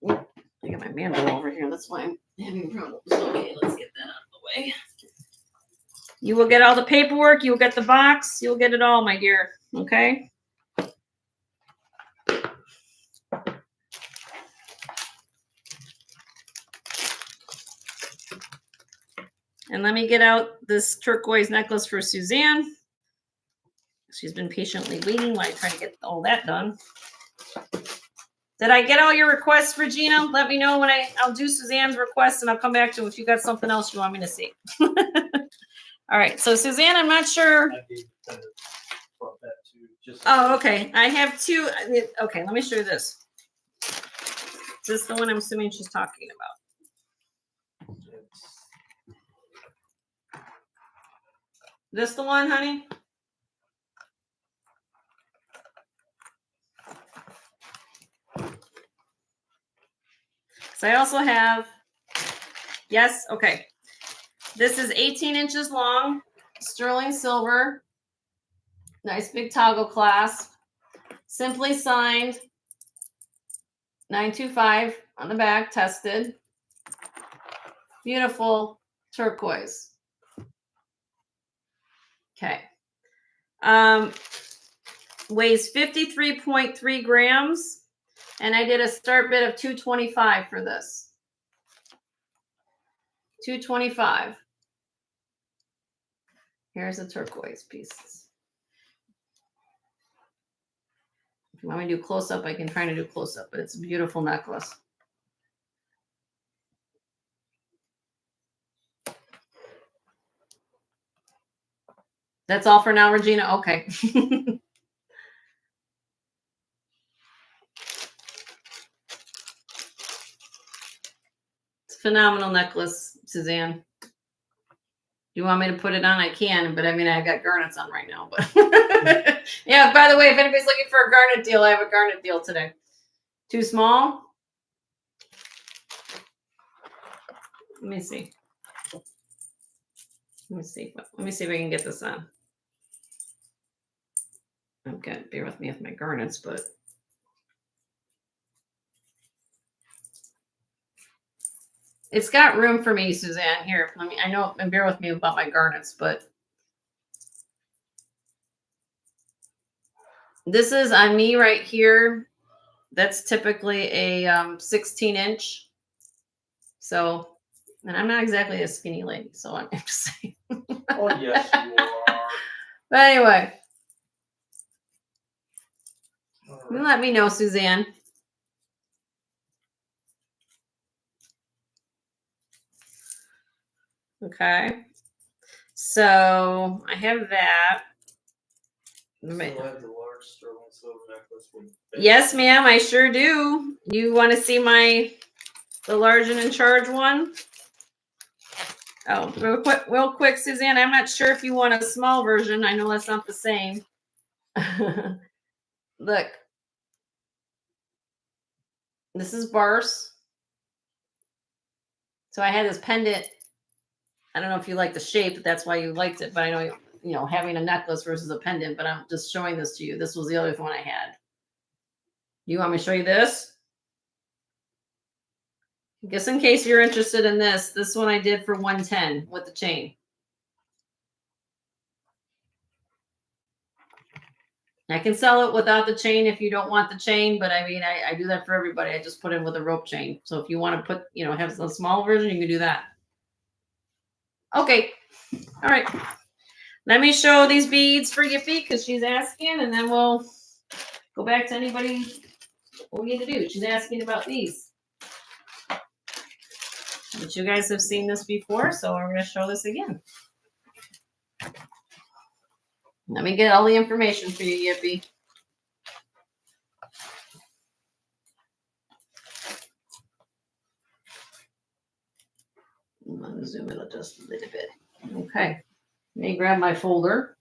got my mandrel over here. That's why I'm having problems. Okay, let's get that out of the way. You will get all the paperwork. You will get the box. You'll get it all, my dear. Okay? And let me get out this turquoise necklace for Suzanne. She's been patiently waiting while I try to get all that done. Did I get all your requests, Regina? Let me know when I'll do Suzanne's request, and I'll come back to if you got something else you want me to see. All right. So Suzanne, I'm not sure. Oh, okay. I have two. Okay, let me show you this. Is this the one I'm assuming she's talking about? This the one, honey? So I also have, yes, okay. This is 18 inches long, sterling silver, nice big toggle clasp, simply signed, 925 on the back, tested. Beautiful turquoise. Okay. Weighs 53.3 grams. And I did a start bid of 225 for this. 225. Here's the turquoise pieces. If you want me to do close up, I can try to do close up, but it's a beautiful necklace. That's all for now, Regina. Okay. Phenomenal necklace, Suzanne. Do you want me to put it on? I can, but I mean, I've got garnets on right now. But yeah, by the way, if anybody's looking for a garnet deal, I have a garnet deal today. Too small? Let me see. Let me see. Let me see if I can get this on. Okay, bear with me with my garnets, but it's got room for me, Suzanne. Here, let me. I know, and bear with me about my garnets, but this is on me right here. That's typically a 16-inch. So, and I'm not exactly a skinny lady, so I'm just saying. Oh, yes, you are. But anyway, Right. let me know, Suzanne. Okay. So I have that. Still have the large sterling silver necklace with Yes, ma'am, I sure do. You want to see the large and in charge one? Oh, real quick, Suzanne, I'm not sure if you want a small version. I know that's not the same. Look. This is Barse. So I had this pendant. I don't know if you like the shape, but that's why you liked it. But I know, you know, having a necklace versus a pendant, but I'm just showing this to you. This was the other one I had. You want me to show you this? Just in case you're interested in this one I did for 110 with the chain. I can sell it without the chain if you don't want the chain, but I mean, I do that for everybody. I just put in with a rope chain. So if you want to put, you know, have a small version, you can do that. Okay. All right. Let me show these beads for Yippee because she's asking, and then we'll go back to anybody. What we need to do. She's asking about these. But you guys have seen this before, so I'm going to show this again. Let me get all the information for you, Yippee. I'm going to zoom in just a little bit. Okay. Let me grab my folder.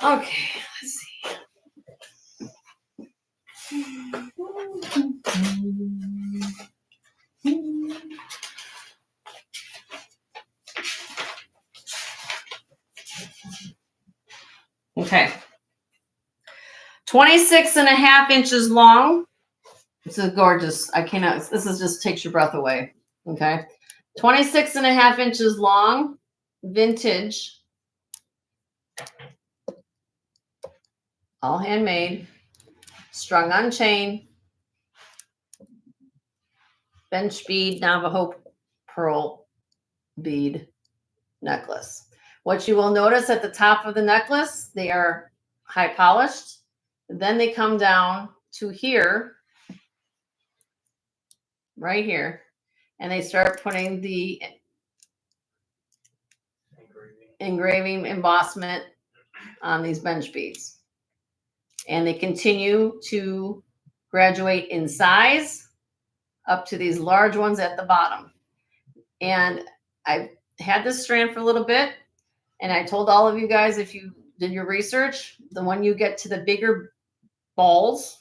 Okay, let's see. Okay. 26.5 inches long. This is gorgeous. I cannot, this is just takes your breath away. Okay. 26.5 inches long, vintage, all handmade, strung on chain, bench bead, Navajo pearl bead necklace. What you will notice at the top of the necklace, they are high polished. Then they come down to here, right here, and they start putting the engraving embossment on these bench beads. And they continue to graduate in size up to these large ones at the bottom. And I had this strand for a little bit, and I told all of you guys, if you did your research, the one you get to the bigger balls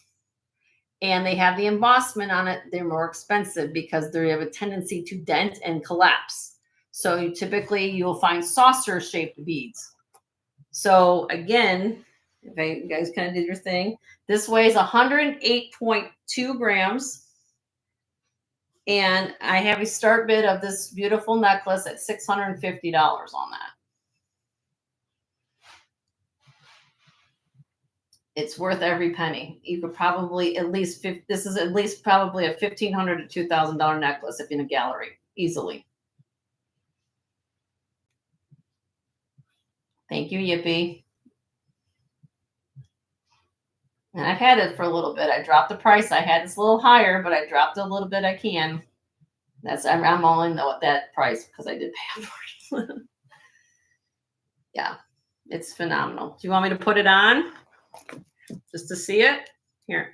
and they have the embossment on it, they're more expensive because they have a tendency to dent and collapse. So you'll find saucer shaped beads. So again, if you guys kind of did your thing, this weighs 108.2 grams. And I have a start bid of this beautiful necklace at $650 on that. It's worth every penny. You could probably this is at least probably a $1,500 to $2,000 necklace if in a gallery, easily. Thank you, Yippee. And I've had it for a little bit. I dropped the price. I had this a little higher, but I dropped it a little bit. I can. I'm all in at that price because I did pay for it. Yeah, it's phenomenal. Do you want me to put it on just to see it? Here.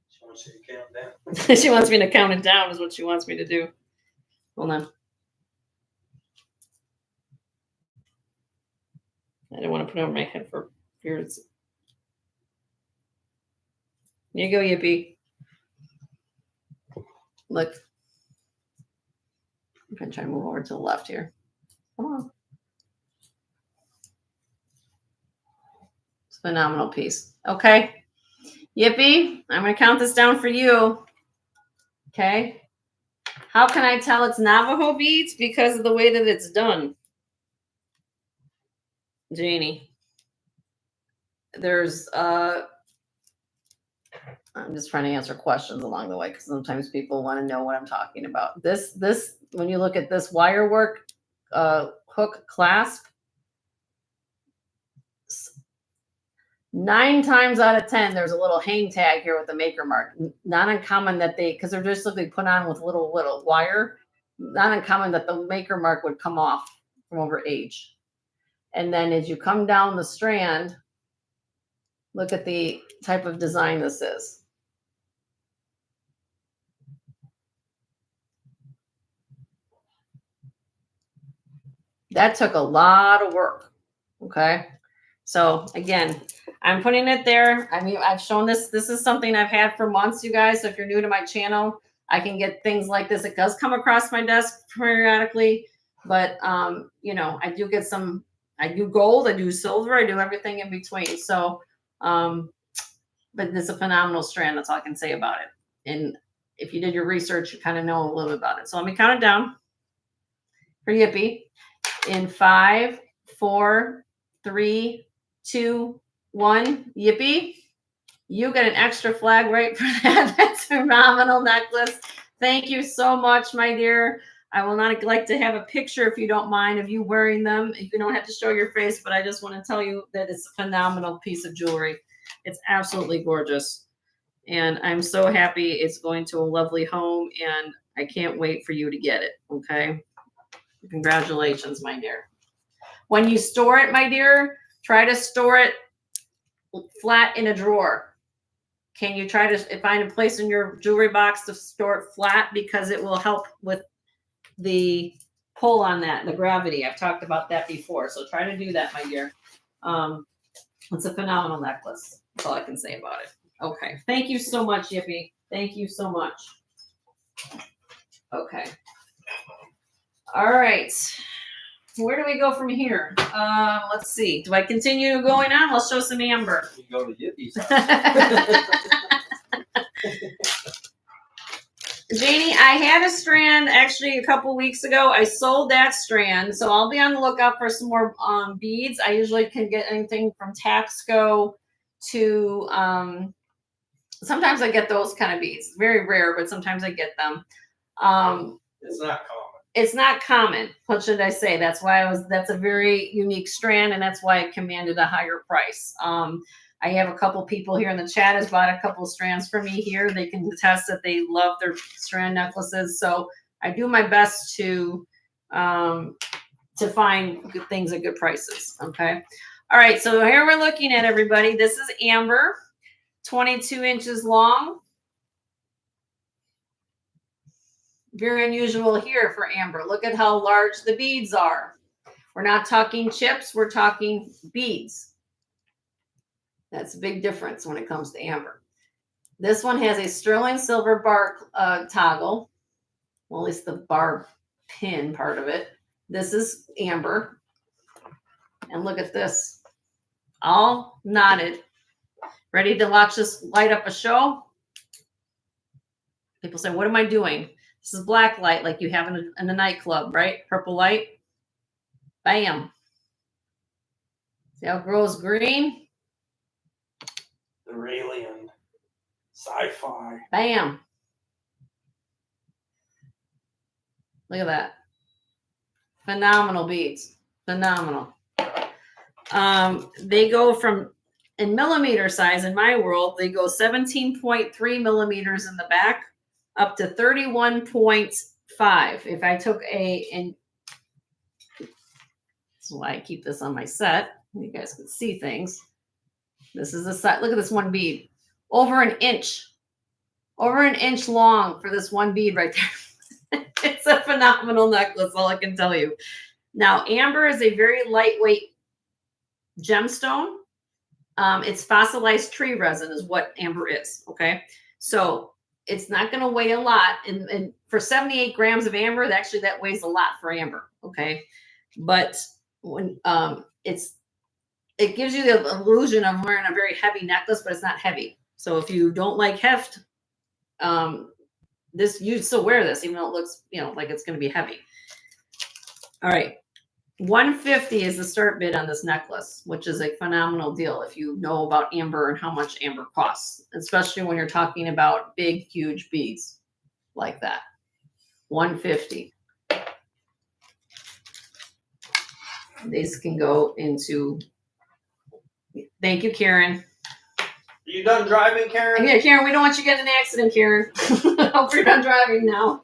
She wants you to count down. She wants me to count it down is what she wants me to do. Hold on. I didn't want to put it over my head for Here's. There you go, Yippee. Look. I'm going to try to move over to the left here. Come on. It's a phenomenal piece. Okay. Yippee. I'm going to count this down for you. Okay. How can I tell it's Navajo beads? Because of the way that it's done. Janie. There's I'm just trying to answer questions along the way because sometimes people want to know what I'm talking about. This when you look at this wire work hook clasp, 9 times out of 10 there's a little hang tag here with the maker mark. Not uncommon that because they're just literally put on with little wire. Not uncommon that the maker mark would come off from over age. And then as you come down the strand, look at the type of design this is. That took a lot of work. Okay. So again, I'm putting it there. I mean, I've shown this. This is something I've had for months, you guys. So if you're new to my channel, I can get things like this. It does come across my desk periodically, but you know, I do get some, I do gold, I do silver, I do everything in between. So, but it's a phenomenal strand. That's all I can say about it. And if you did your research, you kind of know a little bit about it. So let me count it down for Yippee. In 5, 4, 3, 2, 1. Yippee. You get an extra flag right for that. That's a phenomenal necklace. Thank you so much, my dear. I will not like to have a picture if you don't mind of you wearing them. You don't have to show your face, but I just want to tell you that it's a phenomenal piece of jewelry. It's absolutely gorgeous. And I'm so happy it's going to a lovely home, and I can't wait for you to get it. Okay. Congratulations, my dear. When you store it, my dear, try to store it flat in a drawer. Can you try to find a place in your jewelry box to store it flat, because it will help with the pull on that, the gravity. I've talked about that before. So try to do that, my dear. It's a phenomenal necklace. That's all I can say about it. Okay. Thank you so much, Yippee. Thank you so much. Okay. All right. Where do we go from here? Let's see. Do I continue going on? I'll show some amber. You go to Yippie's house. Janie, I had a strand actually a couple weeks ago. I sold that strand, so I'll be on the lookout for some more beads. I usually can get anything from Taxco to sometimes I get those kind of beads. Very rare, but sometimes I get them. It's not common. It's not common. What should I say? That's why that's a very unique strand, and that's why it commanded a higher price. I have a couple people here in the chat has bought a couple strands for me here. They can attest that they love their strand necklaces. So I do my best to find good things at good prices. Okay. All right. So here we're looking at, everybody. This is amber, 22 inches long. Very unusual here for amber. Look at how large the beads are. We're not talking chips. We're talking beads. That's a big difference when it comes to amber. This one has a sterling silver bar toggle. Well, at least the bar pin part of it. This is amber. And look at this. All knotted. Ready to watch this light up a show? People say, what am I doing? This is black light like you have in a nightclub, right? Purple light. Bam. See how it grows green? Alien, sci-fi. Bam. Look at that. Phenomenal beads. Phenomenal. They go from, in millimeter size, in my world, they go 17.3 millimeters in the back up to 31.5. If I took that's why I keep this on my set. You guys can see things. This is the side. Look at this one bead. Over an inch long for this one bead right there. It's a phenomenal necklace, all I can tell you. Now, amber is a very lightweight gemstone. It's fossilized tree resin is what amber is. Okay. So it's not going to weigh a lot. And for 78 grams of amber, actually that weighs a lot for amber. Okay. But when it gives you the illusion of wearing a very heavy necklace, but it's not heavy. So if you don't like heft, you still wear this, even though it looks, like it's going to be heavy. All right. 150 is the start bid on this necklace, which is a phenomenal deal if you know about amber and how much amber costs, especially when you're talking about big, huge beads like that. 150. These can go into. Thank you, Karen. You done driving, Karen? Yeah, Karen, we don't want you to get in an accident, Karen. Hope you're done driving now.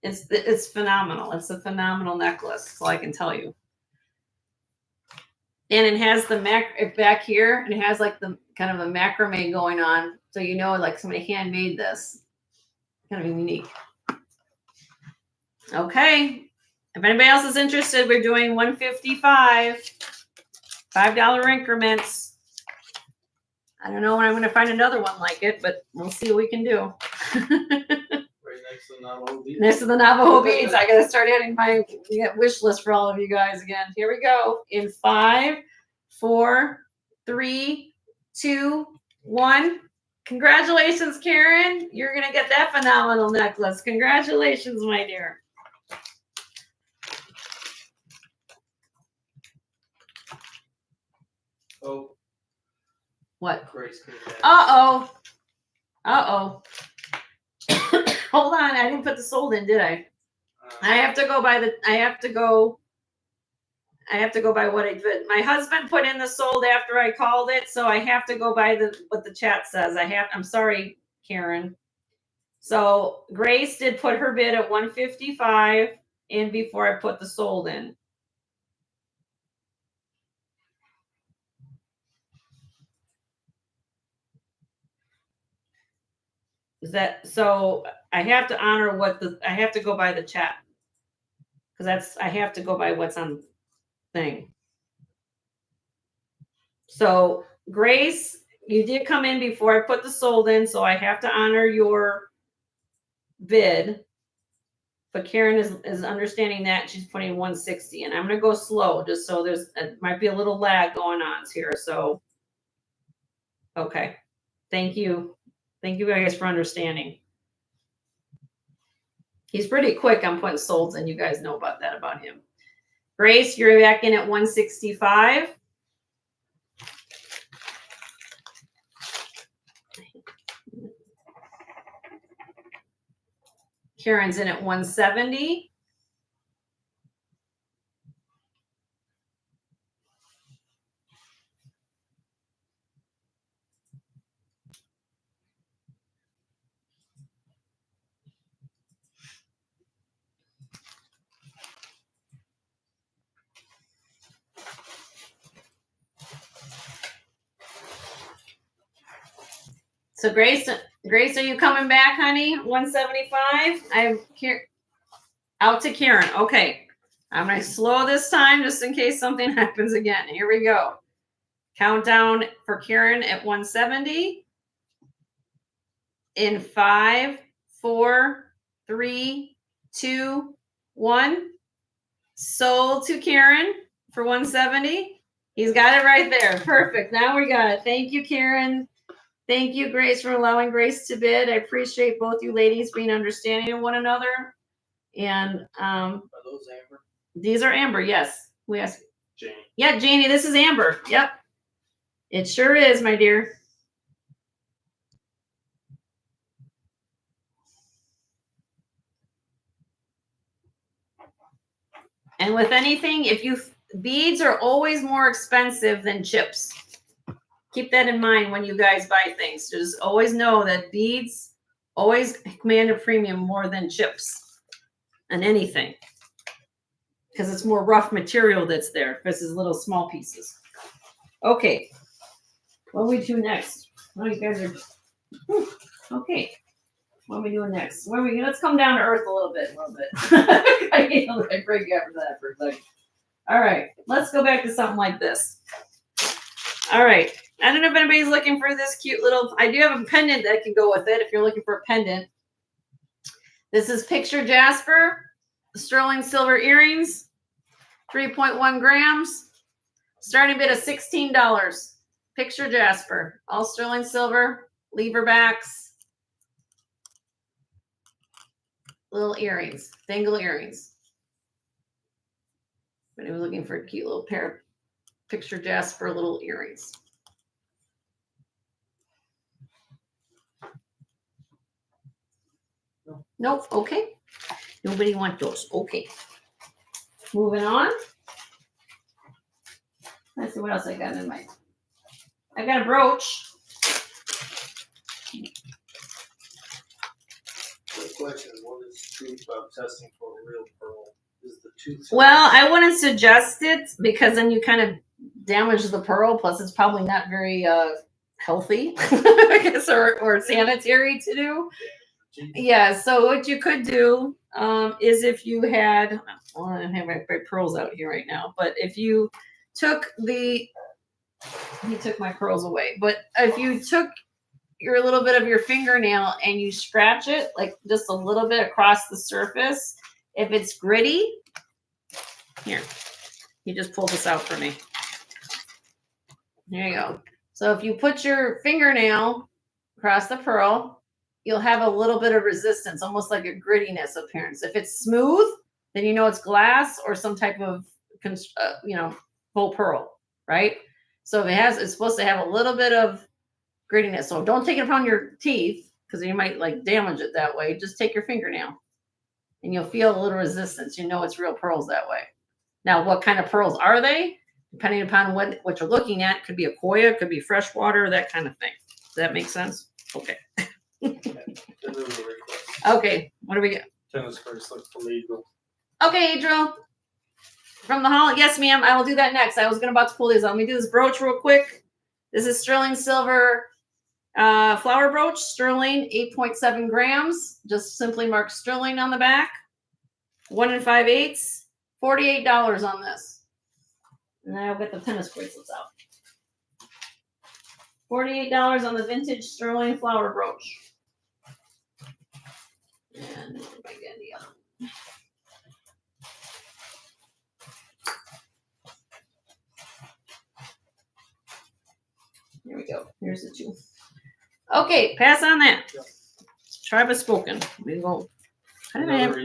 It's phenomenal. It's a phenomenal necklace, so I can tell you. And it has the back here, and it has like the kind of a macrame going on, so like somebody handmade this. Kind of unique. Okay. If anybody else is interested, we're doing 155, $5 increments. I don't know when I'm going to find another one like it, but we'll see what we can do. Right next to the Navajo beads. Next to the Navajo beads, I got to start adding my wish list for all of you guys again. Here we go. In 5, 4, 3, 2, 1. Congratulations, Karen. You're going to get that phenomenal necklace. Congratulations, my dear. Oh. What? Grace came back. Uh-oh. Uh-oh. Hold on. I didn't put the sold in, did I? I have to go by what I did. My husband put in the sold after I called it, so I have to go by what the chat says. I'm sorry, Karen. So Grace did put her bid at 155 in before I put the sold in. Is that so? I have to honor I have to go by the chat because I have to go by what's on thing. So Grace, you did come in before I put the sold in, so I have to honor your bid. But Karen is understanding that she's putting 160, and I'm going to go slow just so might be a little lag going on here. So, okay, thank you guys for understanding. He's pretty quick on putting solds in. You guys know about that about him. Grace, you're back in at 165. Karen's in at 170. So Grace, are you coming back, honey? 175. I'm here. Out to Karen. Okay. I'm going to slow this time just in case something happens again. Here we go. Countdown for Karen at 170. In 5, 4, 3, 2, 1. Sold to Karen for 170. He's got it right there. Perfect. Now we got it. Thank you, Karen. Thank you, Grace, for allowing Grace to bid. I appreciate both you ladies being understanding of one another. And Are those amber? These are amber, yes. We asked Janie. Yeah, Janie, this is amber. Yep. It sure is, my dear. And with anything, beads are always more expensive than chips. Keep that in mind when you guys buy things. Just always know that beads always command a premium more than chips and anything. Because it's more rough material that's there versus little small pieces. Okay. What do we do next? Oh, you guys are... Whew. Okay. What are we doing next? Let's come down to earth a little bit. I break you after that for a second. All right, let's go back to something like this. All right, I don't know if anybody's looking for this cute little, I do have a pendant that can go with it if you're looking for a pendant. This is Picture Jasper, sterling silver earrings, 3.1 grams, starting bid of $16. Picture Jasper, all sterling silver, lever backs, little earrings, dangle earrings. But he was looking for a cute little pair of Picture Jasper little earrings. Nope. Okay. Nobody wants those. Okay. Moving on. Let's see what else I got in my. I got a brooch. The question is, what is the truth about testing for a real pearl? Is the tooth? Well, I wouldn't suggest it because then you kind of damage the pearl. Plus, it's probably not very healthy, I guess, or sanitary to do. Yeah. So what you could do is if you had, well, I don't have my pearls out here right now, but if you took he took my pearls away. But if you took your little bit of your fingernail and you scratch it like just a little bit across the surface, if it's gritty, here, you just pull this out for me. There you go. So if you put your fingernail across the pearl, you'll have a little bit of resistance, almost like a grittiness appearance. If it's smooth, then you know it's glass or some type of, full pearl, right? So if it's supposed to have a little bit of grittiness. So don't take it upon your teeth because you might like damage it that way. Just take your fingernail and you'll feel a little resistance. You know it's real pearls that way. Now, what kind of pearls are they? Depending upon what you're looking at, could be a koya, could be freshwater, that kind of thing. Does that make sense? Okay. Okay, what do we get? Tennis bracelet from Adriel. Okay, Adriel. From the hall. Yes, ma'am. I will do that next. I was about to pull these out. Let me do this brooch real quick. This is sterling silver flower brooch, sterling, 8.7 grams. Just simply mark sterling on the back. 1 5/8, $48 on this. And I'll get the tennis bracelets out. $48 on the vintage sterling flower brooch. And if I get the other one. Here we go. Here's the two. Okay, pass on that. Tribe has spoken. We go. How did I have?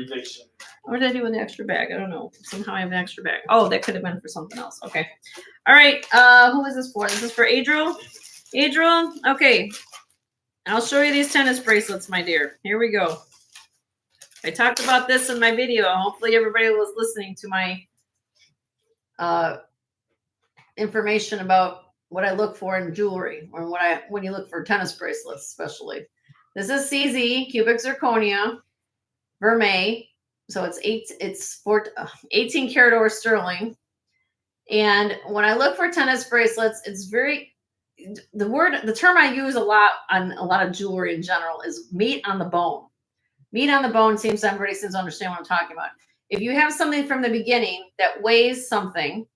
What did I do with the extra bag? I don't know. Somehow I have an extra bag. Oh, that could have been for something else. Okay. All right. Who is this for? This is for Adriel. Adriel. Okay. I'll show you these tennis bracelets, my dear. Here we go. I talked about this in my video. Hopefully everybody was listening to my information about what I look for in jewelry, or when you look for tennis bracelets, especially. This is CZ cubic zirconia, vermeil. So it's 18 karat or sterling. And when I look for tennis bracelets, it's the term I use a lot on a lot of jewelry in general is meat on the bone. Meat on the bone seems everybody seems to understand what I'm talking about. If you have something from the beginning that weighs something,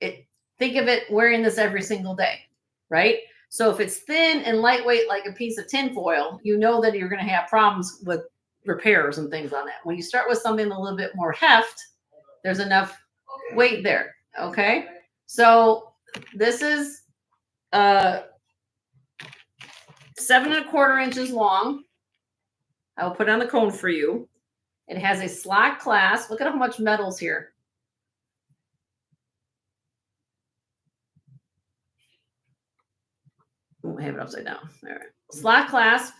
think of it wearing this every single day, right? So if it's thin and lightweight like a piece of tin foil, you know that you're going to have problems with repairs and things on that. When you start with something a little bit more heft, there's enough weight there, okay? So this is 7 1/4 inches long. I will put it on the cone for you. It has a slot clasp. Look at how much metal's here. I have it upside down. All right. Slot clasp,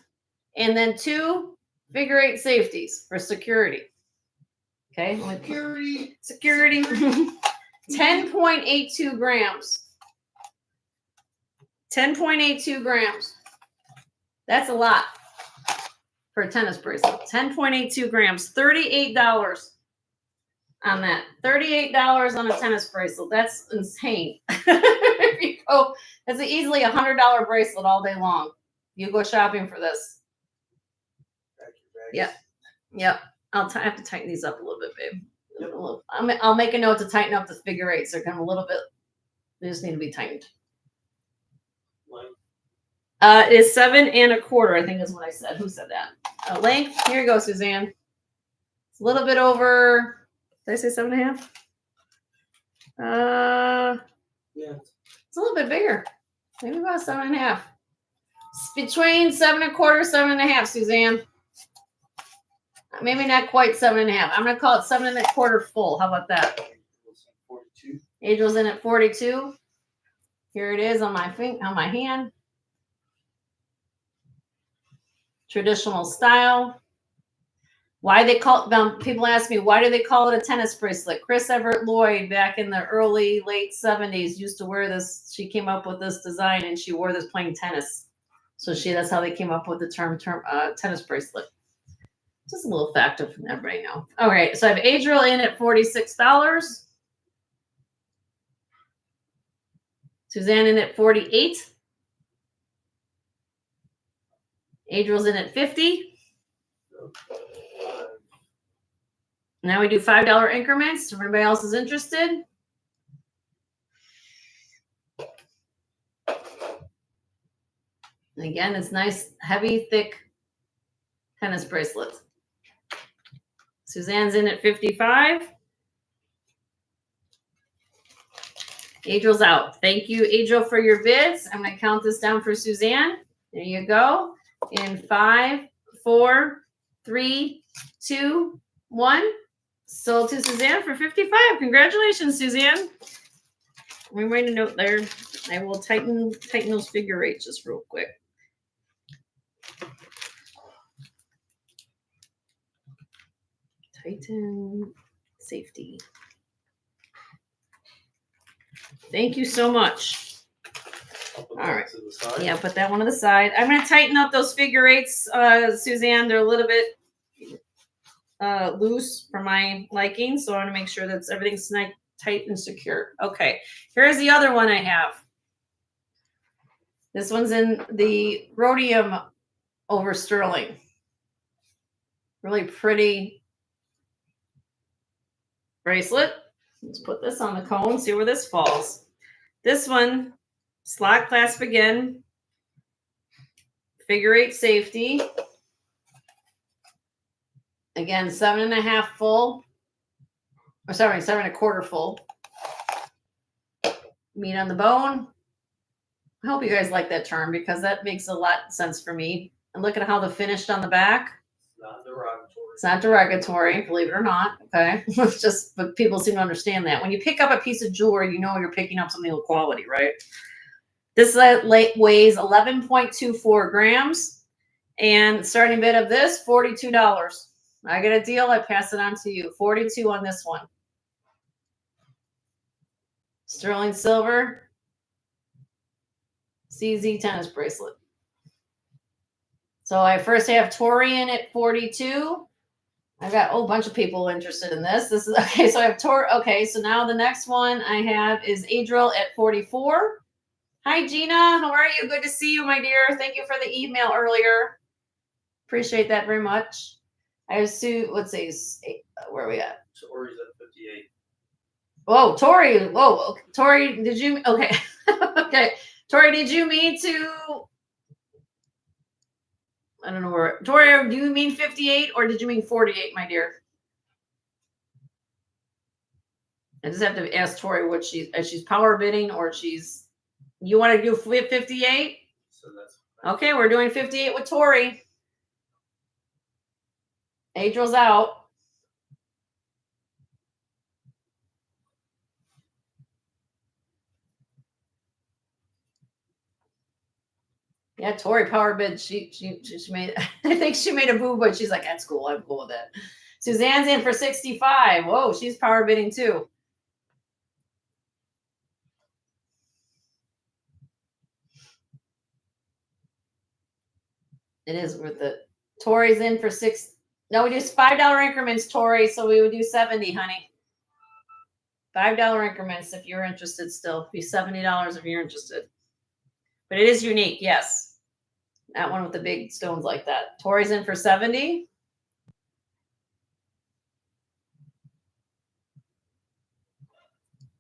and then 2 figure-8 safeties for security. Okay. Security. 10.82 grams. 10.82 grams. That's a lot for a tennis bracelet. 10.82 grams. $38 on that. $38 on a tennis bracelet. That's insane. If you go, that's easily $100 bracelet all day long. You go shopping for this. Yep. Yep. I have to tighten these up a little bit, babe. Yep. I'll make a note to tighten up the figure eights. They're kind of a little bit. They just need to be tightened. Length. It's 7 1/4. I think is what I said. Who said that? Length. Here you go, Suzanne. It's a little bit over. Did I say 7 1/2? Yeah. It's a little bit bigger. Maybe about 7 1/2. It's between 7 1/4, 7 1/2, Suzanne. Maybe not quite 7 1/2. I'm gonna call it 7 1/4 full. How about that? 42. Angel's in at 42. Here it is on my hand. Traditional style. Why they call people ask me why do they call it a tennis bracelet? Chris Everett Lloyd back in the early late 70s used to wear this. She came up with this design and she wore this playing tennis. So that's how they came up with the term tennis bracelet. Just a little fact of everybody know. All right, so I have Adriel in at $46. Suzanne in at 48. Adriel's in at 50. Now we do $5 increments. If anybody else is interested. And again, it's nice, heavy, thick tennis bracelet. Suzanne's in at 55. Adriel's out. Thank you, Adriel, for your bids. I'm going to count this down for Suzanne. There you go. In 5, 4, 3, 2, 1. Sold to Suzanne for 55. Congratulations, Suzanne. We made a note there. I will tighten those figure eights just real quick. Tighten safety. Thank you so much. All right. Yeah, put that one to the side. I'm going to tighten up those figure eights, Suzanne. They're a little bit loose for my liking, so I want to make sure that everything's nice, tight, and secure. Okay, here's the other one I have. This one's in the rhodium over sterling. Really pretty bracelet. Let's put this on the cone, see where this falls. This one, slot clasp again, figure eight safety. Again, 7 1/2 full. Or sorry, 7 1/4 full. Meat on the bone. I hope you guys like that term because that makes a lot of sense for me. And look at how the finished on the back. Not derogatory. It's not derogatory, believe it or not. Okay. It's just, but people seem to understand that. When you pick up a piece of jewelry, you know you're picking up something of quality, right? This weighs 11.24 grams. And starting bid of this, $42. I get a deal, I pass it on to you. 42 on this one. Sterling silver. CZ tennis bracelet. So I first have Tori in at 42. I've got a bunch of people interested in this. This is okay. So I have Tori. Okay, so now the next one I have is Adriel at 44. Hi, Gina. How are you? Good to see you, my dear. Thank you for the email earlier. Appreciate that very much. I have Sue. Let's see. Where are we at? Tori's at 58. Whoa, Tori. Whoa, Tori. Did you? Okay. Okay. Tori, did you mean to? I don't know where. Tori, do you mean 58 or did you mean 48, my dear? I just have to ask Tori what she's power bidding or she's. You want to do 58? So that's okay. We're doing 58 with Tori. Adriel's out. Yeah, Tori power bid. She made. I think she made a boo, but she's like, that's cool. I'm cool with it. Suzanne's in for 65. Whoa, she's power bidding too. It is worth it. Tori's in for 6. No, we do $5 increments, Tori. So we would do 70, honey. $5 increments if you're interested. Still, be $70 if you're interested. But it is unique, yes. That one with the big stones like that. Tori's in for 70.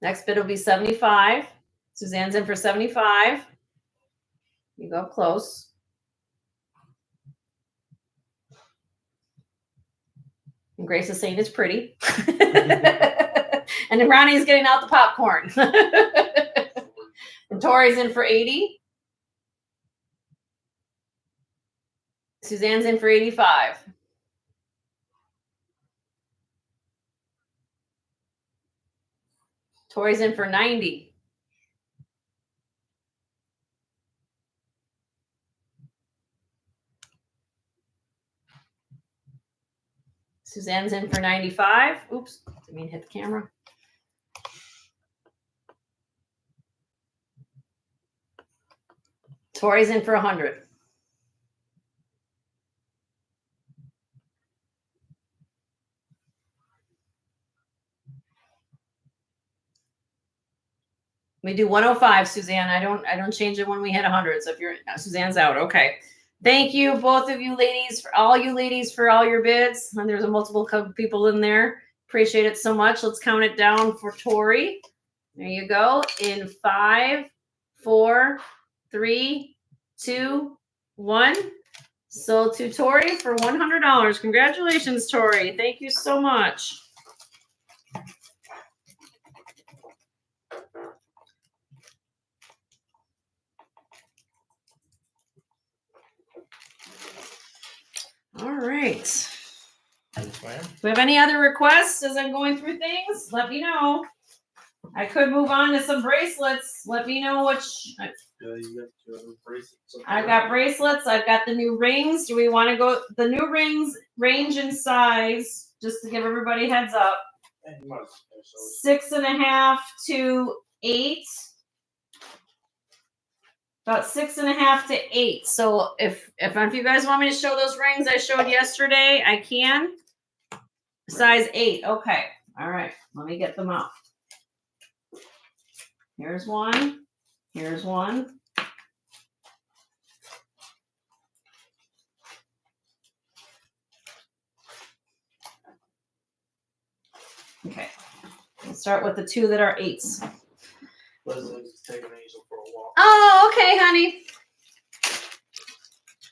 Next bid will be 75. Suzanne's in for 75. You go up close. And Grace is saying it's pretty. And then Ronnie's getting out the popcorn. And Tori's in for 80. Suzanne's in for 85. Tori's in for 90. Suzanne's in for 95. Oops, didn't mean to hit the camera. Tori's in for 100. We do 105, Suzanne. I don't change it when we hit 100. So if you're Suzanne's out, okay. Thank you, both of you ladies, for all your bids. And there's a multiple people in there. Appreciate it so much. Let's count it down for Tori. There you go. In 5, 4, 3, 2, 1. Sold to Tori for $100. Congratulations, Tori. Thank you so much. All right. Do we have any other requests as I'm going through things? Let me know. I could move on to some bracelets. Let me know which. Yeah, you got bracelets. I've got bracelets. I've got the new rings. Do we want to go? The new rings range in size, just to give everybody a heads up. 6.5 to 8. About 6.5 to 8. So if you guys want me to show those rings I showed yesterday, I can. Size 8. Okay. All right. Let me get them out. Here's one. Here's one. Okay. Let's start with the two that are 8s. Leslie's taking Angel for a walk. Oh, okay, honey.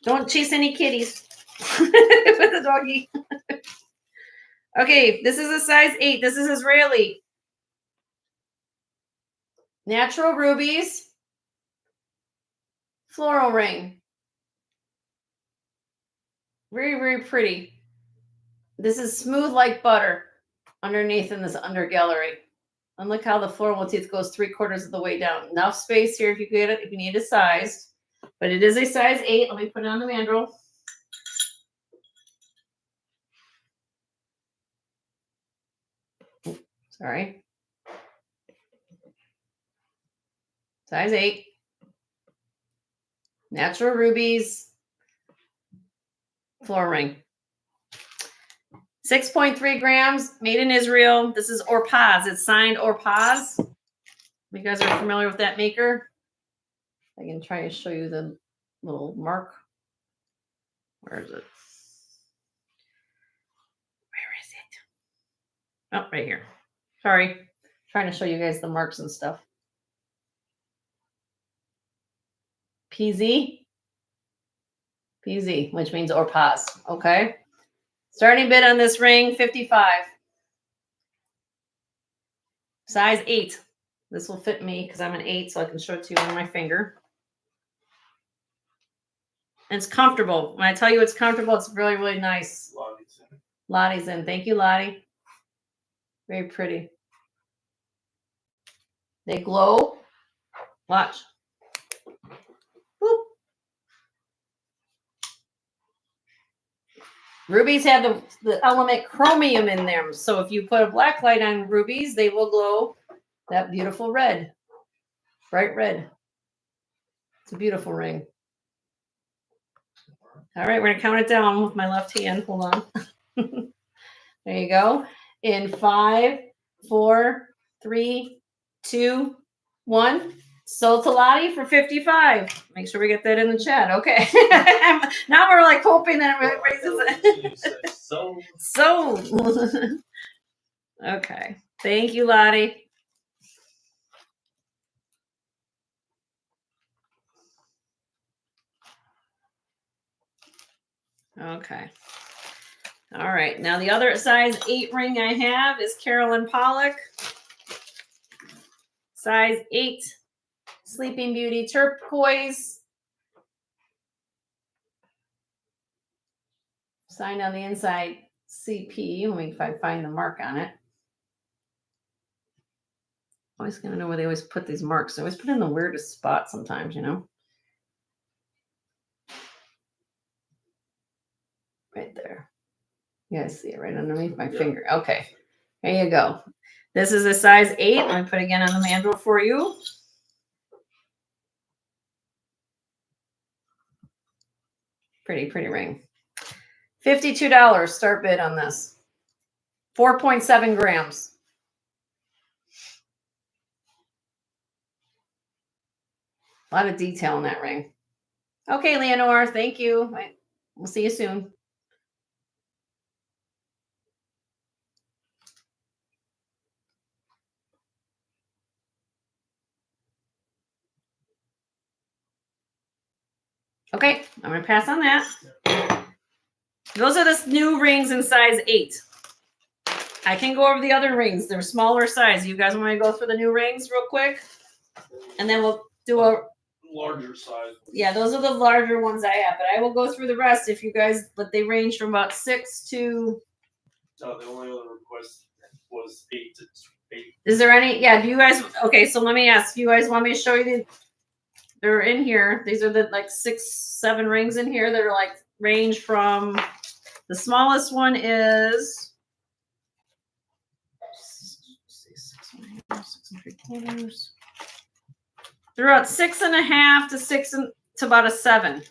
Don't chase any kitties with the doggy. Okay, this is a size 8. This is Israeli. Natural rubies. Floral ring. Very, very pretty. This is smooth like butter underneath in this under gallery. And look how the floral motif goes 3/4 of the way down. Enough space here if you get it, if you need it sized. But it is a size 8. Let me put it on the mandrel. Sorry. Size 8. Natural rubies. Floral ring. 6.3 grams, made in Israel. This is Orpaz. It's signed Orpaz. You guys are familiar with that maker? I can try to show you the little mark. Where is it? Where is it? Oh, right here. Sorry. Trying to show you guys the marks and stuff. PZ. PZ, which means Orpaz. Okay. Starting bid on this ring, 55. Size 8. This will fit me because I'm an 8, so I can show it to you on my finger. And it's comfortable. When I tell you it's comfortable, it's really, really nice. Lottie's in. Lottie's in. Thank you, Lottie. Very pretty. They glow. Watch. Whoop. Rubies have the element chromium in them. So if you put a black light on rubies, they will glow that beautiful red. Bright red. It's a beautiful ring. All right, we're going to count it down with my left hand. Hold on. There you go. In 5, 4, 3, 2, 1. Sold to Lottie for 55. Make sure we get that in the chat. Okay. Now we're like hoping that everybody says it. Sold. Okay. Thank you, Lottie. Okay. All right. Now the other size 8 ring I have is Carolyn Pollock. Size 8 Sleeping Beauty Turquoise. Signed on the inside CP. Let me find the mark on it. Always gonna know where they always put these marks. They always put in the weirdest spot sometimes, you know. Right there. You guys see it right underneath my finger. Okay. There you go. This is a size 8. Let me put it again on the mandrel for you. Pretty ring. $52 start bid on this. 4.7 grams. A lot of detail in that ring. Okay, Leonore, thank you. We'll see you soon. Okay, I'm going to pass on that. Those are the new rings in size 8. I can go over the other rings. They're smaller size. You guys want me to go through the new rings real quick? And then we'll do a larger size. Yeah, those are the larger ones I have, but I will go through the rest if you guys, but they range from about 6 to. No, the only other request was 8 to 8. Is there any? Yeah, do you guys? Okay, so let me ask. Do you guys want me to show you they're in here. These are the like 6, 7 rings in here that are like range from the smallest one is 6 3/4. They're about 6.5 to 6 to about a 7.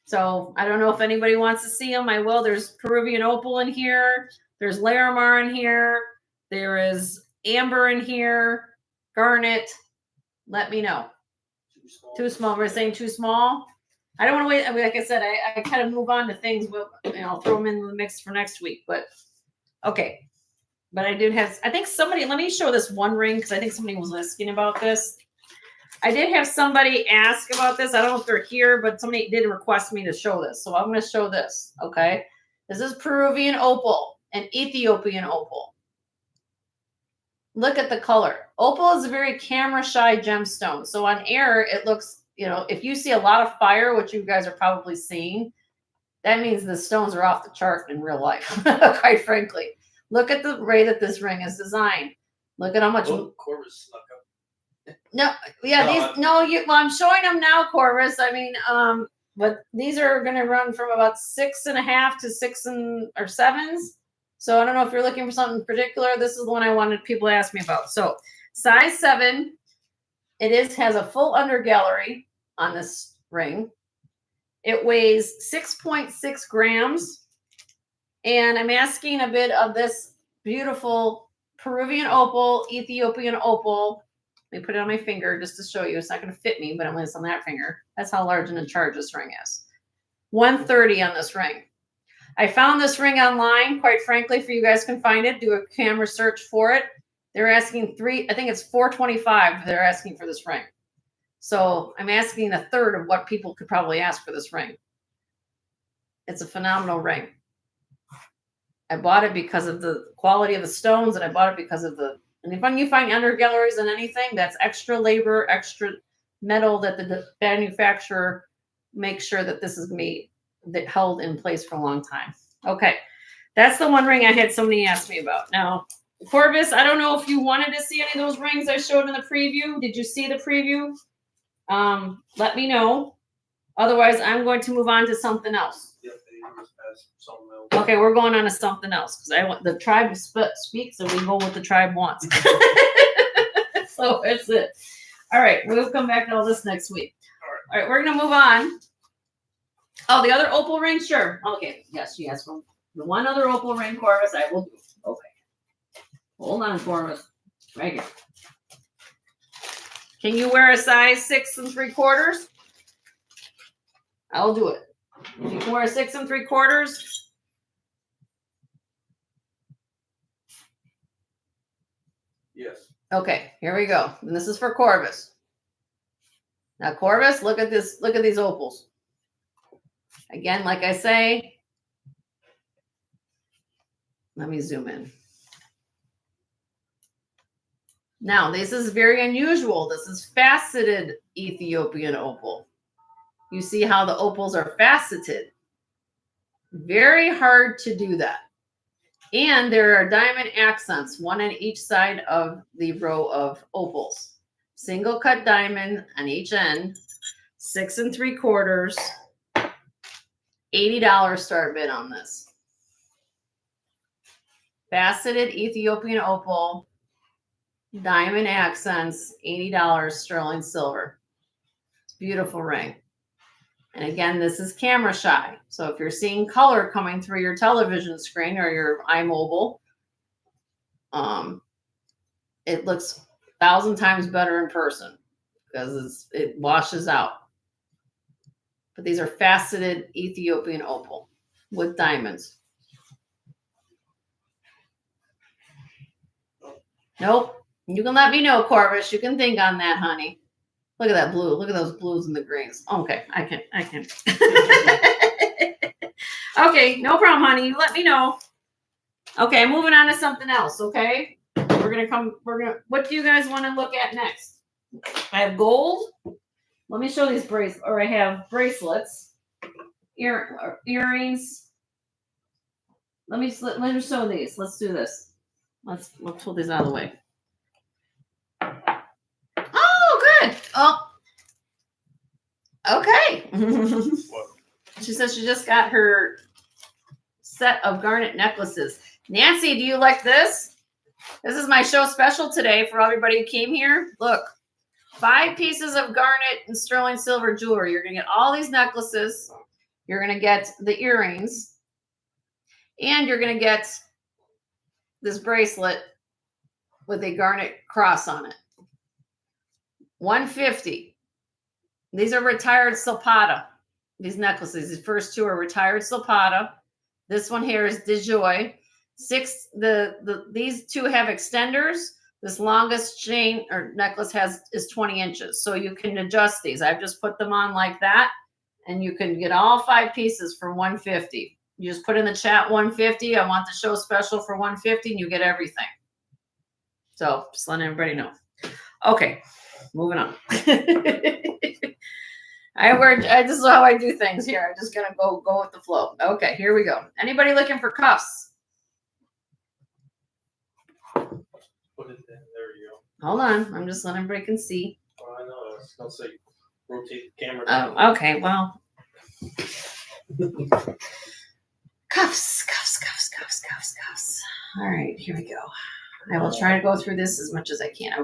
So I don't know if anybody wants to see them. I will. There's Peruvian opal in here. There's Larimar in here. There is amber in here. Garnet. Let me know. Too small. We're saying too small. I don't want to wait. I mean, like I said, I kind of move on to things. I'll throw them in the mix for next week. But okay. But I did have. I think somebody. Let me show this one ring because I think somebody was asking about this. I did have somebody ask about this. I don't know if they're here, but somebody did request me to show this. So I'm going to show this. Okay. This is Peruvian opal and Ethiopian opal. Look at the color. Opal is a very camera shy gemstone. So on air, it looks, if you see a lot of fire, which you guys are probably seeing, that means the stones are off the chart in real life, quite frankly. Look at the way that this ring is designed. Look at how much. Corvus snuck up. No, yeah, well, I'm showing them now, Corvus. I mean, but these are going to run from about 6.5 to 6 or 7s. So I don't know if you're looking for something particular. This is the one I wanted people to ask me about. So size 7, has a full under gallery on this ring. It weighs 6.6 grams. And I'm asking a bit of this beautiful Peruvian opal, Ethiopian opal. Let me put it on my finger just to show you. It's not going to fit me, but I'm going to on that finger. That's how large and in charge this ring is. 130 on this ring. I found this ring online, quite frankly, for you guys can find it. Do a camera search for it. They're asking I think it's $425 they're asking for this ring. So I'm asking a third of what people could probably ask for this ring. It's a phenomenal ring. I bought it because of the quality of the stones, and I bought it because of and when you find under galleries and anything, that's extra labor, extra metal that the manufacturer makes sure that this is held in place for a long time. Okay, that's the one ring I had somebody ask me about. Now, Corvus, I don't know if you wanted to see any of those rings I showed in the preview. Did you see the preview? Let me know. Otherwise, I'm going to move on to something else. Yep, something else. Okay, we're going on to something else because I want the tribe speaks, and we go what the tribe wants. So that's it. All right, we'll come back to all this next week. All right, we're gonna move on. Oh, the other opal ring, sure. Okay, yes, she has one. The one other opal ring, Corvus, I will do. Okay, hold on, Corvus. Right here. Can you wear a size 6 3/4? I'll do it. If you can wear a 6 3/4. Yes. Okay, here we go. And this is for Corvus. Now, Corvus, look at this. Look at these opals. Again, like I say, let me zoom in. Now, this is very unusual. This is faceted Ethiopian opal. You see how the opals are faceted. Very hard to do that. And there are diamond accents, one on each side of the row of opals. Single cut diamond on each end, 6 3/4. $80 start bid on this. Faceted Ethiopian opal, diamond accents, $80 sterling silver. It's a beautiful ring. And again, this is camera shy. So if you're seeing color coming through your television screen or your iMobile, it looks 1,000 times better in person because it washes out. But these are faceted Ethiopian opal with diamonds. Nope. You can let me know, Corvish. You can think on that, honey. Look at that blue. Look at those blues and the greens. Okay, I can. Okay, no problem, honey. You let me know. Okay, moving on to something else, okay? What do you guys want to look at next? I have gold. Let me show these I have bracelets, earrings. Let me show these. Let's do this. Let's pull these out of the way. Oh, good. Oh, okay. What? She says she just got her set of garnet necklaces. Nancy, do you like this? This is my show special today for everybody who came here. Look, 5 pieces of garnet and sterling silver jewelry. You're going to get all these necklaces. You're going to get the earrings. And you're going to get this bracelet with a garnet cross on it. $150. These are retired Silpata. These necklaces. These first 2 are retired Silpata. This one here is DeJoy. These 2 have extenders. This longest chain or necklace is 20 inches. So you can adjust these. I've just put them on like that. And you can get all 5 pieces for $150. You just put in the chat $150. I want the show special for $150 and you get everything. So just letting everybody know. Okay, moving on. This is how I do things here. I'm just gonna go with the flow. Okay, here we go. Anybody looking for cuffs? Put it in. There you go. Hold on. I'm just letting everybody can see. Oh, I know. I was gonna say rotate the camera. Oh, okay. Well, cuffs. All right, here we go. I will try to go through this as much as I can.